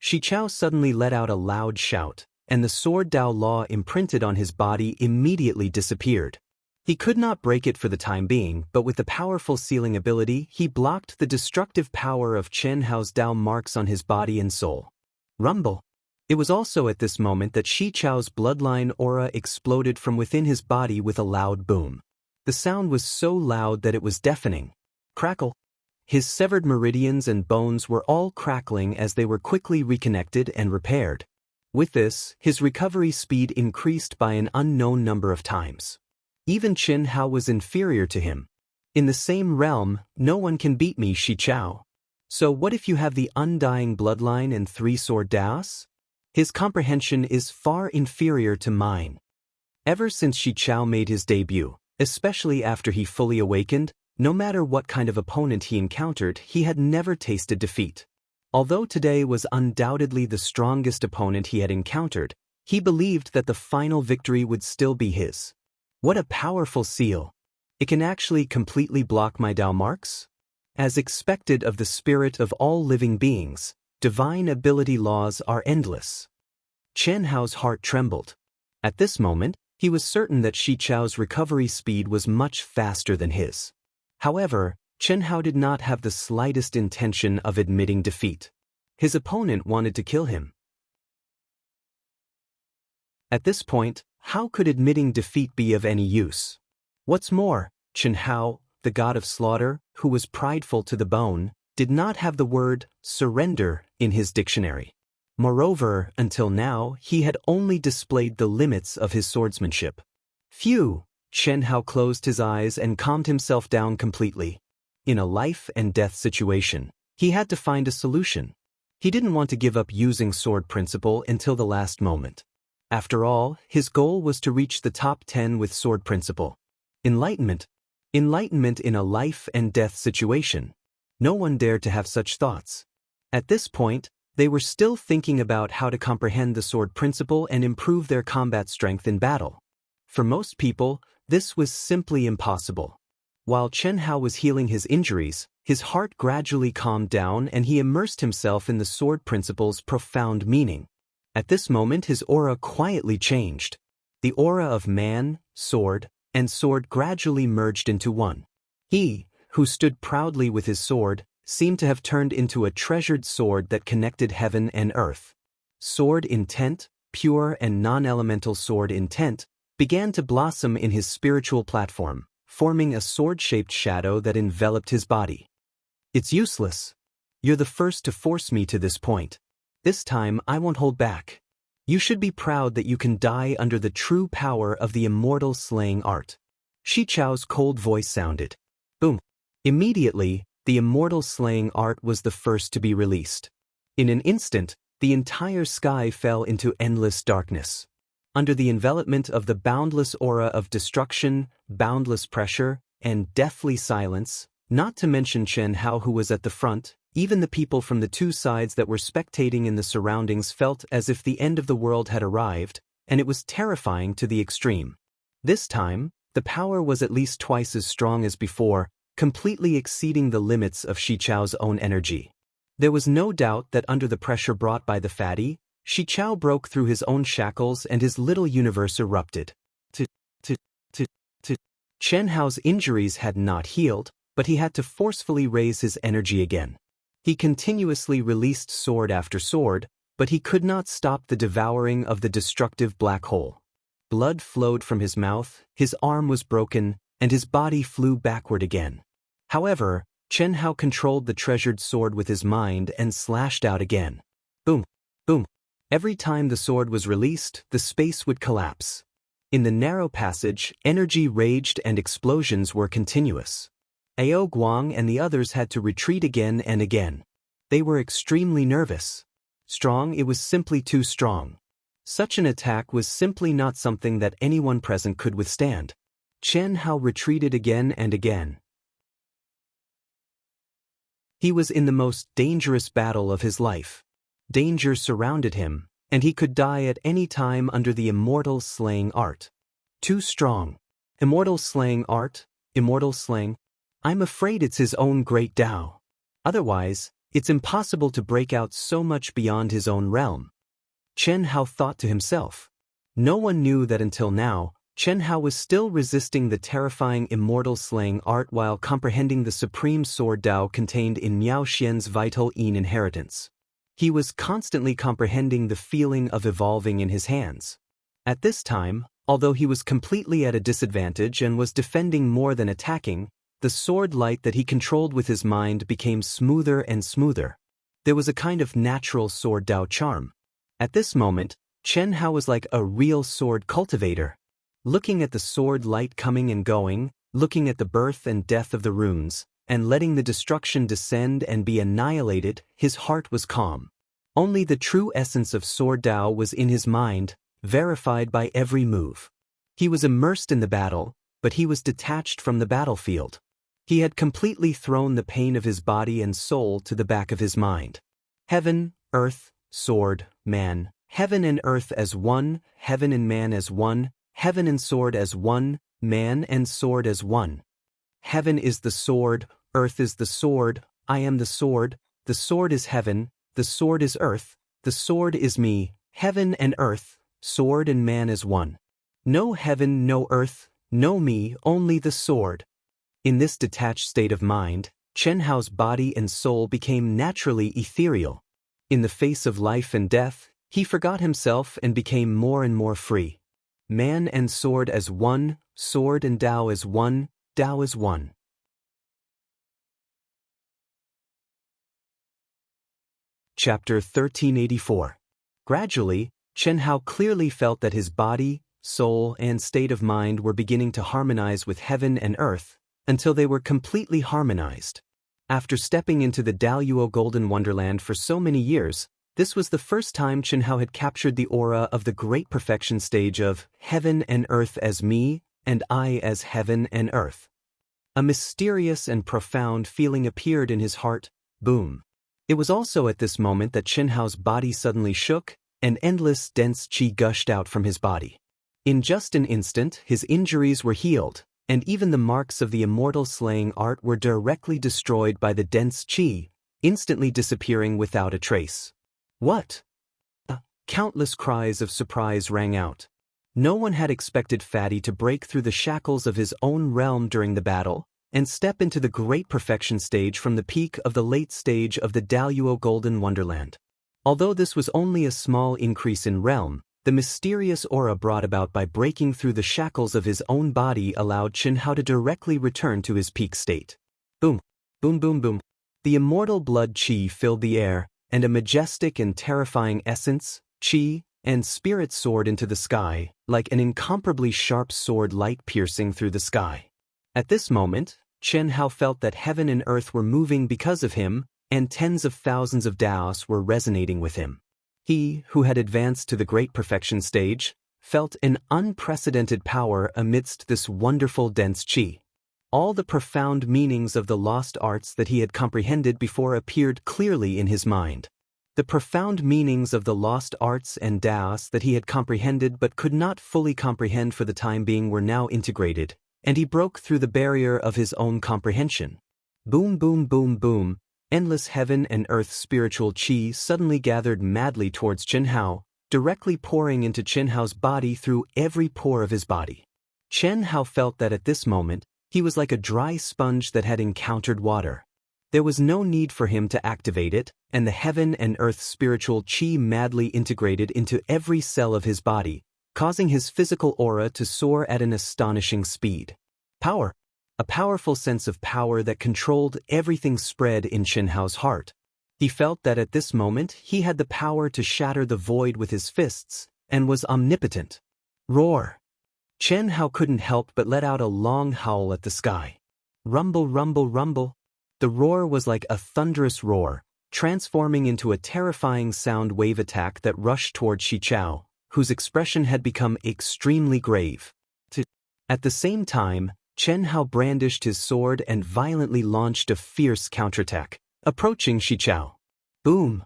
Xichao suddenly let out a loud shout, and the sword Dao law imprinted on his body immediately disappeared. He could not break it for the time being, but with the powerful sealing ability, he blocked the destructive power of Chen Hao's Dao marks on his body and soul. Rumble. It was also at this moment that Xichao's bloodline aura exploded from within his body with a loud boom. The sound was so loud that it was deafening. Crackle. His severed meridians and bones were all crackling as they were quickly reconnected and repaired. With this, his recovery speed increased by an unknown number of times. Even Chen Hao was inferior to him. In the same realm, no one can beat me, Xichao. So what if you have the undying bloodline and three-sword Daos? His comprehension is far inferior to mine. Ever since Xichao made his debut, especially after he fully awakened, no matter what kind of opponent he encountered, he had never tasted defeat. Although today was undoubtedly the strongest opponent he had encountered, he believed that the final victory would still be his. What a powerful seal! It can actually completely block my Dao marks? As expected of the spirit of all living beings, divine ability laws are endless. Chen Hao's heart trembled. At this moment, he was certain that Xichao's recovery speed was much faster than his. However, Chen Hao did not have the slightest intention of admitting defeat. His opponent wanted to kill him. At this point, how could admitting defeat be of any use? What's more, Chen Hao, the god of slaughter, who was prideful to the bone, did not have the word surrender in his dictionary. Moreover, until now, he had only displayed the limits of his swordsmanship. Phew! Chen Hao closed his eyes and calmed himself down completely. In a life-and-death situation, he had to find a solution. He didn't want to give up using sword principle until the last moment. After all, his goal was to reach the top 10 with sword principle. Enlightenment. Enlightenment in a life-and-death situation. No one dared to have such thoughts. At this point, they were still thinking about how to comprehend the sword principle and improve their combat strength in battle. For most people, this was simply impossible. While Chen Hao was healing his injuries, his heart gradually calmed down and he immersed himself in the sword principle's profound meaning. At this moment his aura quietly changed. The aura of man, sword, and sword gradually merged into one. He, who stood proudly with his sword, seemed to have turned into a treasured sword that connected heaven and earth. Sword intent, pure and non-elemental sword intent, began to blossom in his spiritual platform, forming a sword-shaped shadow that enveloped his body. It's useless. You're the first to force me to this point. This time I won't hold back. You should be proud that you can die under the true power of the immortal slaying art. Shi Chao's cold voice sounded. Boom. Immediately, the immortal slaying art was the first to be released. In an instant, the entire sky fell into endless darkness. Under the envelopment of the boundless aura of destruction, boundless pressure, and deathly silence, not to mention Chen Hao who was at the front, even the people from the two sides that were spectating in the surroundings felt as if the end of the world had arrived, and it was terrifying to the extreme. This time, the power was at least twice as strong as before, completely exceeding the limits of Shi Chao's own energy. There was no doubt that under the pressure brought by the fatty, Shi Chao broke through his own shackles and his little universe erupted. Chen Hao's injuries had not healed, but he had to forcefully raise his energy again. He continuously released sword after sword, but he could not stop the devouring of the destructive black hole. Blood flowed from his mouth, his arm was broken, and his body flew backward again. However, Chen Hao controlled the treasured sword with his mind and slashed out again. Boom, boom. Every time the sword was released, the space would collapse. In the narrow passage, energy raged and explosions were continuous. Ao Guang and the others had to retreat again and again. They were extremely nervous. Strong, it was simply too strong. Such an attack was simply not something that anyone present could withstand. Chen Hao retreated again and again. He was in the most dangerous battle of his life. Danger surrounded him, and he could die at any time under the immortal slaying art. Too strong. Immortal slaying art? Immortal slaying? I'm afraid it's his own great Tao. Otherwise, it's impossible to break out so much beyond his own realm. Chen Hao thought to himself. No one knew that until now, Chen Hao was still resisting the terrifying immortal slaying art while comprehending the supreme sword Tao contained in Miao Xian's vital Yin inheritance. He was constantly comprehending the feeling of evolving in his hands. At this time, although he was completely at a disadvantage and was defending more than attacking, the sword light that he controlled with his mind became smoother and smoother. There was a kind of natural sword Tao charm. At this moment, Chen Hao was like a real sword cultivator. Looking at the sword light coming and going, looking at the birth and death of the runes, and letting the destruction descend and be annihilated, his heart was calm. Only the true essence of sword Tao was in his mind, verified by every move. He was immersed in the battle, but he was detached from the battlefield. He had completely thrown the pain of his body and soul to the back of his mind. Heaven, earth, sword, man, heaven and earth as one, heaven and man as one, heaven and sword as one, man and sword as one. Heaven is the sword, earth is the sword, I am the sword is heaven, the sword is earth, the sword is me, heaven and earth, sword and man as one. No heaven, no earth, no me, only the sword. In this detached state of mind, Chen Hao's body and soul became naturally ethereal. In the face of life and death, he forgot himself and became more and more free. Man and sword as one, sword and Tao as one, Tao as one. Chapter 1384. Gradually, Chen Hao clearly felt that his body, soul, and state of mind were beginning to harmonize with heaven and earth, until they were completely harmonized. After stepping into the Daluo Golden Wonderland for so many years, this was the first time Chen Hao had captured the aura of the great perfection stage of heaven and earth as me, and I as heaven and earth. A mysterious and profound feeling appeared in his heart. Boom. It was also at this moment that Chen Hao's body suddenly shook, and endless dense qi gushed out from his body. In just an instant, his injuries were healed, and even the marks of the immortal slaying art were directly destroyed by the dense qi, instantly disappearing without a trace. What? Countless cries of surprise rang out. No one had expected Fatty to break through the shackles of his own realm during the battle, and step into the great perfection stage from the peak of the late stage of the Daluo Golden Wonderland. Although this was only a small increase in realm, the mysterious aura brought about by breaking through the shackles of his own body allowed Chen Hao to directly return to his peak state. Boom, boom, boom, boom. The immortal blood qi filled the air, and a majestic and terrifying essence, qi, and spirit soared into the sky, like an incomparably sharp sword light piercing through the sky. At this moment, Chen Hao felt that heaven and earth were moving because of him, and tens of thousands of Daos were resonating with him. He, who had advanced to the great perfection stage, felt an unprecedented power amidst this wonderful dense qi. All the profound meanings of the lost arts that he had comprehended before appeared clearly in his mind. The profound meanings of the lost arts and Daos that he had comprehended but could not fully comprehend for the time being were now integrated, and he broke through the barrier of his own comprehension. Boom, boom, boom, boom. Endless heaven and earth spiritual qi suddenly gathered madly towards Chen Hao, directly pouring into Chen Hao's body through every pore of his body. Chen Hao felt that at this moment, he was like a dry sponge that had encountered water. There was no need for him to activate it, and the heaven and earth spiritual qi madly integrated into every cell of his body, causing his physical aura to soar at an astonishing speed. Power. A powerful sense of power that controlled everything spread in Chen Hao's heart. He felt that at this moment he had the power to shatter the void with his fists, and was omnipotent. Roar! Chen Hao couldn't help but let out a long howl at the sky. Rumble, rumble, rumble. The roar was like a thunderous roar, transforming into a terrifying sound wave attack that rushed toward Xichao, whose expression had become extremely grave. At the same time, Chen Hao brandished his sword and violently launched a fierce counterattack, approaching Xichao. Boom!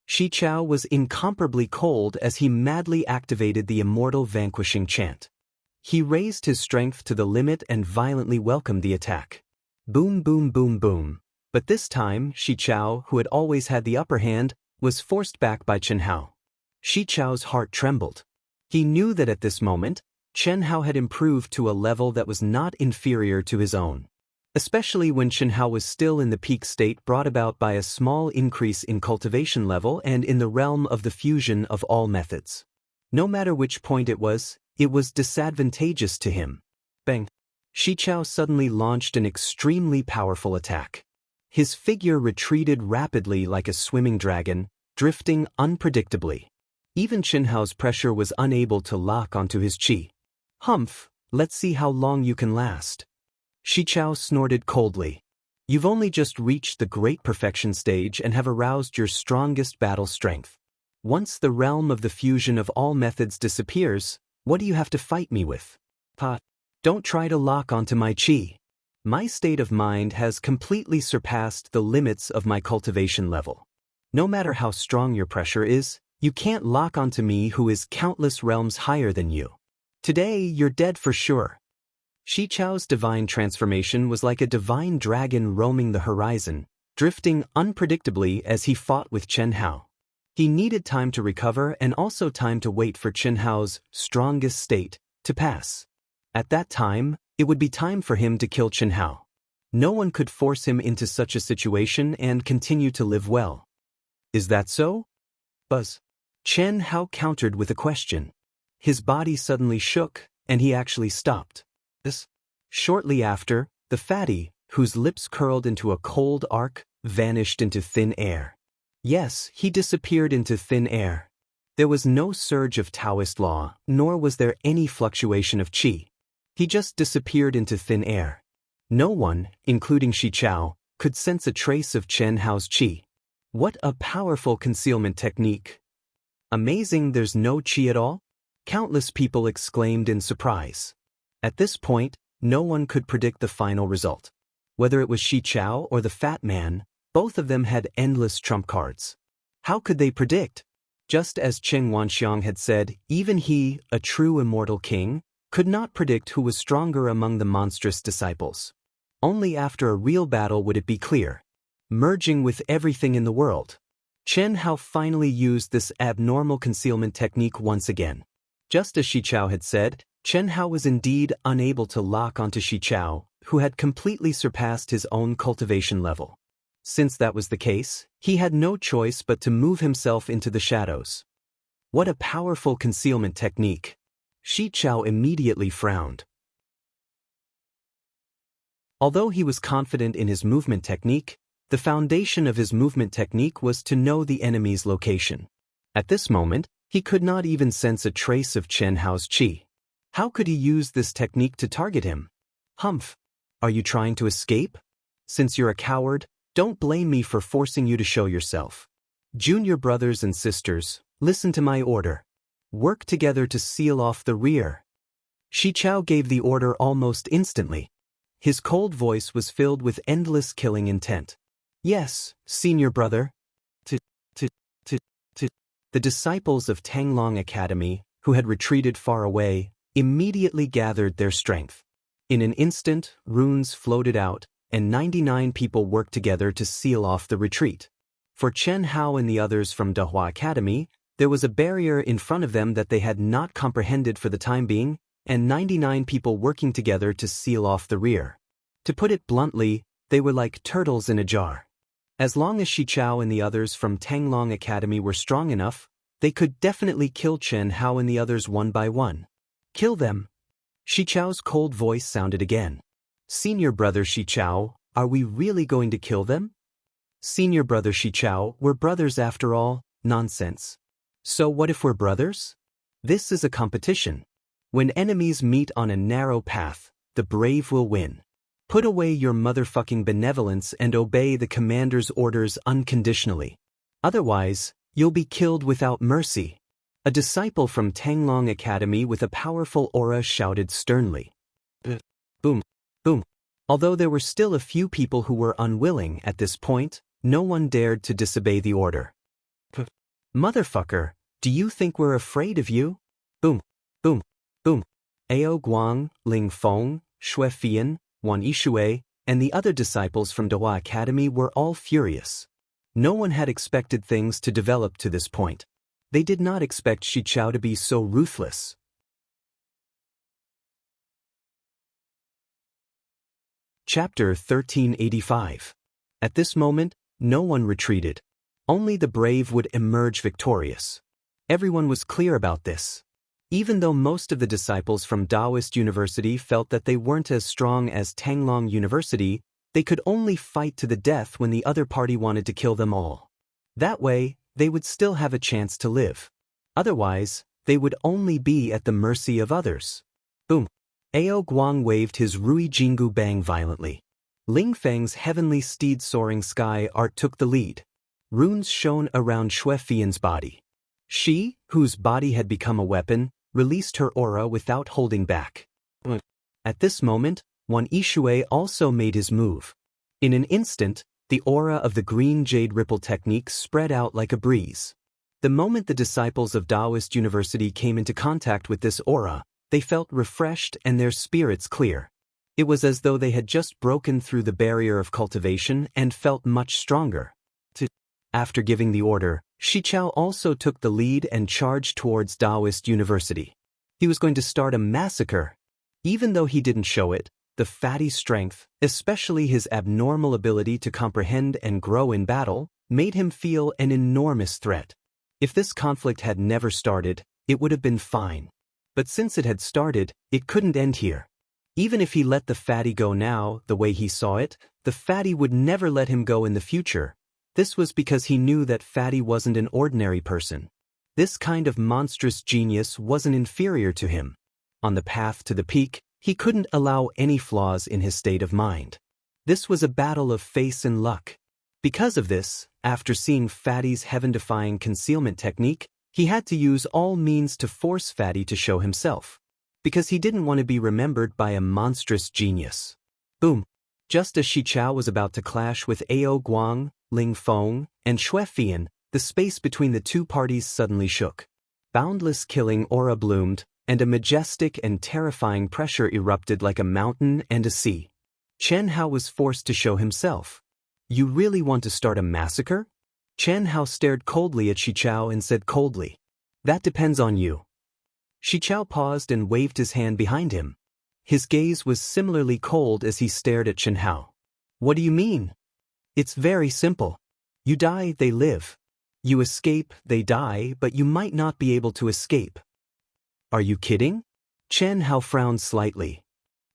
Xichao was incomparably cold as he madly activated the immortal vanquishing chant. He raised his strength to the limit and violently welcomed the attack. Boom, boom, boom, boom. But this time, Xichao, who had always had the upper hand, was forced back by Chen Hao. Xichao's heart trembled. He knew that at this moment, Chen Hao had improved to a level that was not inferior to his own. Especially when Chen Hao was still in the peak state brought about by a small increase in cultivation level and in the realm of the fusion of all methods. No matter which point it was disadvantageous to him. Bang! Xichao suddenly launched an extremely powerful attack. His figure retreated rapidly like a swimming dragon, drifting unpredictably. Even Chen Hao's pressure was unable to lock onto his qi. Humph, let's see how long you can last. Xichao snorted coldly. You've only just reached the great perfection stage and have aroused your strongest battle strength. Once the realm of the fusion of all methods disappears, what do you have to fight me with? Don't try to lock onto my qi. My state of mind has completely surpassed the limits of my cultivation level. No matter how strong your pressure is, you can't lock onto me who is countless realms higher than you. Today, you're dead for sure. Xichao's divine transformation was like a divine dragon roaming the horizon, drifting unpredictably as he fought with Chen Hao. He needed time to recover and also time to wait for Chen Hao's strongest state to pass. At that time, it would be time for him to kill Chen Hao. No one could force him into such a situation and continue to live well. Is that so? Buzz. Chen Hao countered with a question. His body suddenly shook, and he actually stopped. Shortly after, the fatty, whose lips curled into a cold arc, vanished into thin air. Yes, he disappeared into thin air. There was no surge of Taoist law, nor was there any fluctuation of qi. He just disappeared into thin air. No one, including Shi Chao, could sense a trace of Chen Hao's qi. What a powerful concealment technique. Amazing there's no qi at all? Countless people exclaimed in surprise. At this point, no one could predict the final result. Whether it was Shi Chao or the fat man, both of them had endless trump cards. How could they predict? Just as Cheng Wanxiang had said, even he, a true immortal king, could not predict who was stronger among the monstrous disciples. Only after a real battle would it be clear. Merging with everything in the world. Chen Hao finally used this abnormal concealment technique once again. Just as Shi Chao had said, Chen Hao was indeed unable to lock onto Shi Chao, who had completely surpassed his own cultivation level. Since that was the case, he had no choice but to move himself into the shadows. What a powerful concealment technique! Shi Chao immediately frowned. Although he was confident in his movement technique, the foundation of his movement technique was to know the enemy's location. At this moment, he could not even sense a trace of Chen Hao's qi. How could he use this technique to target him? Humph! Are you trying to escape? Since you're a coward, don't blame me for forcing you to show yourself. Junior brothers and sisters, listen to my order. Work together to seal off the rear. Shi Chao gave the order almost instantly. His cold voice was filled with endless killing intent. Yes, senior brother. The disciples of Tanglong Academy, who had retreated far away, immediately gathered their strength. In an instant, runes floated out, and 99 people worked together to seal off the retreat. For Chen Hao and the others from Dehua Academy, there was a barrier in front of them that they had not comprehended for the time being, and 99 people working together to seal off the rear. To put it bluntly, they were like turtles in a jar. As long as Shi Chao and the others from Tanglong Academy were strong enough, they could definitely kill Chen Hao and the others one by one. Kill them! Shi Chao's cold voice sounded again. Senior brother Shi Chao, are we really going to kill them? Senior brother Shi Chao, we're brothers after all, nonsense. So what if we're brothers? This is a competition. When enemies meet on a narrow path, the brave will win. Put away your motherfucking benevolence and obey the commander's orders unconditionally. Otherwise, you'll be killed without mercy. A disciple from Tanglong Academy with a powerful aura shouted sternly. Boom, boom. Although there were still a few people who were unwilling at this point, no one dared to disobey the order. Motherfucker, do you think we're afraid of you? Boom, boom, boom. Ao Guang, Ling Feng, Xue Fian, Wan Yishui, and the other disciples from Dehua Academy were all furious. No one had expected things to develop to this point. They did not expect Shi Chao to be so ruthless. Chapter 1385. At this moment, no one retreated. Only the brave would emerge victorious. Everyone was clear about this. Even though most of the disciples from Taoist University felt that they weren't as strong as Tanglong University, they could only fight to the death when the other party wanted to kill them all. That way, they would still have a chance to live. Otherwise, they would only be at the mercy of others. Boom. Ao Guang waved his Rui Jingu Bang violently. Ling Feng's heavenly steed soaring sky art took the lead. Runes shone around Xue Fian's body. She, whose body had become a weapon, released her aura without holding back. At this moment, Wan Yishui also made his move. In an instant, the aura of the green jade ripple technique spread out like a breeze. The moment the disciples of Taoist University came into contact with this aura, they felt refreshed and their spirits clear. It was as though they had just broken through the barrier of cultivation and felt much stronger. After giving the order, Shi Chao also took the lead and charged towards Taoist University. He was going to start a massacre. Even though he didn't show it, the fatty's strength, especially his abnormal ability to comprehend and grow in battle, made him feel an enormous threat. If this conflict had never started, it would have been fine. But since it had started, it couldn't end here. Even if he let the fatty go now, the way he saw it, the fatty would never let him go in the future. This was because he knew that Fatty wasn't an ordinary person. This kind of monstrous genius wasn't inferior to him. On the path to the peak, he couldn't allow any flaws in his state of mind. This was a battle of face and luck. Because of this, after seeing Fatty's heaven-defying concealment technique, he had to use all means to force Fatty to show himself. Because he didn't want to be remembered by a monstrous genius. Boom! Just as Shi Chao was about to clash with Ao Guang, Ling Feng, and Xue Fian, the space between the two parties suddenly shook. Boundless killing aura bloomed, and a majestic and terrifying pressure erupted like a mountain and a sea. Chen Hao was forced to show himself. You really want to start a massacre? Chen Hao stared coldly at Shi Chao and said coldly. That depends on you. Shi Chao paused and waved his hand behind him. His gaze was similarly cold as he stared at Chen Hao. What do you mean? It's very simple. You die, they live. You escape, they die, but you might not be able to escape. Are you kidding? Chen Hao frowned slightly.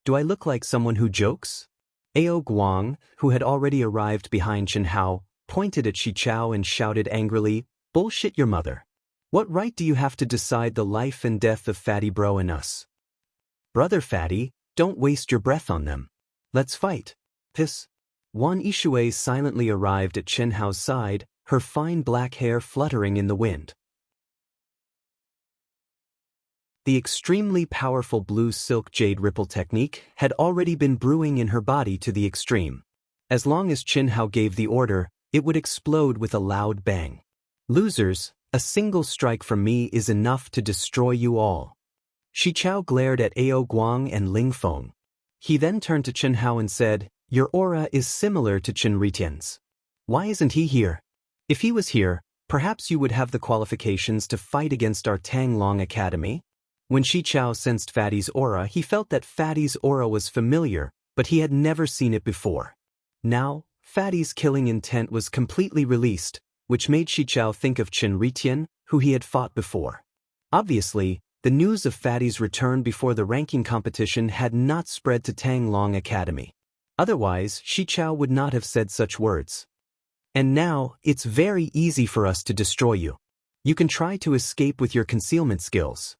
Do I look like someone who jokes? Ao Guang, who had already arrived behind Chen Hao, pointed at Shi Chao and shouted angrily, Bullshit your mother. What right do you have to decide the life and death of Fatty Bro and us? Brother Fatty, don't waste your breath on them. Let's fight. This. Wan Yishui silently arrived at Chen Hao's side, her fine black hair fluttering in the wind. The extremely powerful blue silk jade ripple technique had already been brewing in her body to the extreme. As long as Chen Hao gave the order, it would explode with a loud bang. Losers, a single strike from me is enough to destroy you all. Shi Chao glared at Ao Guang and Ling Feng. He then turned to Chen Hao and said, Your aura is similar to Chen Ritian's. Why isn't he here? If he was here, perhaps you would have the qualifications to fight against our Tang Long Academy. When Shi Chao sensed Fatty's aura, he felt that Fatty's aura was familiar, but he had never seen it before. Now, Fatty's killing intent was completely released, which made Shi Chao think of Chen Ritian, who he had fought before. Obviously, the news of Fatty's return before the ranking competition had not spread to Tang Long Academy. Otherwise, Shi Chao would not have said such words. And now, it's very easy for us to destroy you. You can try to escape with your concealment skills.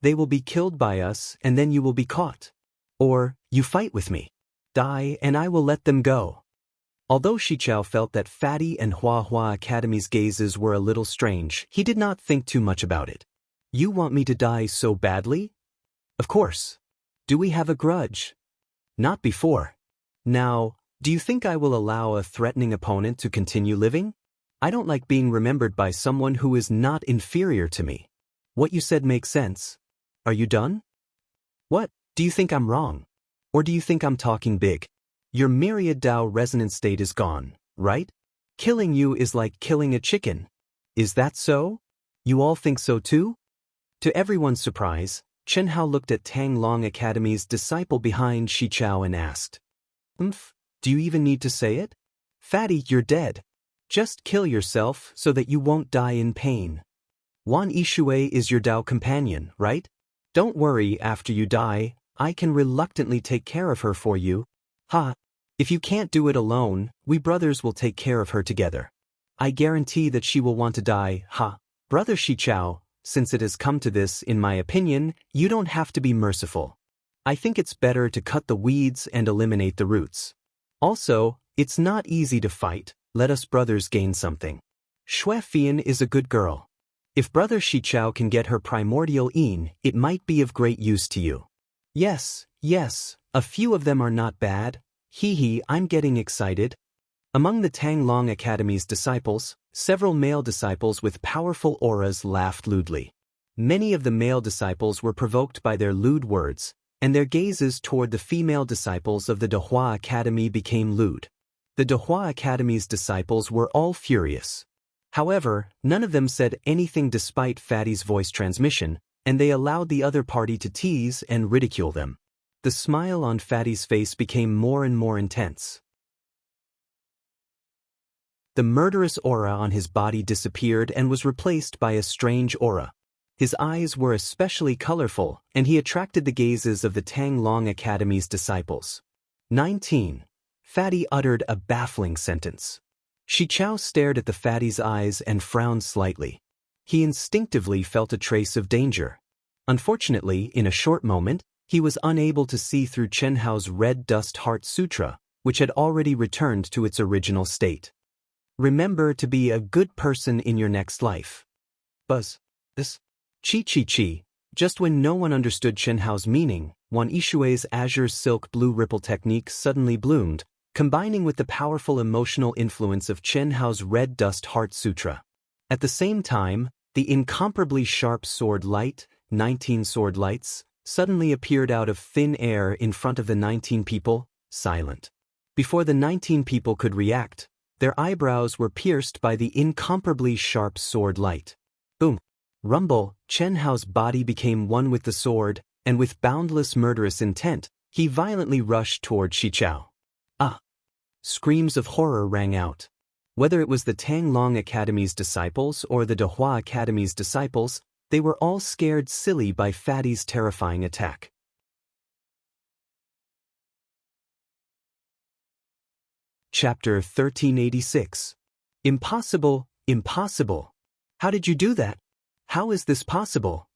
They will be killed by us and then you will be caught. Or, you fight with me. Die and I will let them go. Although Shi Chao felt that Fatty and Hua Hua Academy's gazes were a little strange, he did not think too much about it. You want me to die so badly? Of course. Do we have a grudge? Not before. Now, do you think I will allow a threatening opponent to continue living? I don't like being remembered by someone who is not inferior to me. What you said makes sense. Are you done? What, do you think I'm wrong? Or do you think I'm talking big? Your myriad Dao resonance state is gone, right? Killing you is like killing a chicken. Is that so? You all think so too? To everyone's surprise, Chen Hao looked at Tang Long Academy's disciple behind Shi Chao and asked, Do you even need to say it? Fatty, you're dead. Just kill yourself so that you won't die in pain. Wan Yishui is your Dao companion, right? Don't worry, after you die, I can reluctantly take care of her for you. Ha! If you can't do it alone, we brothers will take care of her together. I guarantee that she will want to die, ha! Brother Shi Chao, since it has come to this, in my opinion, you don't have to be merciful. I think it's better to cut the weeds and eliminate the roots. Also, it's not easy to fight, let us brothers gain something. Xue Fian is a good girl. If brother Shi Chao can get her primordial yin, it might be of great use to you. Yes, a few of them are not bad. Hee, I'm getting excited. Among the Tang Long Academy's disciples, several male disciples with powerful auras laughed lewdly. Many of the male disciples were provoked by their lewd words, and their gazes toward the female disciples of the Dehua Academy became lewd. The Dehua Academy's disciples were all furious. However, none of them said anything despite Fatty's voice transmission, and they allowed the other party to tease and ridicule them. The smile on Fatty's face became more and more intense. The murderous aura on his body disappeared and was replaced by a strange aura. His eyes were especially colorful, and he attracted the gazes of the Tang Long Academy's disciples. 19. Fatty uttered a baffling sentence. Shi Chao stared at the fatty's eyes and frowned slightly. He instinctively felt a trace of danger. Unfortunately, in a short moment, he was unable to see through Chen Hao's red dust heart sutra, which had already returned to its original state. Remember to be a good person in your next life. Buzz. This. Chi. Just when no one understood Chen Hao's meaning, Wan Yishui's azure silk blue ripple technique suddenly bloomed, combining with the powerful emotional influence of Chen Hao's red dust heart sutra. At the same time, the incomparably sharp sword light, 19 sword lights, suddenly appeared out of thin air in front of the 19 people, silent. Before the 19 people could react, their eyebrows were pierced by the incomparably sharp sword light. Boom! Rumble, Chen Hao's body became one with the sword, and with boundless murderous intent, he violently rushed toward Shi Chao. Ah! Screams of horror rang out. Whether it was the Tang Long Academy's disciples or the Dehua Academy's disciples, they were all scared silly by Fatty's terrifying attack. Chapter 1386. Impossible, impossible. How did you do that? How is this possible?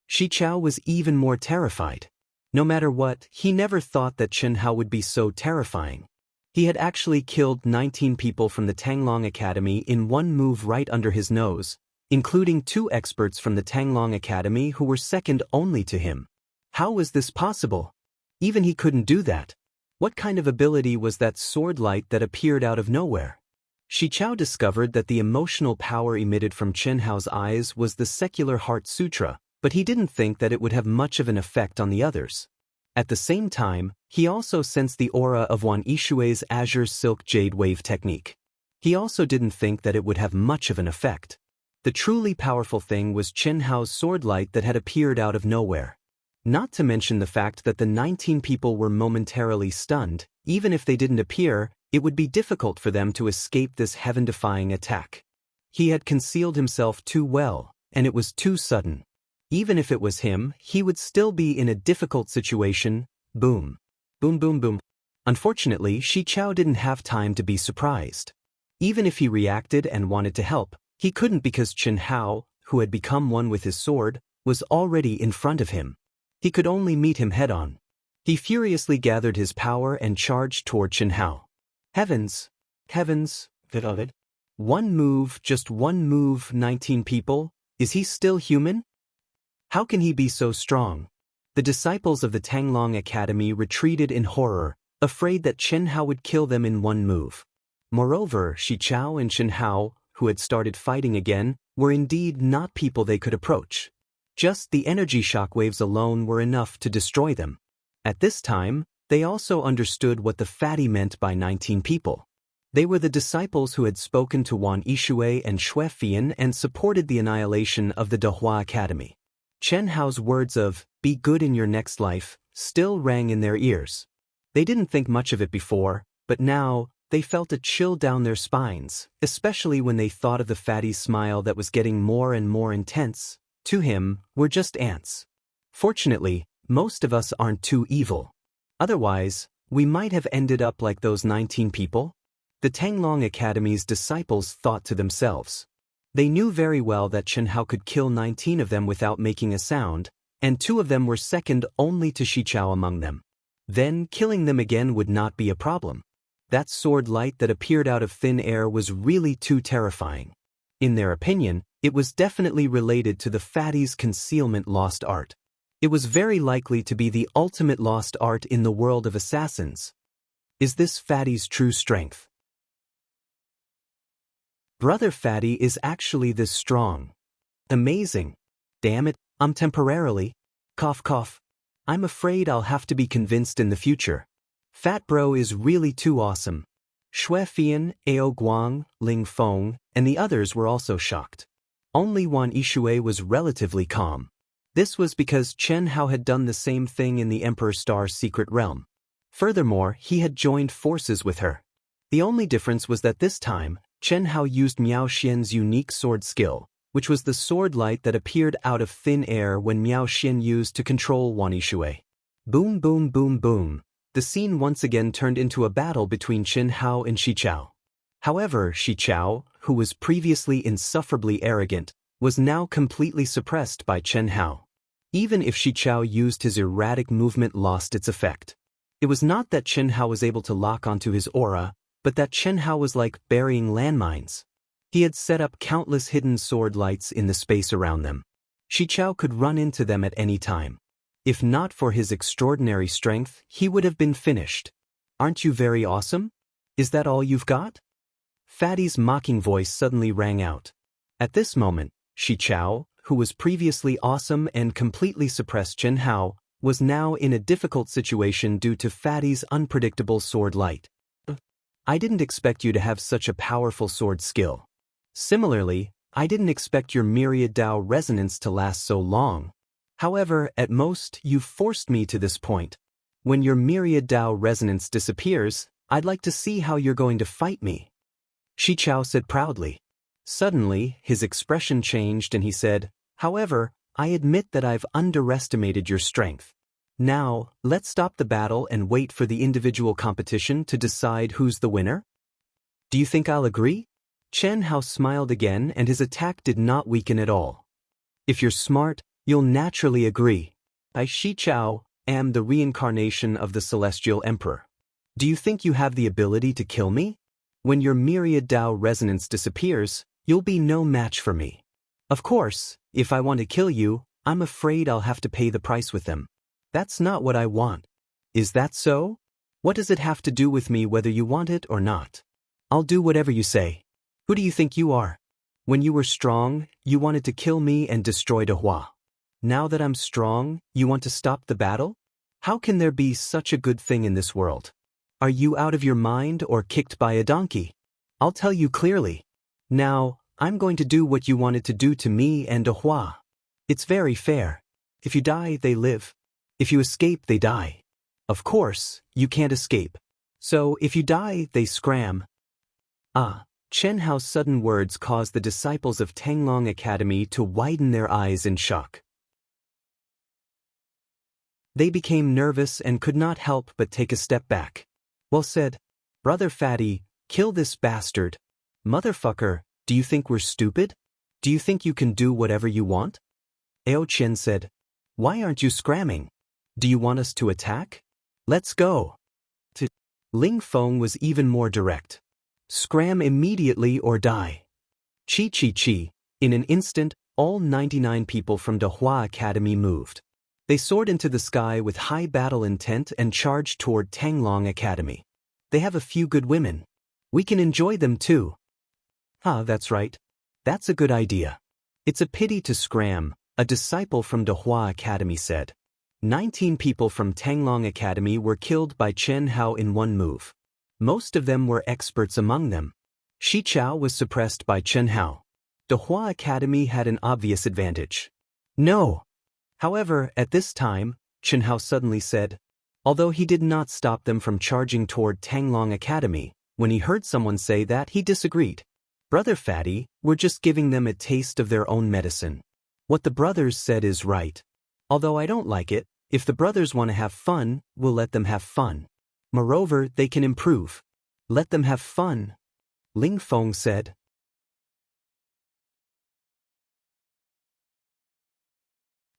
Shi Chao was even more terrified. No matter what, he never thought that Chen Hao would be so terrifying. He had actually killed 19 people from the Tanglong Academy in one move right under his nose, including 2 experts from the Tanglong Academy who were second only to him. How was this possible? Even he couldn't do that. What kind of ability was that sword light that appeared out of nowhere? Shi Chao discovered that the emotional power emitted from Chen Hao's eyes was the secular heart sutra, but he didn't think that it would have much of an effect on the others. At the same time, he also sensed the aura of Wan Yishui's azure silk jade wave technique. He also didn't think that it would have much of an effect. The truly powerful thing was Chen Hao's sword light that had appeared out of nowhere. Not to mention the fact that the 19 people were momentarily stunned. Even if they didn't appear, it would be difficult for them to escape this heaven-defying attack. He had concealed himself too well, and it was too sudden. Even if it was him, he would still be in a difficult situation. Boom. Boom boom boom. Unfortunately, Shi Chao didn't have time to be surprised. Even if he reacted and wanted to help, he couldn't because Chen Hao, who had become one with his sword, was already in front of him. He could only meet him head-on. He furiously gathered his power and charged toward Chen Hao. Heavens! Heavens! One move, just one move, 19 people? Is he still human? How can he be so strong? The disciples of the Tanglong Academy retreated in horror, afraid that Chen Hao would kill them in one move. Moreover, Shi Chao and Chen Hao, who had started fighting again, were indeed not people they could approach. Just the energy shockwaves alone were enough to destroy them. At this time, they also understood what the fatty meant by 19 people. They were the disciples who had spoken to Wan Yishui and Xue Fian and supported the annihilation of the Dehua Academy. Chen Hao's words of, "Be good in your next life," still rang in their ears. They didn't think much of it before, but now, they felt a chill down their spines, especially when they thought of the fatty's smile that was getting more and more intense. To him, we're just ants. Fortunately, most of us aren't too evil. Otherwise, we might have ended up like those 19 people. The Tanglong Academy's disciples thought to themselves. They knew very well that Chen Hao could kill 19 of them without making a sound, and 2 of them were second only to Shi Chao among them. Then killing them again would not be a problem. That sword light that appeared out of thin air was really too terrifying. In their opinion, it was definitely related to the fatty's concealment lost art. It was very likely to be the ultimate lost art in the world of assassins. Is this fatty's true strength? Brother Fatty is actually this strong. Amazing. Damn it, I'm temporarily. Cough cough. I'm afraid I'll have to be convinced in the future. Fat Bro is really too awesome. Xue Fian, Ao Guang, Ling Feng, and the others were also shocked. Only Wan Yishui was relatively calm. This was because Chen Hao had done the same thing in the Emperor Star's secret realm. Furthermore, he had joined forces with her. The only difference was that this time, Chen Hao used Miao Xian's unique sword skill, which was the sword light that appeared out of thin air when Miao Xian used to control Wan Yishui. Boom boom boom boom. The scene once again turned into a battle between Chen Hao and Shi Chao. However, Shi Chao, who was previously insufferably arrogant, was now completely suppressed by Chen Hao. Even if Shi Chao used his erratic movement lost its effect. It was not that Chen Hao was able to lock onto his aura, but that Chen Hao was like burying landmines. He had set up countless hidden sword lights in the space around them. Shi Chao could run into them at any time. If not for his extraordinary strength, he would have been finished. Aren't you very awesome? Is that all you've got? Fatty's mocking voice suddenly rang out. At this moment, Shi Chao, who was previously awesome and completely suppressed Chen Hao, was now in a difficult situation due to Fatty's unpredictable sword light. I didn't expect you to have such a powerful sword skill. Similarly, I didn't expect your myriad Dao resonance to last so long. However, at most, you've forced me to this point. When your myriad Dao resonance disappears, I'd like to see how you're going to fight me. Shi Chao said proudly. Suddenly, his expression changed and he said, however, I admit that I've underestimated your strength. Now, let's stop the battle and wait for the individual competition to decide who's the winner? Do you think I'll agree? Chen Hao smiled again and his attack did not weaken at all. If you're smart, you'll naturally agree. I, Shi Chao, am the reincarnation of the Celestial Emperor. Do you think you have the ability to kill me? When your myriad Dao resonance disappears, you'll be no match for me. Of course, if I want to kill you, I'm afraid I'll have to pay the price with them. That's not what I want. Is that so? What does it have to do with me whether you want it or not? I'll do whatever you say. Who do you think you are? When you were strong, you wanted to kill me and destroy Dehua. Now that I'm strong, you want to stop the battle? How can there be such a good thing in this world? Are you out of your mind or kicked by a donkey? I'll tell you clearly. Now, I'm going to do what you wanted to do to me and Dehua. It's very fair. If you die, they live. If you escape, they die. Of course, you can't escape. So, if you die, they scram. Chen Hao's sudden words caused the disciples of Tanglong Academy to widen their eyes in shock. They became nervous and could not help but take a step back. Well said. Brother Fatty, kill this bastard. Motherfucker, do you think we're stupid? Do you think you can do whatever you want? Ao Chen said. Why aren't you scramming? Do you want us to attack? Let's go. Ling Feng was even more direct. Scram immediately or die. Chi. In an instant, all 99 people from Dehua Academy moved. They soared into the sky with high battle intent and charged toward Tanglong Academy. They have a few good women. We can enjoy them too. That's right. That's a good idea. It's a pity to scram, a disciple from Dehua Academy said. 19 people from Tanglong Academy were killed by Chen Hao in one move. Most of them were experts among them. Shi Chao was suppressed by Chen Hao. Dehua Academy had an obvious advantage. No. However, at this time, Chen Hao suddenly said, although he did not stop them from charging toward Tanglong Academy, when he heard someone say that, he disagreed. Brother Fatty, we're just giving them a taste of their own medicine. What the brothers said is right. Although I don't like it, if the brothers want to have fun, we'll let them have fun. Moreover, they can improve. Let them have fun. Ling Feng said.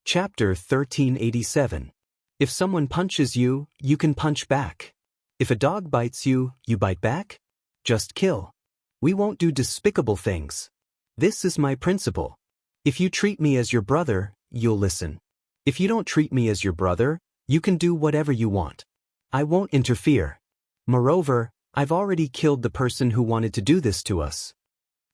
Chapter 1387. If someone punches you, you can punch back. If a dog bites you, you bite back? Just kill. We won't do despicable things. This is my principle. If you treat me as your brother, you'll listen. If you don't treat me as your brother, you can do whatever you want. I won't interfere. Moreover, I've already killed the person who wanted to do this to us.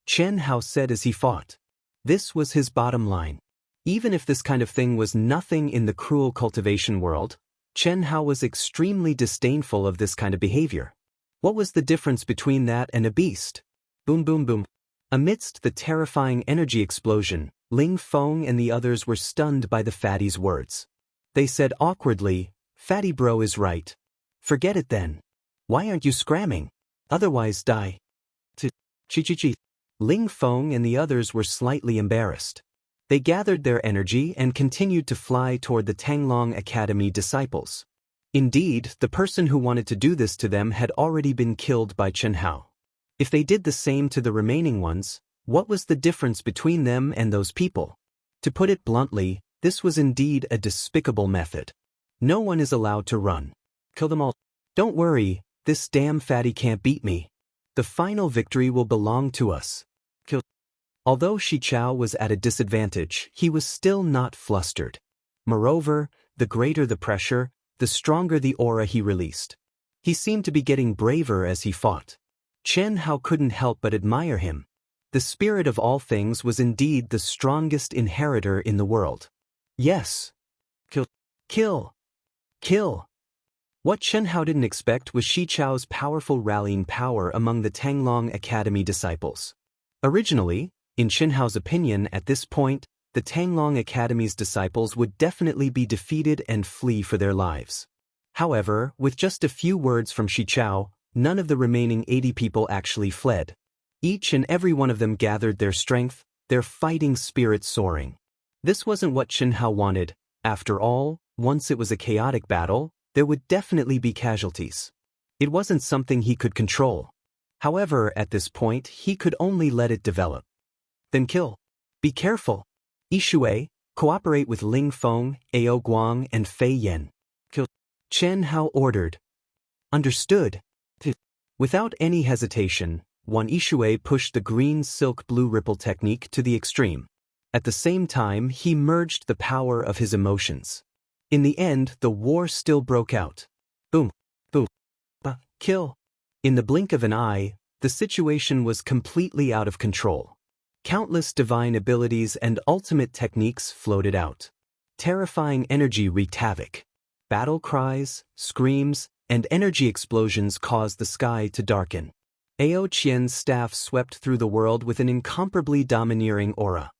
Chen Hao said as he fought. This was his bottom line. Even if this kind of thing was nothing in the cruel cultivation world, Chen Hao was extremely disdainful of this kind of behavior. What was the difference between that and a beast? Boom boom boom. Amidst the terrifying energy explosion, Ling Feng and the others were stunned by the fatty's words. They said awkwardly, Fatty bro is right. Forget it then. Why aren't you scramming? Otherwise die. Chi. Ling Feng and the others were slightly embarrassed. They gathered their energy and continued to fly toward the Tanglong Academy disciples. Indeed, the person who wanted to do this to them had already been killed by Chen Hao. If they did the same to the remaining ones, what was the difference between them and those people? To put it bluntly, this was indeed a despicable method. No one is allowed to run. Kill them all. Don't worry, this damn fatty can't beat me. The final victory will belong to us. Kill. Although Xichao was at a disadvantage, he was still not flustered. Moreover, the greater the pressure, the stronger the aura he released. He seemed to be getting braver as he fought. Chen Hao couldn't help but admire him. The spirit of all things was indeed the strongest inheritor in the world. Yes. Kill. Kill. Kill. What Chen Hao didn't expect was Xichao's powerful rallying power among the Tanglong Academy disciples. Originally, in Chen Hao's opinion at this point, the Tanglong Academy's disciples would definitely be defeated and flee for their lives. However, with just a few words from Xichao, none of the remaining 80 people actually fled. Each and every one of them gathered their strength, their fighting spirit soaring. This wasn't what Chen Hao wanted. After all, once it was a chaotic battle, there would definitely be casualties. It wasn't something he could control. However, at this point, he could only let it develop. Then kill. Be careful. Yishui, cooperate with Ling Feng, Ao Guang, and Fei Yan. Kill. Chen Hao ordered. Understood. Without any hesitation, Wan Yishui pushed the green silk blue ripple technique to the extreme. At the same time, he merged the power of his emotions. In the end, the war still broke out. Boom. Boom. Kill. In the blink of an eye, the situation was completely out of control. Countless divine abilities and ultimate techniques floated out. Terrifying energy wreaked havoc. Battle cries, screams, and energy explosions caused the sky to darken. Ao Qian's staff swept through the world with an incomparably domineering aura.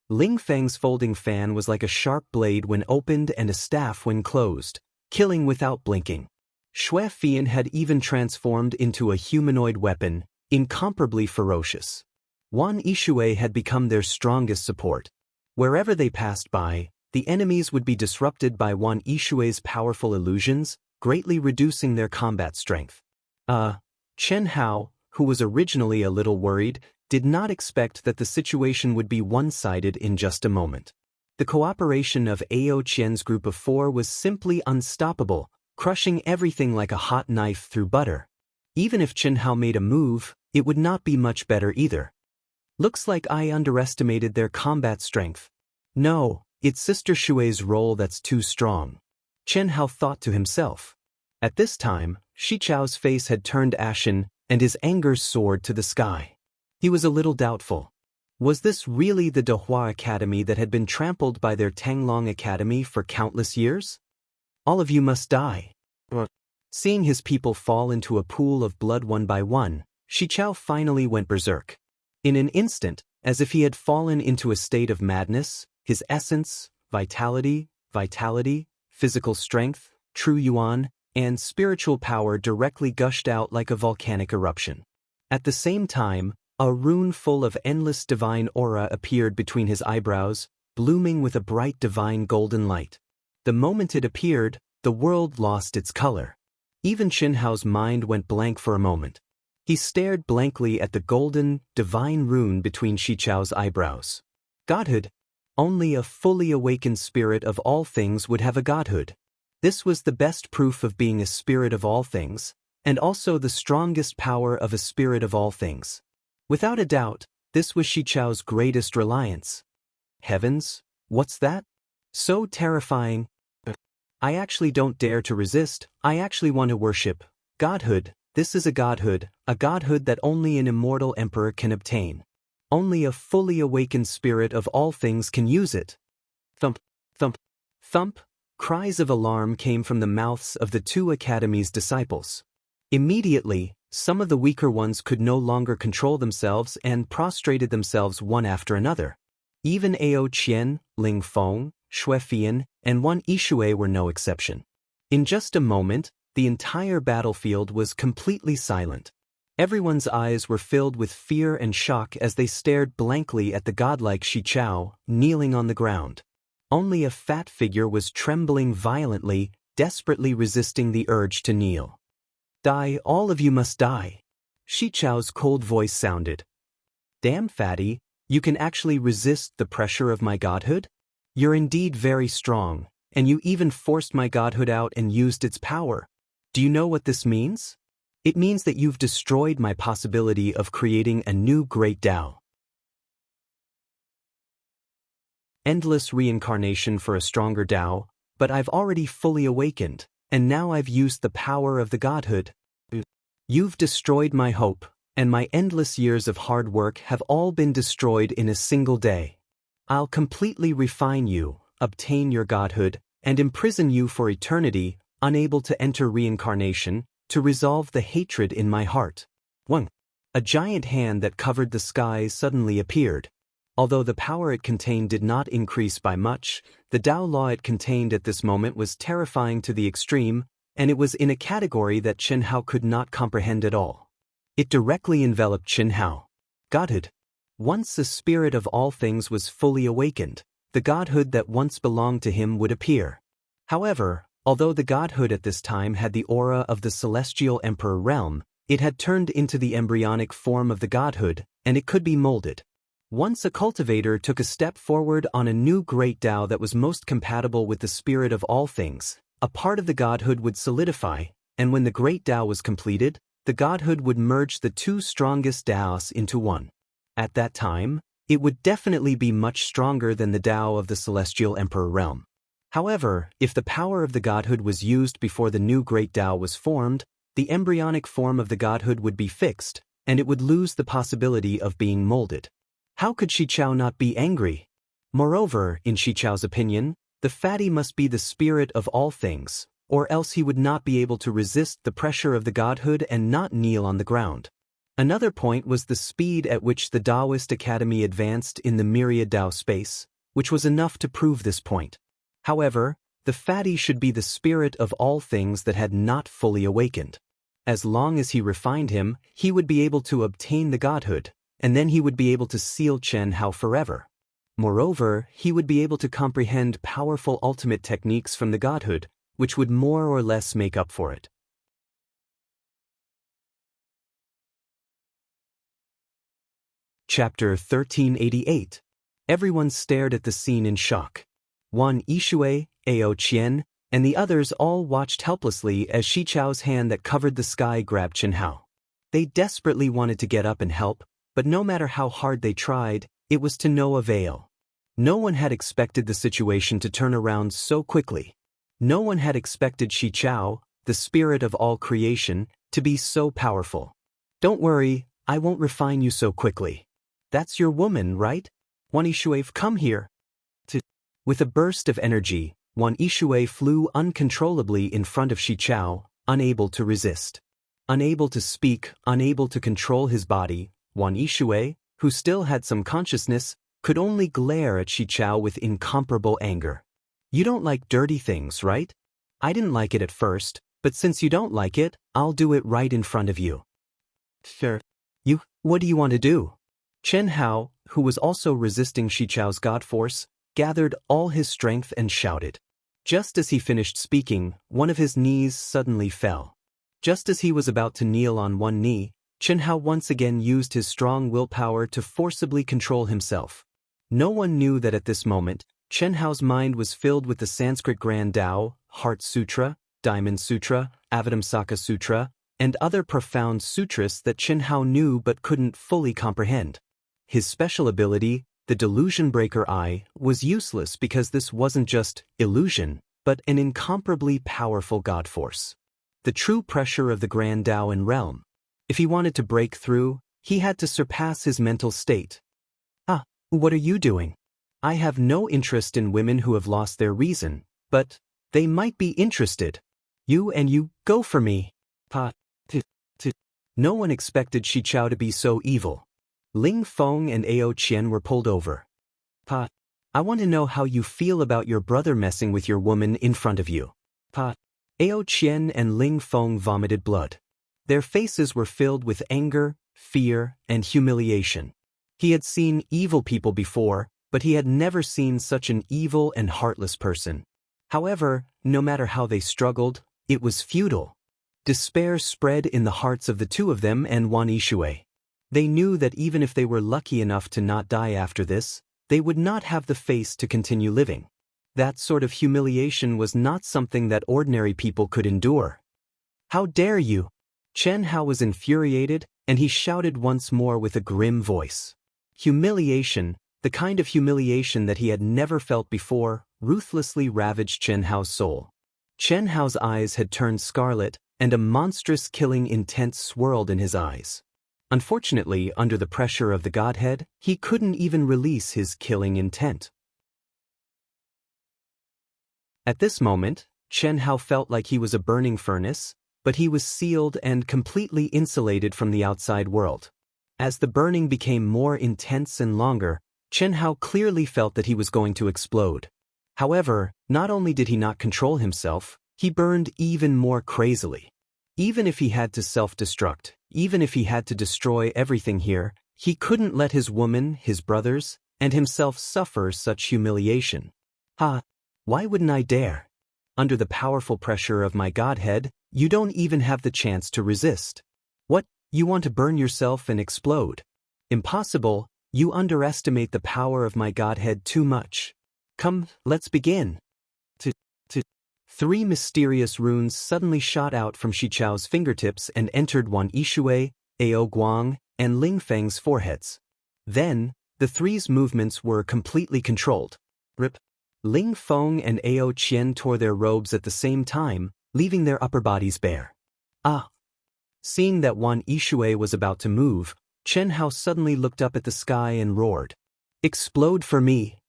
Ling Feng's folding fan was like a sharp blade when opened and a staff when closed, killing without blinking. Xue Fian had even transformed into a humanoid weapon, incomparably ferocious. Wan Yishui had become their strongest support. Wherever they passed by, the enemies would be disrupted by Wan Yishui's powerful illusions, greatly reducing their combat strength. Chen Hao, who was originally a little worried, did not expect that the situation would be one-sided in just a moment. The cooperation of Ao Qian's group of 4 was simply unstoppable, crushing everything like a hot knife through butter. Even if Chen Hao made a move, it would not be much better either. Looks like I underestimated their combat strength. No, it's Sister Shui's role that's too strong. Chen Hao thought to himself. At this time, Xichao's face had turned ashen, and his anger soared to the sky. He was a little doubtful. Was this really the Dehua Academy that had been trampled by their Tanglong Academy for countless years? All of you must die. Seeing his people fall into a pool of blood one by one, Xichao finally went berserk. In an instant, as if he had fallen into a state of madness, his essence, vitality, physical strength, true yuan, and spiritual power directly gushed out like a volcanic eruption. At the same time, a rune full of endless divine aura appeared between his eyebrows, blooming with a bright divine golden light. The moment it appeared, the world lost its color. Even Chen Hao's mind went blank for a moment. He stared blankly at the golden, divine rune between Xichao's eyebrows. Godhood. Only a fully awakened spirit of all things would have a godhood. This was the best proof of being a spirit of all things, and also the strongest power of a spirit of all things. Without a doubt, this was Xichao's greatest reliance. Heavens, what's that? So terrifying. I actually don't dare to resist, I actually want to worship. Godhood, this is a godhood that only an immortal emperor can obtain. Only a fully awakened spirit of all things can use it. Thump, thump, thump, cries of alarm came from the mouths of the 2 academy's disciples. Immediately, some of the weaker ones could no longer control themselves and prostrated themselves one after another. Even Ao Qian, Ling Feng, Xue Fian, and Wan Yishui were no exception. In just a moment, the entire battlefield was completely silent. Everyone's eyes were filled with fear and shock as they stared blankly at the godlike Xichao, kneeling on the ground. Only a fat figure was trembling violently, desperately resisting the urge to kneel. Die, all of you must die. Shi Chao's cold voice sounded. Damn, fatty, you can actually resist the pressure of my godhood? You're indeed very strong, and you even forced my godhood out and used its power. Do you know what this means? It means that you've destroyed my possibility of creating a new great Tao. Endless reincarnation for a stronger Tao, but I've already fully awakened, and now I've used the power of the godhood. You've destroyed my hope, and my endless years of hard work have all been destroyed in a single day. I'll completely refine you, obtain your godhood, and imprison you for eternity, unable to enter reincarnation, to resolve the hatred in my heart. 1. A giant hand that covered the skies suddenly appeared. Although the power it contained did not increase by much, the Tao law it contained at this moment was terrifying to the extreme, and it was in a category that Chen Hao could not comprehend at all. It directly enveloped Chen Hao. Godhood. Once the spirit of all things was fully awakened, the godhood that once belonged to him would appear. However, although the godhood at this time had the aura of the celestial emperor realm, it had turned into the embryonic form of the godhood, and it could be molded. Once a cultivator took a step forward on a new great Tao that was most compatible with the spirit of all things, a part of the godhood would solidify, and when the great Tao was completed, the godhood would merge the two strongest Taos into one. At that time, it would definitely be much stronger than the Tao of the celestial emperor realm. However, if the power of the godhood was used before the new great Tao was formed, the embryonic form of the godhood would be fixed, and it would lose the possibility of being molded. How could Shi Chao not be angry? Moreover, in Shi Chao's opinion, the fatty must be the spirit of all things, or else he would not be able to resist the pressure of the godhood and not kneel on the ground. Another point was the speed at which the Taoist Academy advanced in the myriad Tao space, which was enough to prove this point. However, the fatty should be the spirit of all things that had not fully awakened. As long as he refined him, he would be able to obtain the godhood, and then he would be able to seal Chen Hao forever. Moreover, he would be able to comprehend powerful ultimate techniques from the godhood, which would more or less make up for it. Chapter 1388. Everyone stared at the scene in shock. Wan Yishui, Ao Qian, and the others all watched helplessly as Shi Chao's hand that covered the sky grabbed Chen Hao. They desperately wanted to get up and help, but no matter how hard they tried, it was to no avail. No one had expected the situation to turn around so quickly. No one had expected Shi Chao, the spirit of all creation, to be so powerful. Don't worry, I won't refine you so quickly. That's your woman, right? Wan Yishui, come here. With a burst of energy, Wan Yishui flew uncontrollably in front of Shi Chao, unable to resist. Unable to speak, unable to control his body, Wan Yishui, who still had some consciousness, could only glare at Shi Chao with incomparable anger. You don't like dirty things, right? I didn't like it at first, but since you don't like it, I'll do it right in front of you. Sure. What do you want to do? Chen Hao, who was also resisting Shi Chao's god force, gathered all his strength and shouted. Just as he finished speaking, one of his knees suddenly fell. Just as he was about to kneel on one knee, Chen Hao once again used his strong willpower to forcibly control himself. No one knew that at this moment, Chen Hao's mind was filled with the Sanskrit Grand Tao, Heart Sutra, Diamond Sutra, Avatamsaka Sutra, and other profound sutras that Chen Hao knew but couldn't fully comprehend. His special ability, the Delusion Breaker Eye, was useless because this wasn't just illusion, but an incomparably powerful god force. The true pressure of the Grand Tao and realm. If he wanted to break through, he had to surpass his mental state. What are you doing? I have no interest in women who have lost their reason, but they might be interested. You go for me. No one expected Shi Chao to be so evil. Ling Feng and Ao Qian were pulled over. I want to know how you feel about your brother messing with your woman in front of you. Ao Qian and Ling Feng vomited blood. Their faces were filled with anger, fear, and humiliation. He had seen evil people before, but he had never seen such an evil and heartless person. However, no matter how they struggled, it was futile. Despair spread in the hearts of the two of them and Wan Yishui. They knew that even if they were lucky enough to not die after this, they would not have the face to continue living. That sort of humiliation was not something that ordinary people could endure. "How dare you!" Chen Hao was infuriated, and he shouted once more with a grim voice. Humiliation, the kind of humiliation that he had never felt before, ruthlessly ravaged Chen Hao's soul. Chen Hao's eyes had turned scarlet, and a monstrous killing intent swirled in his eyes. Unfortunately, under the pressure of the Godhead, he couldn't even release his killing intent. At this moment, Chen Hao felt like he was a burning furnace, but he was sealed and completely insulated from the outside world. As the burning became more intense and longer, Chen Hao clearly felt that he was going to explode. However, not only did he not control himself, he burned even more crazily. Even if he had to self-destruct, even if he had to destroy everything here, he couldn't let his woman, his brothers, and himself suffer such humiliation. Why wouldn't I dare? Under the powerful pressure of my Godhead, you don't even have the chance to resist. What, you want to burn yourself and explode? Impossible, you underestimate the power of my Godhead too much. Come, let's begin. Three mysterious runes suddenly shot out from Xichao's fingertips and entered Wan Yishui, Ao Guang, and Ling Feng's foreheads. Then, the three's movements were completely controlled. Rip. Ling Feng and Ao Qian tore their robes at the same time, leaving their upper bodies bare. Seeing that Wan Yishui was about to move, Chen Hao suddenly looked up at the sky and roared. "Explode for me!"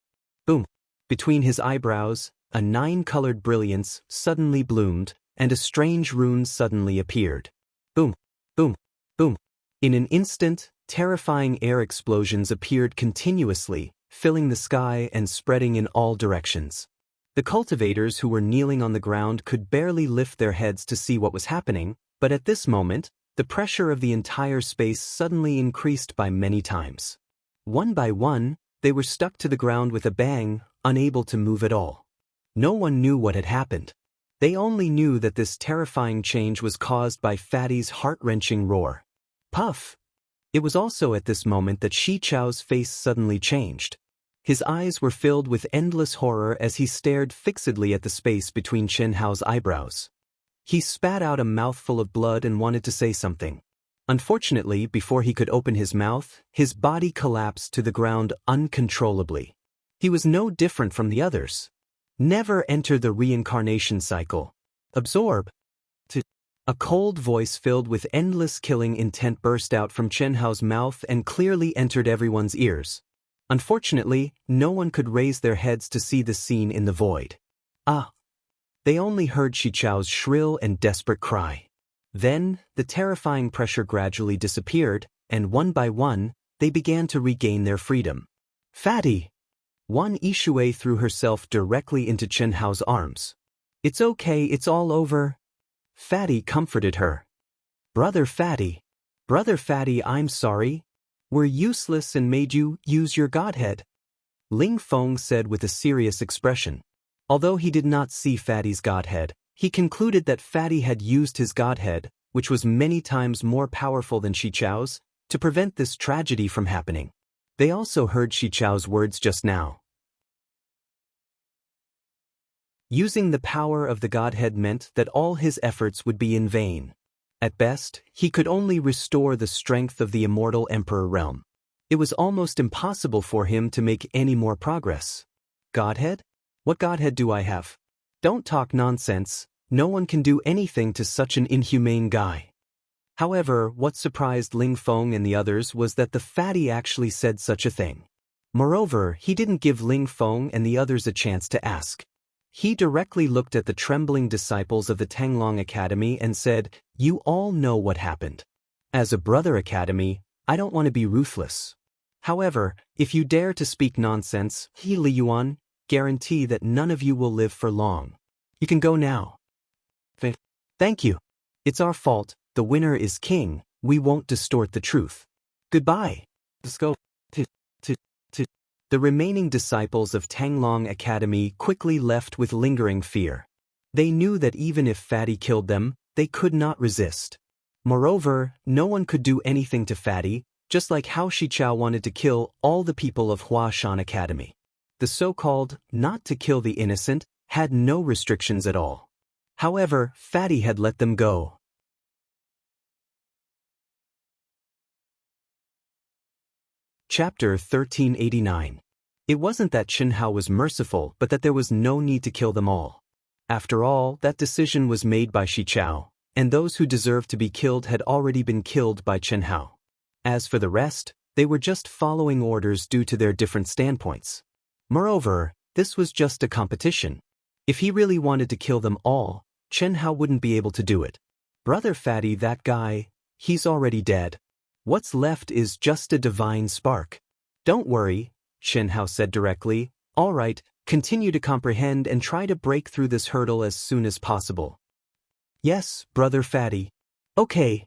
Boom. Between his eyebrows, a 9-colored brilliance suddenly bloomed, and a strange rune suddenly appeared. Boom, boom, boom. In an instant, terrifying air explosions appeared continuously, filling the sky and spreading in all directions. The cultivators who were kneeling on the ground could barely lift their heads to see what was happening, but at this moment, the pressure of the entire space suddenly increased by many times. One by one, they were stuck to the ground with a bang, unable to move at all. No one knew what had happened. They only knew that this terrifying change was caused by Fatty's heart-wrenching roar. Puff! It was also at this moment that Xichao's face suddenly changed. His eyes were filled with endless horror as he stared fixedly at the space between Chen Hao's eyebrows. He spat out a mouthful of blood and wanted to say something. Unfortunately, before he could open his mouth, his body collapsed to the ground uncontrollably. He was no different from the others. Never enter the reincarnation cycle. Absorb. A cold voice filled with endless killing intent burst out from Chen Hao's mouth and clearly entered everyone's ears. Unfortunately, no one could raise their heads to see the scene in the void. They only heard Xichao's shrill and desperate cry. Then, the terrifying pressure gradually disappeared, and one by one, they began to regain their freedom. "Fatty!" Wan Yishui threw herself directly into Chen Hao's arms. "It's okay, it's all over." Fatty comforted her. Brother Fatty, I'm sorry. We're useless and made you use your Godhead," Ling Feng said with a serious expression. Although he did not see Fatty's Godhead, he concluded that Fatty had used his Godhead, which was many times more powerful than Xichao's, to prevent this tragedy from happening. They also heard Xichao's words just now. Using the power of the Godhead meant that all his efforts would be in vain. At best, he could only restore the strength of the immortal Emperor realm. It was almost impossible for him to make any more progress. Godhead? What Godhead do I have? Don't talk nonsense, no one can do anything to such an inhumane guy. However, what surprised Ling Feng and the others was that the Fatty actually said such a thing. Moreover, he didn't give Ling Feng and the others a chance to ask. He directly looked at the trembling disciples of the Tanglong Academy and said, "You all know what happened. As a brother academy, I don't want to be ruthless. However, if you dare to speak nonsense, Li Yuan, guarantee that none of you will live for long. You can go now." "Thank you. It's our fault, the winner is king, we won't distort the truth. Goodbye. Let's go." The remaining disciples of Tanglong Academy quickly left with lingering fear. They knew that even if Fatty killed them, they could not resist. Moreover, no one could do anything to Fatty, just like how Xichao wanted to kill all the people of Huashan Academy. The so-called not to kill the innocent had no restrictions at all. However, Fatty had let them go. Chapter 1389. It wasn't that Qinhao was merciful, but that there was no need to kill them all. After all, that decision was made by Xichao, and those who deserved to be killed had already been killed by Qinhao. As for the rest, they were just following orders due to their different standpoints. Moreover, this was just a competition. If he really wanted to kill them all, Qinhao wouldn't be able to do it. Brother Fatty, that guy, he's already dead. What's left is just a divine spark. Don't worry, Qinhao said directly. All right, continue to comprehend and try to break through this hurdle as soon as possible. Yes, Brother Fatty. Okay.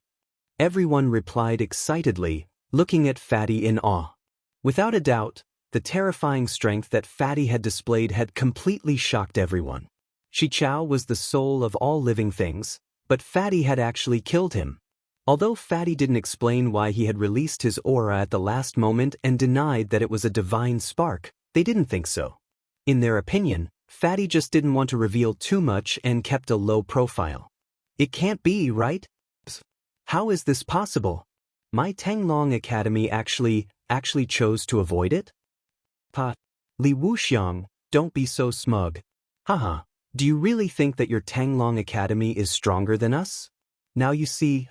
Everyone replied excitedly, looking at Fatty in awe. Without a doubt, the terrifying strength that Fatty had displayed had completely shocked everyone. Xichao was the soul of all living things, but Fatty had actually killed him. Although Fatty didn't explain why he had released his aura at the last moment and denied that it was a divine spark, they didn't think so. In their opinion, Fatty just didn't want to reveal too much and kept a low profile. It can't be, right? How is this possible? My Tanglong Academy actually chose to avoid it? Li Wuxiang, don't be so smug. Haha, do you really think that your Tanglong Academy is stronger than us? Now you see,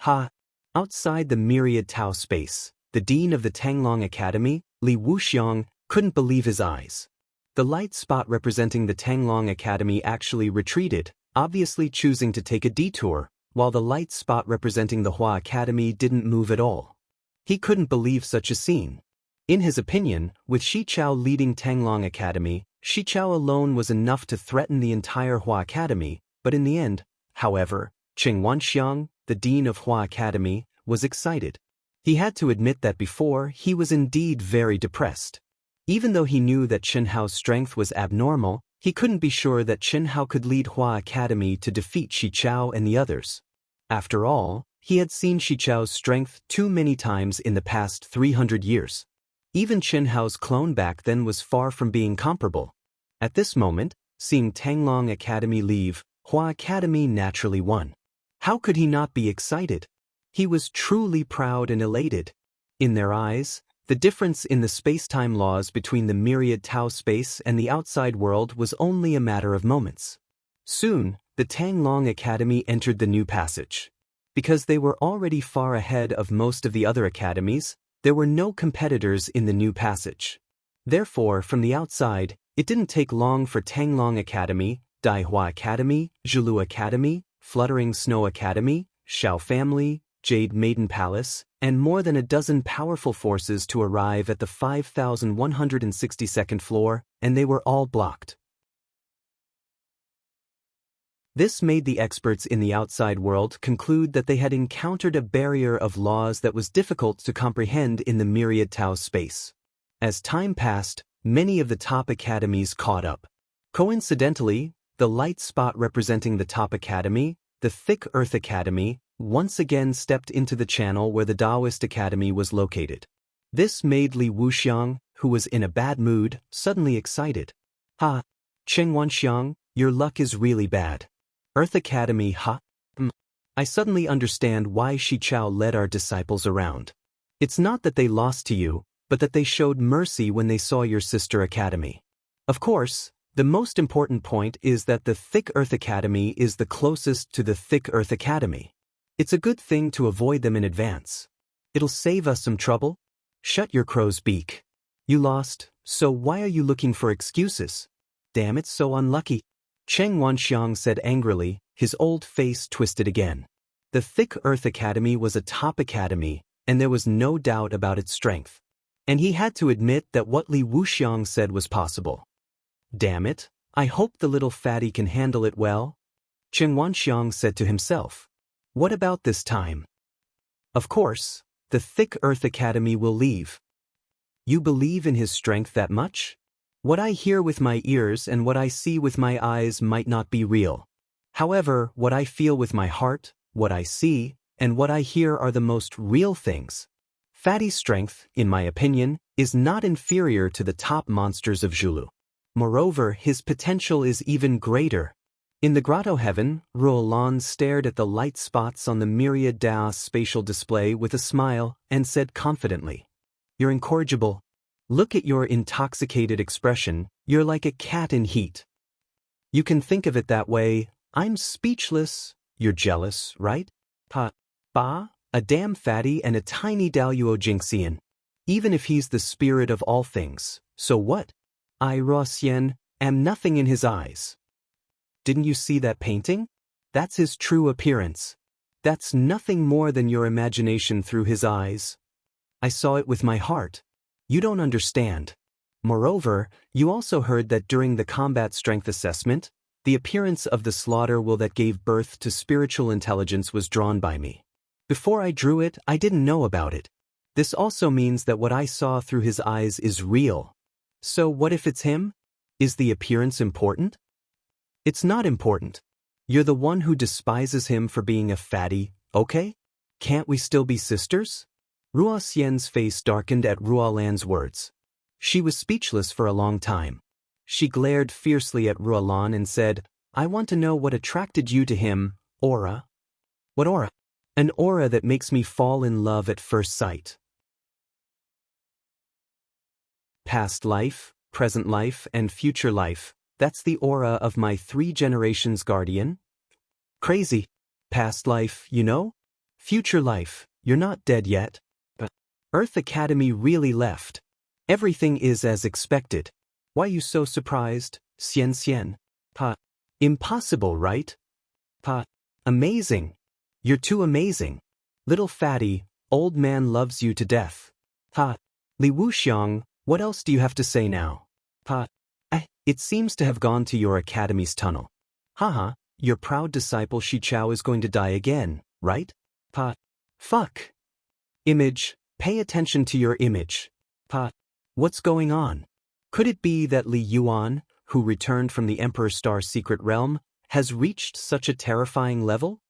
outside the myriad Tao space, the dean of the Tanglong Academy, Li Wuxiang, couldn't believe his eyes. The light spot representing the Tanglong Academy actually retreated, obviously choosing to take a detour, while the light spot representing the Hua Academy didn't move at all. He couldn't believe such a scene. In his opinion, with Xichao leading Tanglong Academy, Xichao alone was enough to threaten the entire Hua Academy, but in the end, however, Qing Wanxiang, the dean of Hua Academy, was excited. He had to admit that before, he was indeed very depressed. Even though he knew that Qinhao's strength was abnormal, he couldn't be sure that Qinhao could lead Hua Academy to defeat Xichao and the others. After all, he had seen Xichao's strength too many times in the past 300 years. Even Qinhao's clone back then was far from being comparable. At this moment, seeing Tanglong Academy leave, Hua Academy naturally won. How could he not be excited? He was truly proud and elated. In their eyes, the difference in the space-time laws between the myriad Tao space and the outside world was only a matter of moments. Soon, the Tanglong Academy entered the new passage. Because they were already far ahead of most of the other academies, there were no competitors in the new passage. Therefore, from the outside, it didn't take long for Tanglong Academy, Daihua Academy, Zhilu Academy, Fluttering Snow Academy, Xiao Family, Jade Maiden Palace, and more than a dozen powerful forces to arrive at the 5,162nd floor, and they were all blocked. This made the experts in the outside world conclude that they had encountered a barrier of laws that was difficult to comprehend in the myriad Tao space. As time passed, many of the top academies caught up. Coincidentally, the light spot representing the top academy, the Thick Earth Academy, once again stepped into the channel where the Taoist Academy was located. This made Li Wuxiang, who was in a bad mood, suddenly excited. Ha! Qing Wanxiang, your luck is really bad. Earth Academy, I suddenly understand why Xichao led our disciples around. It's not that they lost to you, but that they showed mercy when they saw your sister academy. Of course, the most important point is that the Thick Earth Academy is the closest to the Thick Earth Academy. It's a good thing to avoid them in advance. It'll save us some trouble. Shut your crow's beak. You lost, so why are you looking for excuses? Damn, it's so unlucky. Cheng Wanxiang said angrily, his old face twisted again. The Thick Earth Academy was a top academy, and there was no doubt about its strength. And he had to admit that what Li Wuxiang said was possible. Damn it, I hope the little fatty can handle it well. Cheng Wanxiang said to himself. What about this time? Of course, the Thick Earth Academy will leave. You believe in his strength that much? What I hear with my ears and what I see with my eyes might not be real. However, what I feel with my heart, what I see, and what I hear are the most real things. Fatty's strength, in my opinion, is not inferior to the top monsters of Zulu. Moreover, his potential is even greater. In the grotto heaven, Ruolan stared at the light spots on the myriad Daos spatial display with a smile and said confidently, "You're incorrigible. Look at your intoxicated expression, you're like a cat in heat." You can think of it that way. I'm speechless. You're jealous, right? Ba, a damn fatty and a tiny Daluo Jinxian. Even if he's the spirit of all things, so what? I, Ruoxian, am nothing in his eyes. Didn't you see that painting? That's his true appearance. That's nothing more than your imagination through his eyes. I saw it with my heart. You don't understand. Moreover, you also heard that during the combat strength assessment, the appearance of the slaughter will that gave birth to spiritual intelligence was drawn by me. Before I drew it, I didn't know about it. This also means that what I saw through his eyes is real. So what if it's him? Is the appearance important? It's not important. You're the one who despises him for being a fatty, okay? Can't we still be sisters? Ruoxian's face darkened at Ruolan's words. She was speechless for a long time. She glared fiercely at Ruolan and said, "I want to know what attracted you to him, aura." "What aura?" "An aura that makes me fall in love at first sight." Past life, present life, and future life, that's the aura of my 3 generations guardian? Crazy. Past life, you know? Future life, you're not dead yet. But Earth Academy really left. Everything is as expected. Why you so surprised, Xian Xian? Impossible, right? Amazing. You're too amazing. Little fatty, old man loves you to death. Li Wuxiang, what else do you have to say now? It seems to have gone to your academy's tunnel. Haha, your proud disciple Xichao is going to die again, right? Fuck. Image, pay attention to your image. What's going on? Could it be that Li Yuan, who returned from the Emperor Star's secret realm, has reached such a terrifying level?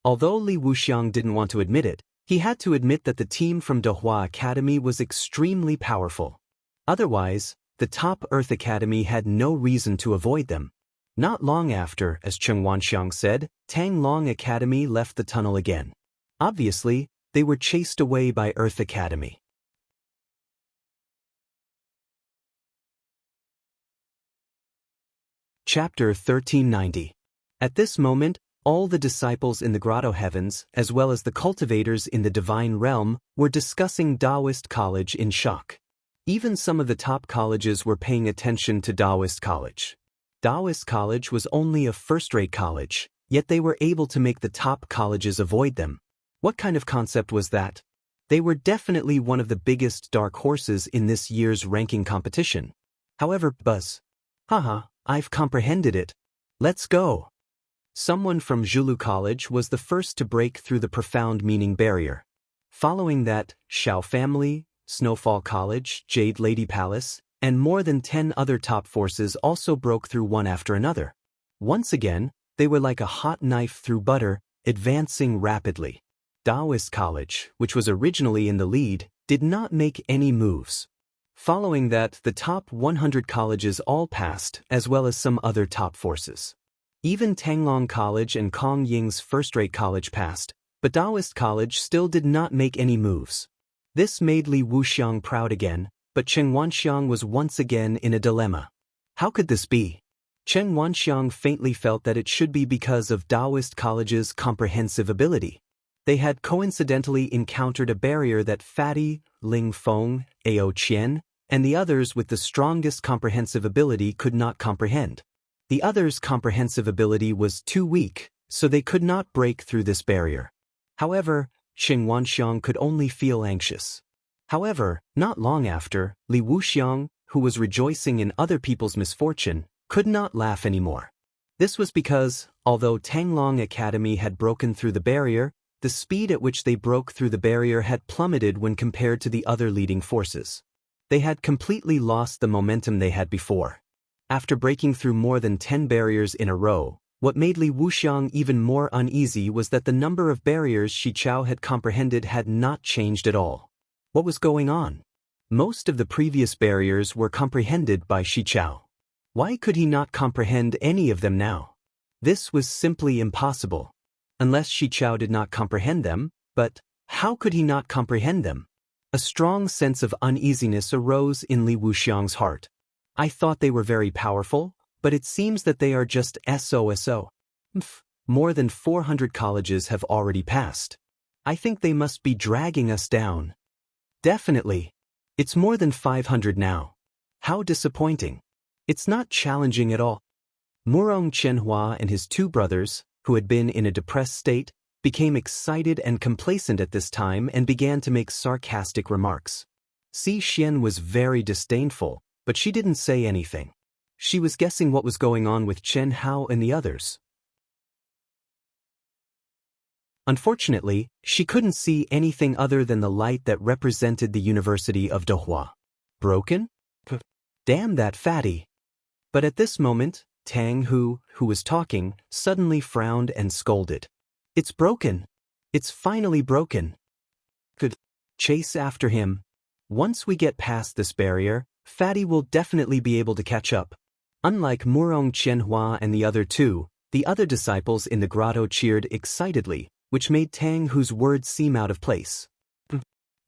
Although Li Wuxiang didn't want to admit it, he had to admit that the team from Dehua Academy was extremely powerful. Otherwise, the top Earth Academy had no reason to avoid them. Not long after, as Cheng Wanxiang said, Tang Long Academy left the tunnel again. Obviously, they were chased away by Earth Academy. Chapter 1390. At this moment, all the disciples in the Grotto Heavens, as well as the cultivators in the Divine Realm, were discussing Taoist College in shock. Even some of the top colleges were paying attention to Taoist College. Taoist College was only a first-rate college, yet they were able to make the top colleges avoid them. What kind of concept was that? They were definitely one of the biggest dark horses in this year's ranking competition. However, Buzz. Haha, I've comprehended it. Let's go. Someone from Zulu College was the first to break through the profound meaning barrier. Following that, Shao Family, Snowfall College, Jade Lady Palace, and more than 10 other top forces also broke through one after another. Once again, they were like a hot knife through butter, advancing rapidly. Taoist College, which was originally in the lead, did not make any moves. Following that, the top 100 colleges all passed, as well as some other top forces. Even Tanglong College and Kong Ying's first-rate college passed, but Taoist College still did not make any moves. This made Li Wuxiang proud again, but Cheng Wanxiang was once again in a dilemma. How could this be? Cheng Wanxiang faintly felt that it should be because of Taoist College's comprehensive ability. They had coincidentally encountered a barrier that Fatty, Ling Feng, Ao Qian, and the others with the strongest comprehensive ability could not comprehend. The others' comprehensive ability was too weak, so they could not break through this barrier. However, Cheng Wanxiang could only feel anxious. However, not long after, Li Wuxiang, who was rejoicing in other people's misfortune, could not laugh anymore. This was because, although Tanglong Academy had broken through the barrier, the speed at which they broke through the barrier had plummeted when compared to the other leading forces. They had completely lost the momentum they had before. After breaking through more than 10 barriers in a row, What made Li Wuxiang even more uneasy was that the number of barriers Shi Chao had comprehended had not changed at all. What was going on? Most of the previous barriers were comprehended by Shi Chao. Why could he not comprehend any of them now? This was simply impossible. Unless Shi Chao did not comprehend them, but how could he not comprehend them? A strong sense of uneasiness arose in Li Wuxiang's heart. I thought they were very powerful, but it seems that they are just SOSO. More than 400 colleges have already passed. I think they must be dragging us down. Definitely. It's more than 500 now. How disappointing. It's not challenging at all. Murong Qianhua and his two brothers, who had been in a depressed state, became excited and complacent at this time and began to make sarcastic remarks. Si Xian was very disdainful, but she didn't say anything. She was guessing what was going on with Chen Hao and the others. Unfortunately, she couldn't see anything other than the light that represented the University of Dohua. Broken? Damn that fatty. But at this moment, Tang Hu, who was talking, suddenly frowned and scolded. It's broken. It's finally broken. Could chase after him. Once we get past this barrier, Fatty will definitely be able to catch up. Unlike Murong Qianhua and the other two, the other disciples in the grotto cheered excitedly, which made Tang Hu's words seem out of place.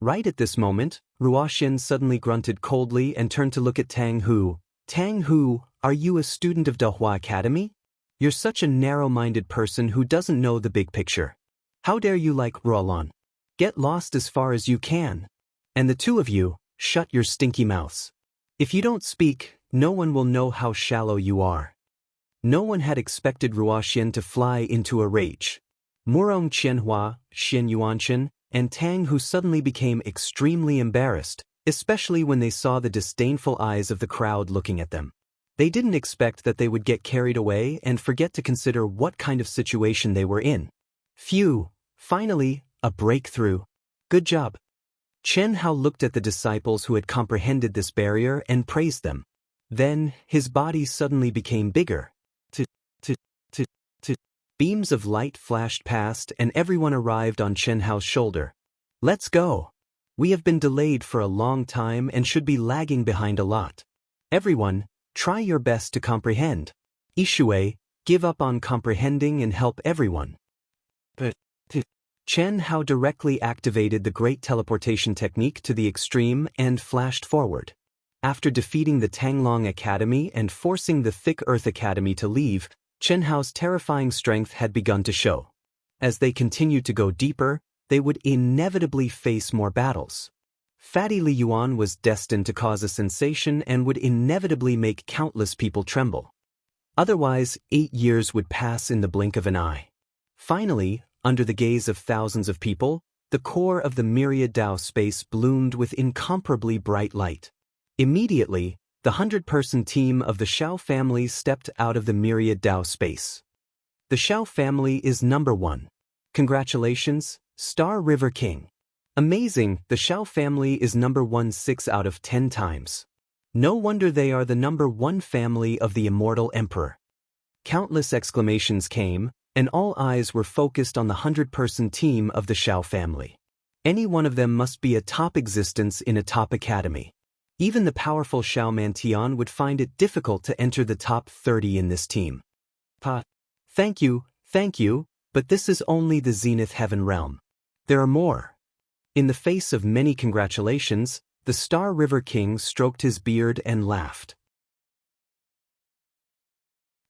Right at this moment, Ruoxian suddenly grunted coldly and turned to look at Tang Hu. Tang Hu, are you a student of Dehua Academy? You're such a narrow-minded person who doesn't know the big picture. How dare you like Roland? Get lost as far as you can. And the two of you, shut your stinky mouths. If you don't speak, no one will know how shallow you are. No one had expected Ruoxian to fly into a rage. Murong Qianhua, Xin Yuanchen, and Tang Hu suddenly became extremely embarrassed, especially when they saw the disdainful eyes of the crowd looking at them. They didn't expect that they would get carried away and forget to consider what kind of situation they were in. Phew, finally, a breakthrough. Good job. Chen Hao looked at the disciples who had comprehended this barrier and praised them. Then, his body suddenly became bigger. Beams of light flashed past and everyone arrived on Chen Hao's shoulder. Let's go. We have been delayed for a long time and should be lagging behind a lot. Everyone, try your best to comprehend. Ishui, give up on comprehending and help everyone. Chen Hao directly activated the great teleportation technique to the extreme and flashed forward. After defeating the Tanglong Academy and forcing the Thick Earth Academy to leave, Chen Hao's terrifying strength had begun to show. As they continued to go deeper, they would inevitably face more battles. Fatty Li Yuan was destined to cause a sensation and would inevitably make countless people tremble. Otherwise, 8 years would pass in the blink of an eye. Finally, under the gaze of thousands of people, the core of the myriad Dao space bloomed with incomparably bright light. Immediately, the 100-person team of the Shao family stepped out of the myriad Dao space. The Shao family is number 1. Congratulations, Star River King. Amazing, the Shao family is number 1 6 out of 10 times. No wonder they are the number 1 family of the immortal emperor. Countless exclamations came, and all eyes were focused on the 100-person team of the Shao family. Any one of them must be a top existence in a top academy. Even the powerful Shao Mantian would find it difficult to enter the top 30 in this team. Thank you, but this is only the Zenith Heaven realm. There are more. In the face of many congratulations, the Star River King stroked his beard and laughed.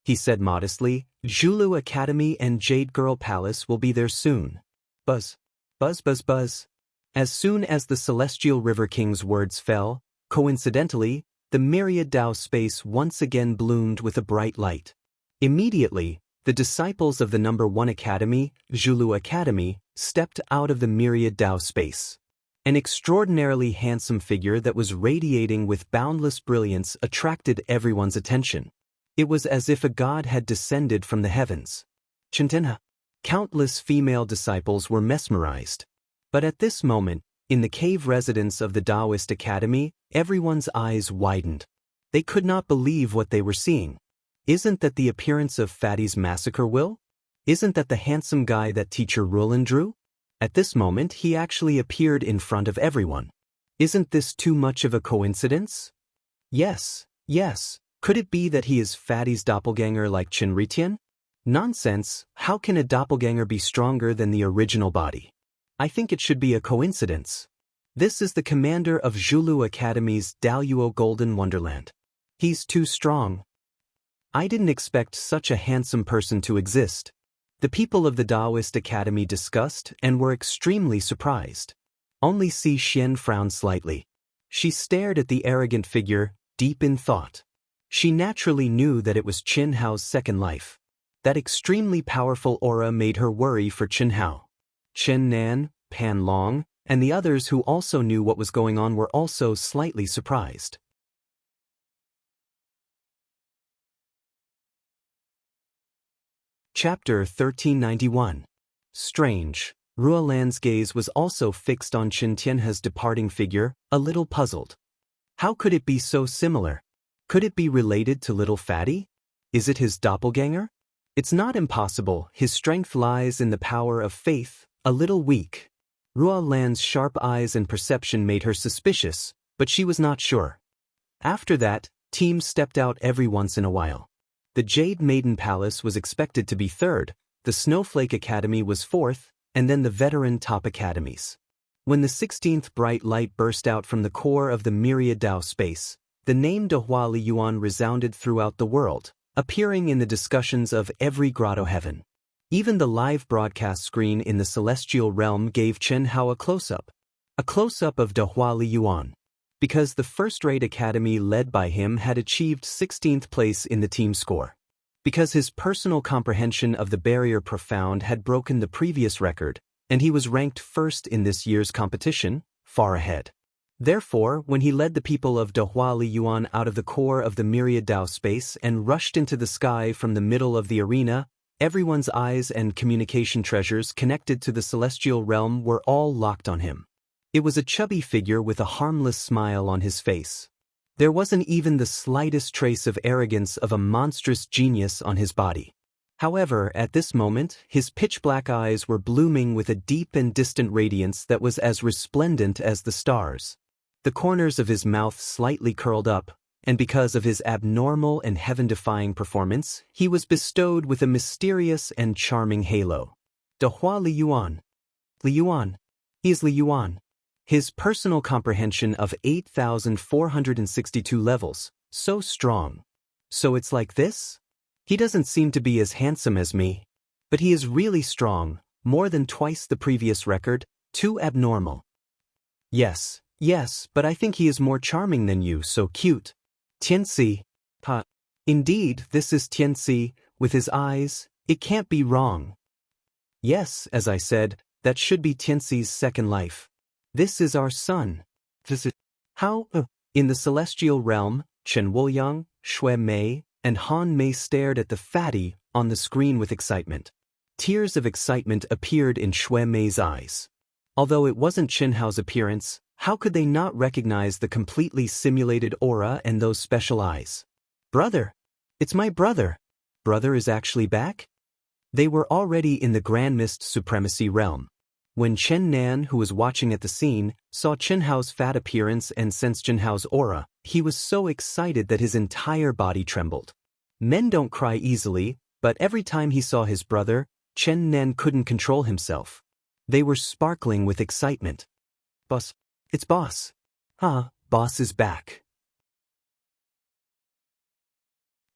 He said modestly, Zhulu Academy and Jade Girl Palace will be there soon. Buzz. Buzz buzz buzz. As soon as the Celestial River King's words fell, coincidentally, the myriad Dao space once again bloomed with a bright light. Immediately, the disciples of the number 1 academy, Zhulu Academy, stepped out of the myriad Dao space. An extraordinarily handsome figure that was radiating with boundless brilliance attracted everyone's attention. It was as if a god had descended from the heavens. Chintenha. Countless female disciples were mesmerized. But at this moment, in the cave residence of the Taoist Academy, everyone's eyes widened. They could not believe what they were seeing. Isn't that the appearance of Fatty's massacre will? Isn't that the handsome guy that teacher Rulin drew? At this moment he actually appeared in front of everyone. Isn't this too much of a coincidence? Yes. Could it be that he is Fatty's doppelganger like Chinritian? Nonsense, how can a doppelganger be stronger than the original body? I think it should be a coincidence. This is the commander of Zhulu Academy's Daluo Golden Wonderland. He's too strong. I didn't expect such a handsome person to exist. The people of the Taoist Academy discussed and were extremely surprised. Only Si Xian frowned slightly. She stared at the arrogant figure, deep in thought. She naturally knew that it was Qin Hao's second life. That extremely powerful aura made her worry for Qin Hao. Chen Nan, Pan Long, and the others who also knew what was going on were also slightly surprised. Chapter 1391. Strange. Ruolan's gaze was also fixed on Qin Tianhe's departing figure, a little puzzled. How could it be so similar? Could it be related to little Fatty? Is it his doppelganger? It's not impossible, his strength lies in the power of faith, a little weak. Ruolan's sharp eyes and perception made her suspicious, but she was not sure. After that, teams stepped out every once in a while. The Jade Maiden Palace was expected to be third, the Snowflake Academy was fourth, and then the veteran top academies. When the 16th bright light burst out from the core of the myriad Dao space, the name Dehua Liyuan resounded throughout the world, appearing in the discussions of every grotto heaven. Even the live broadcast screen in the celestial realm gave Chen Hao a close-up of Dehua Liyuan. Because the first-rate academy led by him had achieved 16th place in the team score. Because his personal comprehension of the barrier profound had broken the previous record, and he was ranked first in this year's competition, far ahead. Therefore, when he led the people of Dehua Liyuan out of the core of the myriad Dao space and rushed into the sky from the middle of the arena, everyone's eyes and communication treasures connected to the celestial realm were all locked on him. It was a chubby figure with a harmless smile on his face. There wasn't even the slightest trace of arrogance of a monstrous genius on his body. However, at this moment, his pitch-black eyes were blooming with a deep and distant radiance that was as resplendent as the stars. The corners of his mouth slightly curled up, and because of his abnormal and heaven-defying performance, he was bestowed with a mysterious and charming halo. Dehua Liyuan. Liyuan. He is Liyuan. His personal comprehension of 8,462 levels, so strong. So it's like this? He doesn't seem to be as handsome as me. But he is really strong, more than twice the previous record, too abnormal. Yes, but I think he is more charming than you, so cute. Tianxi. Ha. Indeed, this is Tianxi, with his eyes, it can't be wrong. Yes, as I said, that should be Tianxi's second life. This is our son. How? In the celestial realm, Chen Wuliang, Shui Mei, and Han Mei stared at the fatty on the screen with excitement. Tears of excitement appeared in Shui Mei's eyes. Although it wasn't Qin Hao's appearance, how could they not recognize the completely simulated aura and those special eyes? Brother! It's my brother! Brother is actually back? They were already in the Grand Mist Supremacy realm. When Chen Nan, who was watching at the scene, saw Qin Hao's fat appearance and sensed Qin Hao's aura, he was so excited that his entire body trembled. Men don't cry easily, but every time he saw his brother, Chen Nan couldn't control himself. They were sparkling with excitement. Boss. It's Boss. Boss is back.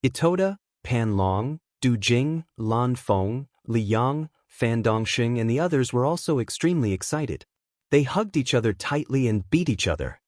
Itoda, Pan Long, Du Jing, Lan Feng, Li Yang, Fan Dongxing and the others were also extremely excited. They hugged each other tightly and beat each other.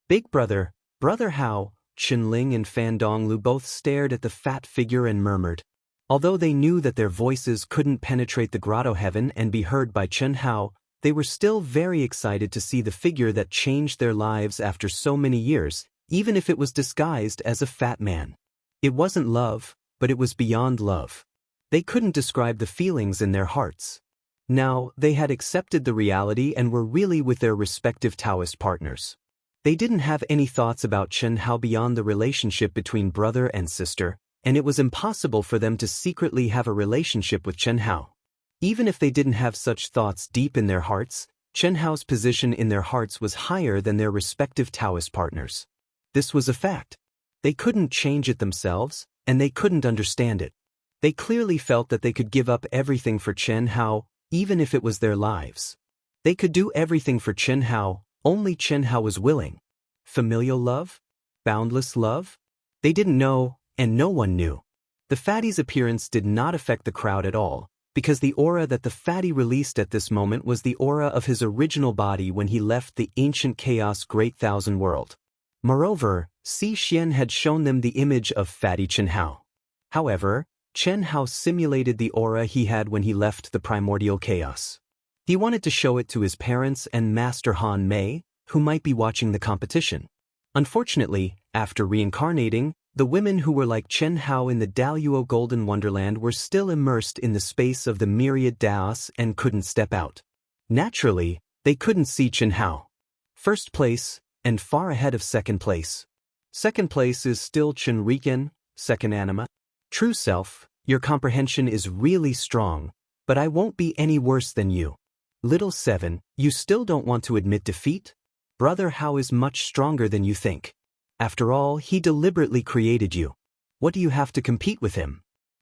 Big Brother, Brother Hao, Qinling and Fan Donglu both stared at the fat figure and murmured. Although they knew that their voices couldn't penetrate the grotto heaven and be heard by Chen Hao, they were still very excited to see the figure that changed their lives after so many years, even if it was disguised as a fat man. It wasn't love, but it was beyond love. They couldn't describe the feelings in their hearts. Now, they had accepted the reality and were really with their respective Taoist partners. They didn't have any thoughts about Chen Hao beyond the relationship between brother and sister, and it was impossible for them to secretly have a relationship with Chen Hao. Even if they didn't have such thoughts deep in their hearts, Chen Hao's position in their hearts was higher than their respective Taoist partners. This was a fact. They couldn't change it themselves, and they couldn't understand it. They clearly felt that they could give up everything for Chen Hao, even if it was their lives. They could do everything for Chen Hao, only Chen Hao was willing. Familial love? Boundless love? They didn't know, and no one knew. The fatty's appearance did not affect the crowd at all, because the aura that the fatty released at this moment was the aura of his original body when he left the ancient chaos great thousand world. Moreover, Si Xian had shown them the image of fatty Chen Hao. However, Chen Hao simulated the aura he had when he left the primordial chaos. He wanted to show it to his parents and Master Han Mei, who might be watching the competition. Unfortunately, after reincarnating, the women who were like Chen Hao in the Daluo Golden Wonderland were still immersed in the space of the myriad Daos and couldn't step out. Naturally, they couldn't see Chen Hao. First place, and far ahead of second place. Second place is still Chen Riken, second anima. True self, your comprehension is really strong, but I won't be any worse than you. Little 7, you still don't want to admit defeat? Brother Hao is much stronger than you think. After all, he deliberately created you. What do you have to compete with him?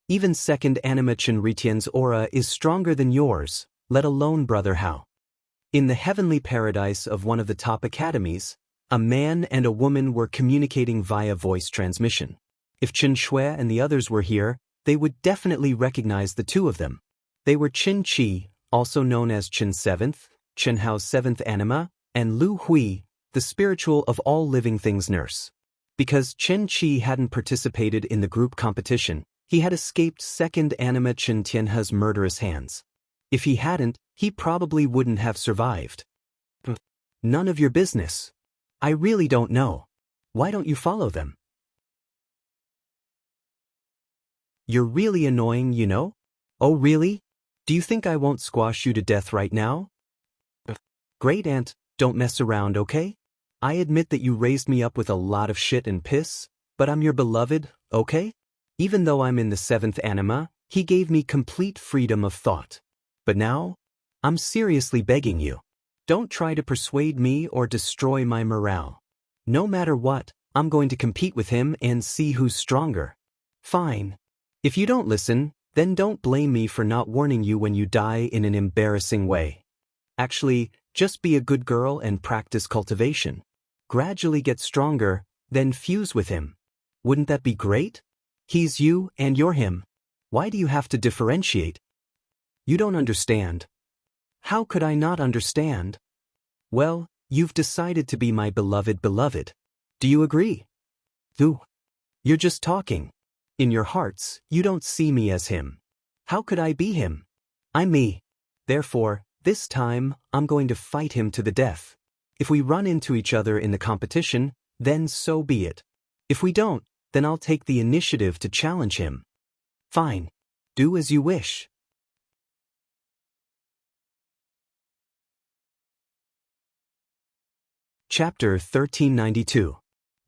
Even second anima Chen Ritian's aura is stronger than yours, let alone Brother Hao. In the heavenly paradise of one of the top academies, a man and a woman were communicating via voice transmission. If Chen Shui and the others were here, they would definitely recognize the two of them. They were Chen Qi, also known as Chen 7th, Chen Hao's 7th anima, and Lu Hui, the spiritual of all living things nurse. Because Chen Qi hadn't participated in the group competition, he had escaped second anima Chen Tianhe's murderous hands. If he hadn't, he probably wouldn't have survived. None of your business. I really don't know. Why don't you follow them? You're really annoying, you know? Oh really? Do you think I won't squash you to death right now? Great aunt, don't mess around, okay? I admit that you raised me up with a lot of shit and piss, but I'm your beloved, okay? Even though I'm in the 7th anima, he gave me complete freedom of thought. But now, I'm seriously begging you. Don't try to persuade me or destroy my morale. No matter what, I'm going to compete with him and see who's stronger. Fine. If you don't listen, then don't blame me for not warning you when you die in an embarrassing way. Actually, just be a good girl and practice cultivation. Gradually get stronger, then fuse with him. Wouldn't that be great? He's you and you're him. Why do you have to differentiate? You don't understand. How could I not understand? Well, you've decided to be my beloved beloved. Do you agree? You're just talking. In your hearts, you don't see me as him. How could I be him? I'm me. Therefore, this time, I'm going to fight him to the death. If we run into each other in the competition, then so be it. If we don't, then I'll take the initiative to challenge him. Fine. Do as you wish. Chapter 1392.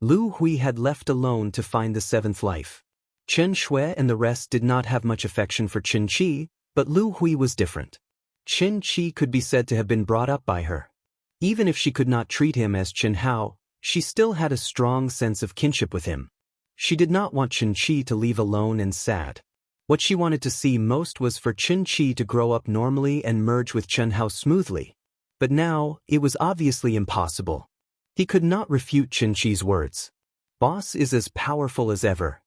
Lu Hui had left alone to find the 7th life. Chen Shui and the rest did not have much affection for Chen Qi, but Lu Hui was different. Chen Qi could be said to have been brought up by her. Even if she could not treat him as Chen Hao, she still had a strong sense of kinship with him. She did not want Chen Qi to leave alone and sad. What she wanted to see most was for Chen Qi to grow up normally and merge with Chen Hao smoothly. But now, it was obviously impossible. He could not refute Chen Qi's words. Boss is as powerful as ever.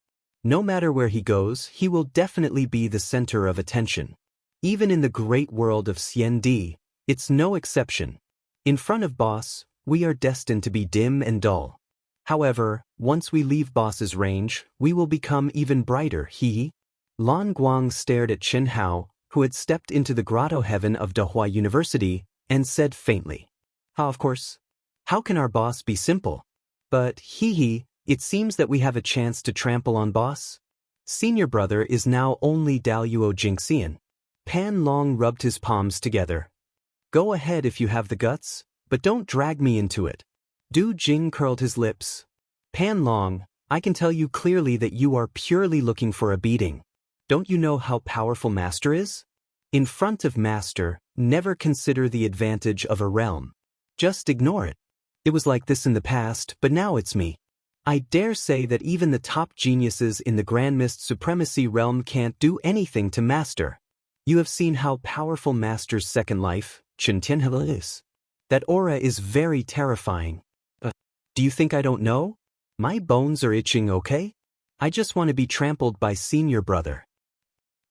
No matter where he goes, he will definitely be the center of attention. Even in the great world of Xiandi, it's no exception. In front of Boss, we are destined to be dim and dull. However, once we leave Boss's range, we will become even brighter, Lan Guang stared at Chen Hao, who had stepped into the grotto heaven of Dahua University, and said faintly, of course. How can our boss be simple? But it seems that we have a chance to trample on Boss. Senior brother is now only Daluo Jingxian. Pan Long rubbed his palms together. Go ahead if you have the guts, but don't drag me into it. Du Jing curled his lips. Pan Long, I can tell you clearly that you are purely looking for a beating. Don't you know how powerful Master is? In front of Master, never consider the advantage of a realm. Just ignore it. It was like this in the past, but now it's me. I dare say that even the top geniuses in the Grand Mist Supremacy realm can't do anything to Master. You have seen how powerful Master's second life, Chintianhela, is. That aura is very terrifying. Do you think I don't know? My bones are itching, okay? I just want to be trampled by senior brother.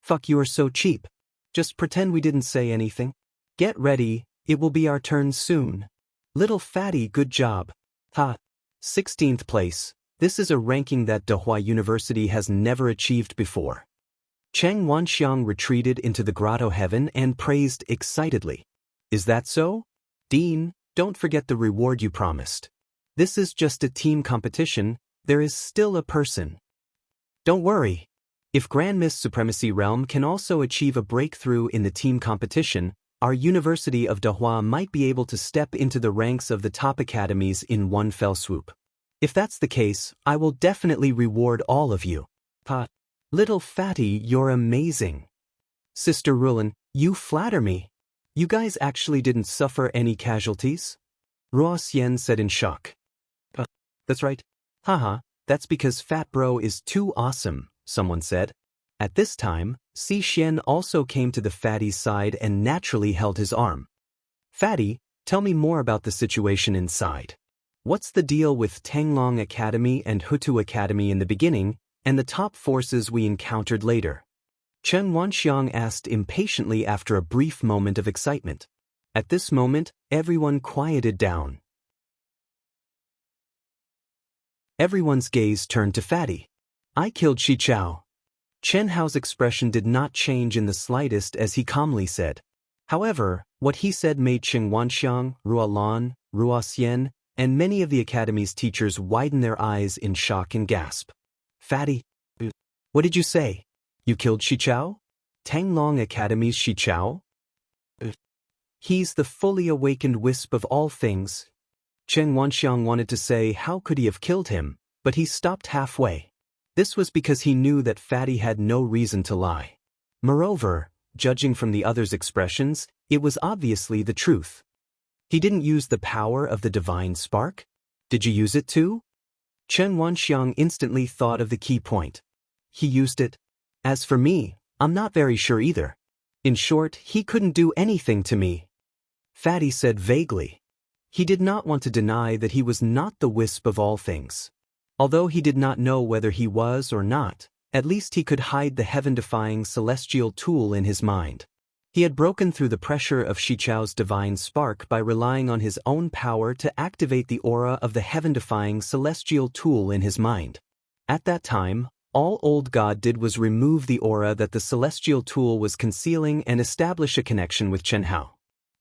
Fuck, you are so cheap. Just pretend we didn't say anything. Get ready, it will be our turn soon. Little fatty, good job. Ha. 16th place. This is a ranking that Dehua University has never achieved before. Cheng Wanxiang retreated into the grotto heaven and praised excitedly. Is that so? Dean, don't forget the reward you promised. This is just a team competition, there is still a person. Don't worry. If Grand Mist Supremacy Realm can also achieve a breakthrough in the team competition, our University of Dehua might be able to step into the ranks of the top academies in one fell swoop. If that's the case, I will definitely reward all of you. Pa. Little fatty, you're amazing. Sister Rulin, you flatter me. You guys actually didn't suffer any casualties? Ruo Xian said in shock. That's right. Haha, that's because Fat Bro is too awesome, someone said. At this time, Si Xian also came to the fatty's side and naturally held his arm. Fatty, tell me more about the situation inside. What's the deal with Tanglong Academy and Hutu Academy in the beginning, and the top forces we encountered later? Cheng Wanxiang asked impatiently after a brief moment of excitement. At this moment, everyone quieted down. Everyone's gaze turned to Fatty. I killed Shi Chao. Chen Hao's expression did not change in the slightest as he calmly said. However, what he said made Cheng Wanxiang, Ruo Lan, Ruo Xian, and many of the academy's teachers widen their eyes in shock and gasp. Fatty, what did you say? You killed Shi Chao? Tanglong Academy's Shi Chao? He's the fully awakened wisp of all things. Cheng Wanxiang wanted to say how could he have killed him, but he stopped halfway. This was because he knew that Fatty had no reason to lie. Moreover, judging from the other's expressions, it was obviously the truth. He didn't use the power of the divine spark? Did you use it too? Cheng Wanxiang instantly thought of the key point. He used it. As for me, I'm not very sure either. In short, he couldn't do anything to me. Fatty said vaguely. He did not want to deny that he was not the wisp of all things. Although he did not know whether he was or not, at least he could hide the heaven-defying celestial tool in his mind. He had broken through the pressure of Shi Chao's divine spark by relying on his own power to activate the aura of the heaven-defying celestial tool in his mind. At that time, all Old God did was remove the aura that the celestial tool was concealing and establish a connection with Chen Hao.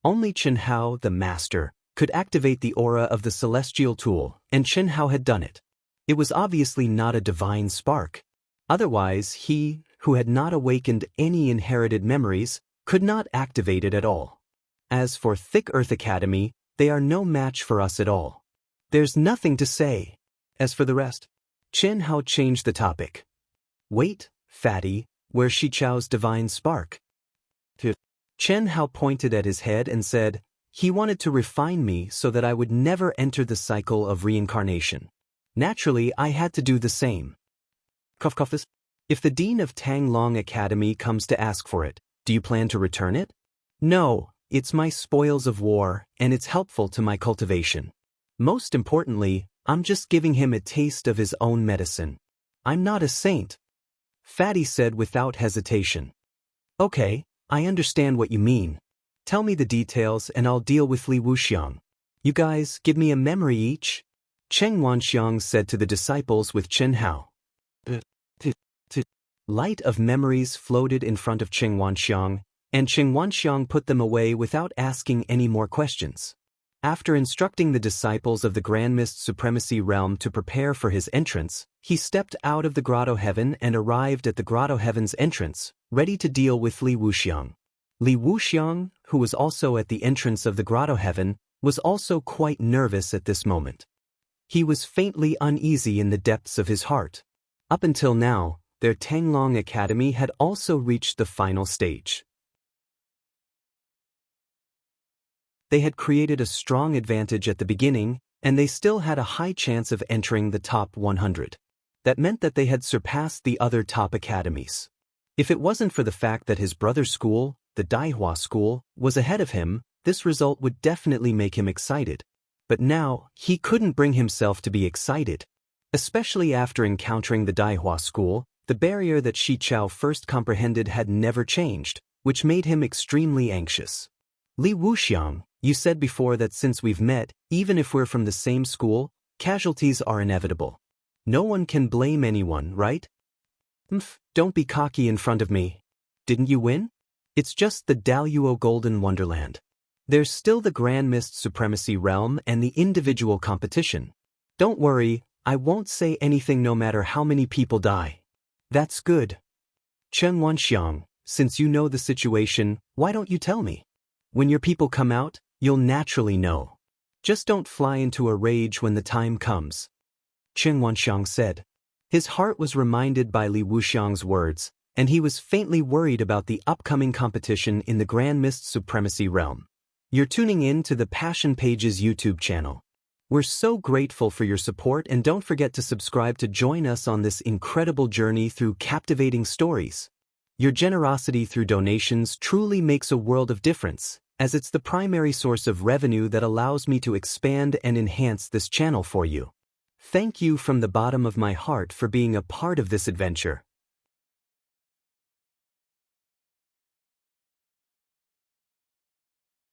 Only Chen Hao, the master, could activate the aura of the celestial tool, and Chen Hao had done it. It was obviously not a divine spark. Otherwise, he, who had not awakened any inherited memories, could not activate it at all. As for Thick Earth Academy, they are no match for us at all. There's nothing to say. As for the rest, Chen Hao changed the topic. Wait, Fatty, where's Shi Chao's divine spark? Chen Hao pointed at his head and said, he wanted to refine me so that I would never enter the cycle of reincarnation. Naturally, I had to do the same. If the Dean of Tanglong Academy comes to ask for it, do you plan to return it? No, it's my spoils of war, and it's helpful to my cultivation. Most importantly, I'm just giving him a taste of his own medicine. I'm not a saint. Fatty said without hesitation. Okay, I understand what you mean. Tell me the details and I'll deal with Li Wuxiang. You guys, give me a memory each. Cheng Wanxiang said to the disciples with Chen Hao. Light of memories floated in front of Cheng Wanxiang, and Cheng Wanxiang put them away without asking any more questions. After instructing the disciples of the Grand Mist Supremacy Realm to prepare for his entrance, he stepped out of the Grotto Heaven and arrived at the Grotto Heaven's entrance, ready to deal with Li Wuxiang. Li Wuxiang, who was also at the entrance of the Grotto Heaven, was also quite nervous at this moment. He was faintly uneasy in the depths of his heart. Up until now, their Tanglong Academy had also reached the final stage. They had created a strong advantage at the beginning, and they still had a high chance of entering the top 100. That meant that they had surpassed the other top academies. If it wasn't for the fact that his brother's school, the Daihua School, was ahead of him, this result would definitely make him excited. But now, he couldn't bring himself to be excited. Especially after encountering the Daihua School, the barrier that Shi Chao first comprehended had never changed, which made him extremely anxious. Li Wuxiang, you said before that since we've met, even if we're from the same school, casualties are inevitable. No one can blame anyone, right? Don't be cocky in front of me. Didn't you win? It's just the Daluo Golden Wonderland. There's still the Grand Mist Supremacy Realm and the individual competition. Don't worry, I won't say anything no matter how many people die. That's good. Chen Wanxiang, since you know the situation, why don't you tell me? When your people come out, you'll naturally know. Just don't fly into a rage when the time comes. Chen Wanxiang said. His heart was reminded by Li Wuxiang's words, and he was faintly worried about the upcoming competition in the Grand Mist Supremacy Realm. You're tuning in to the Passion Pages YouTube channel. We're so grateful for your support, and don't forget to subscribe to join us on this incredible journey through captivating stories. Your generosity through donations truly makes a world of difference, as it's the primary source of revenue that allows me to expand and enhance this channel for you. Thank you from the bottom of my heart for being a part of this adventure.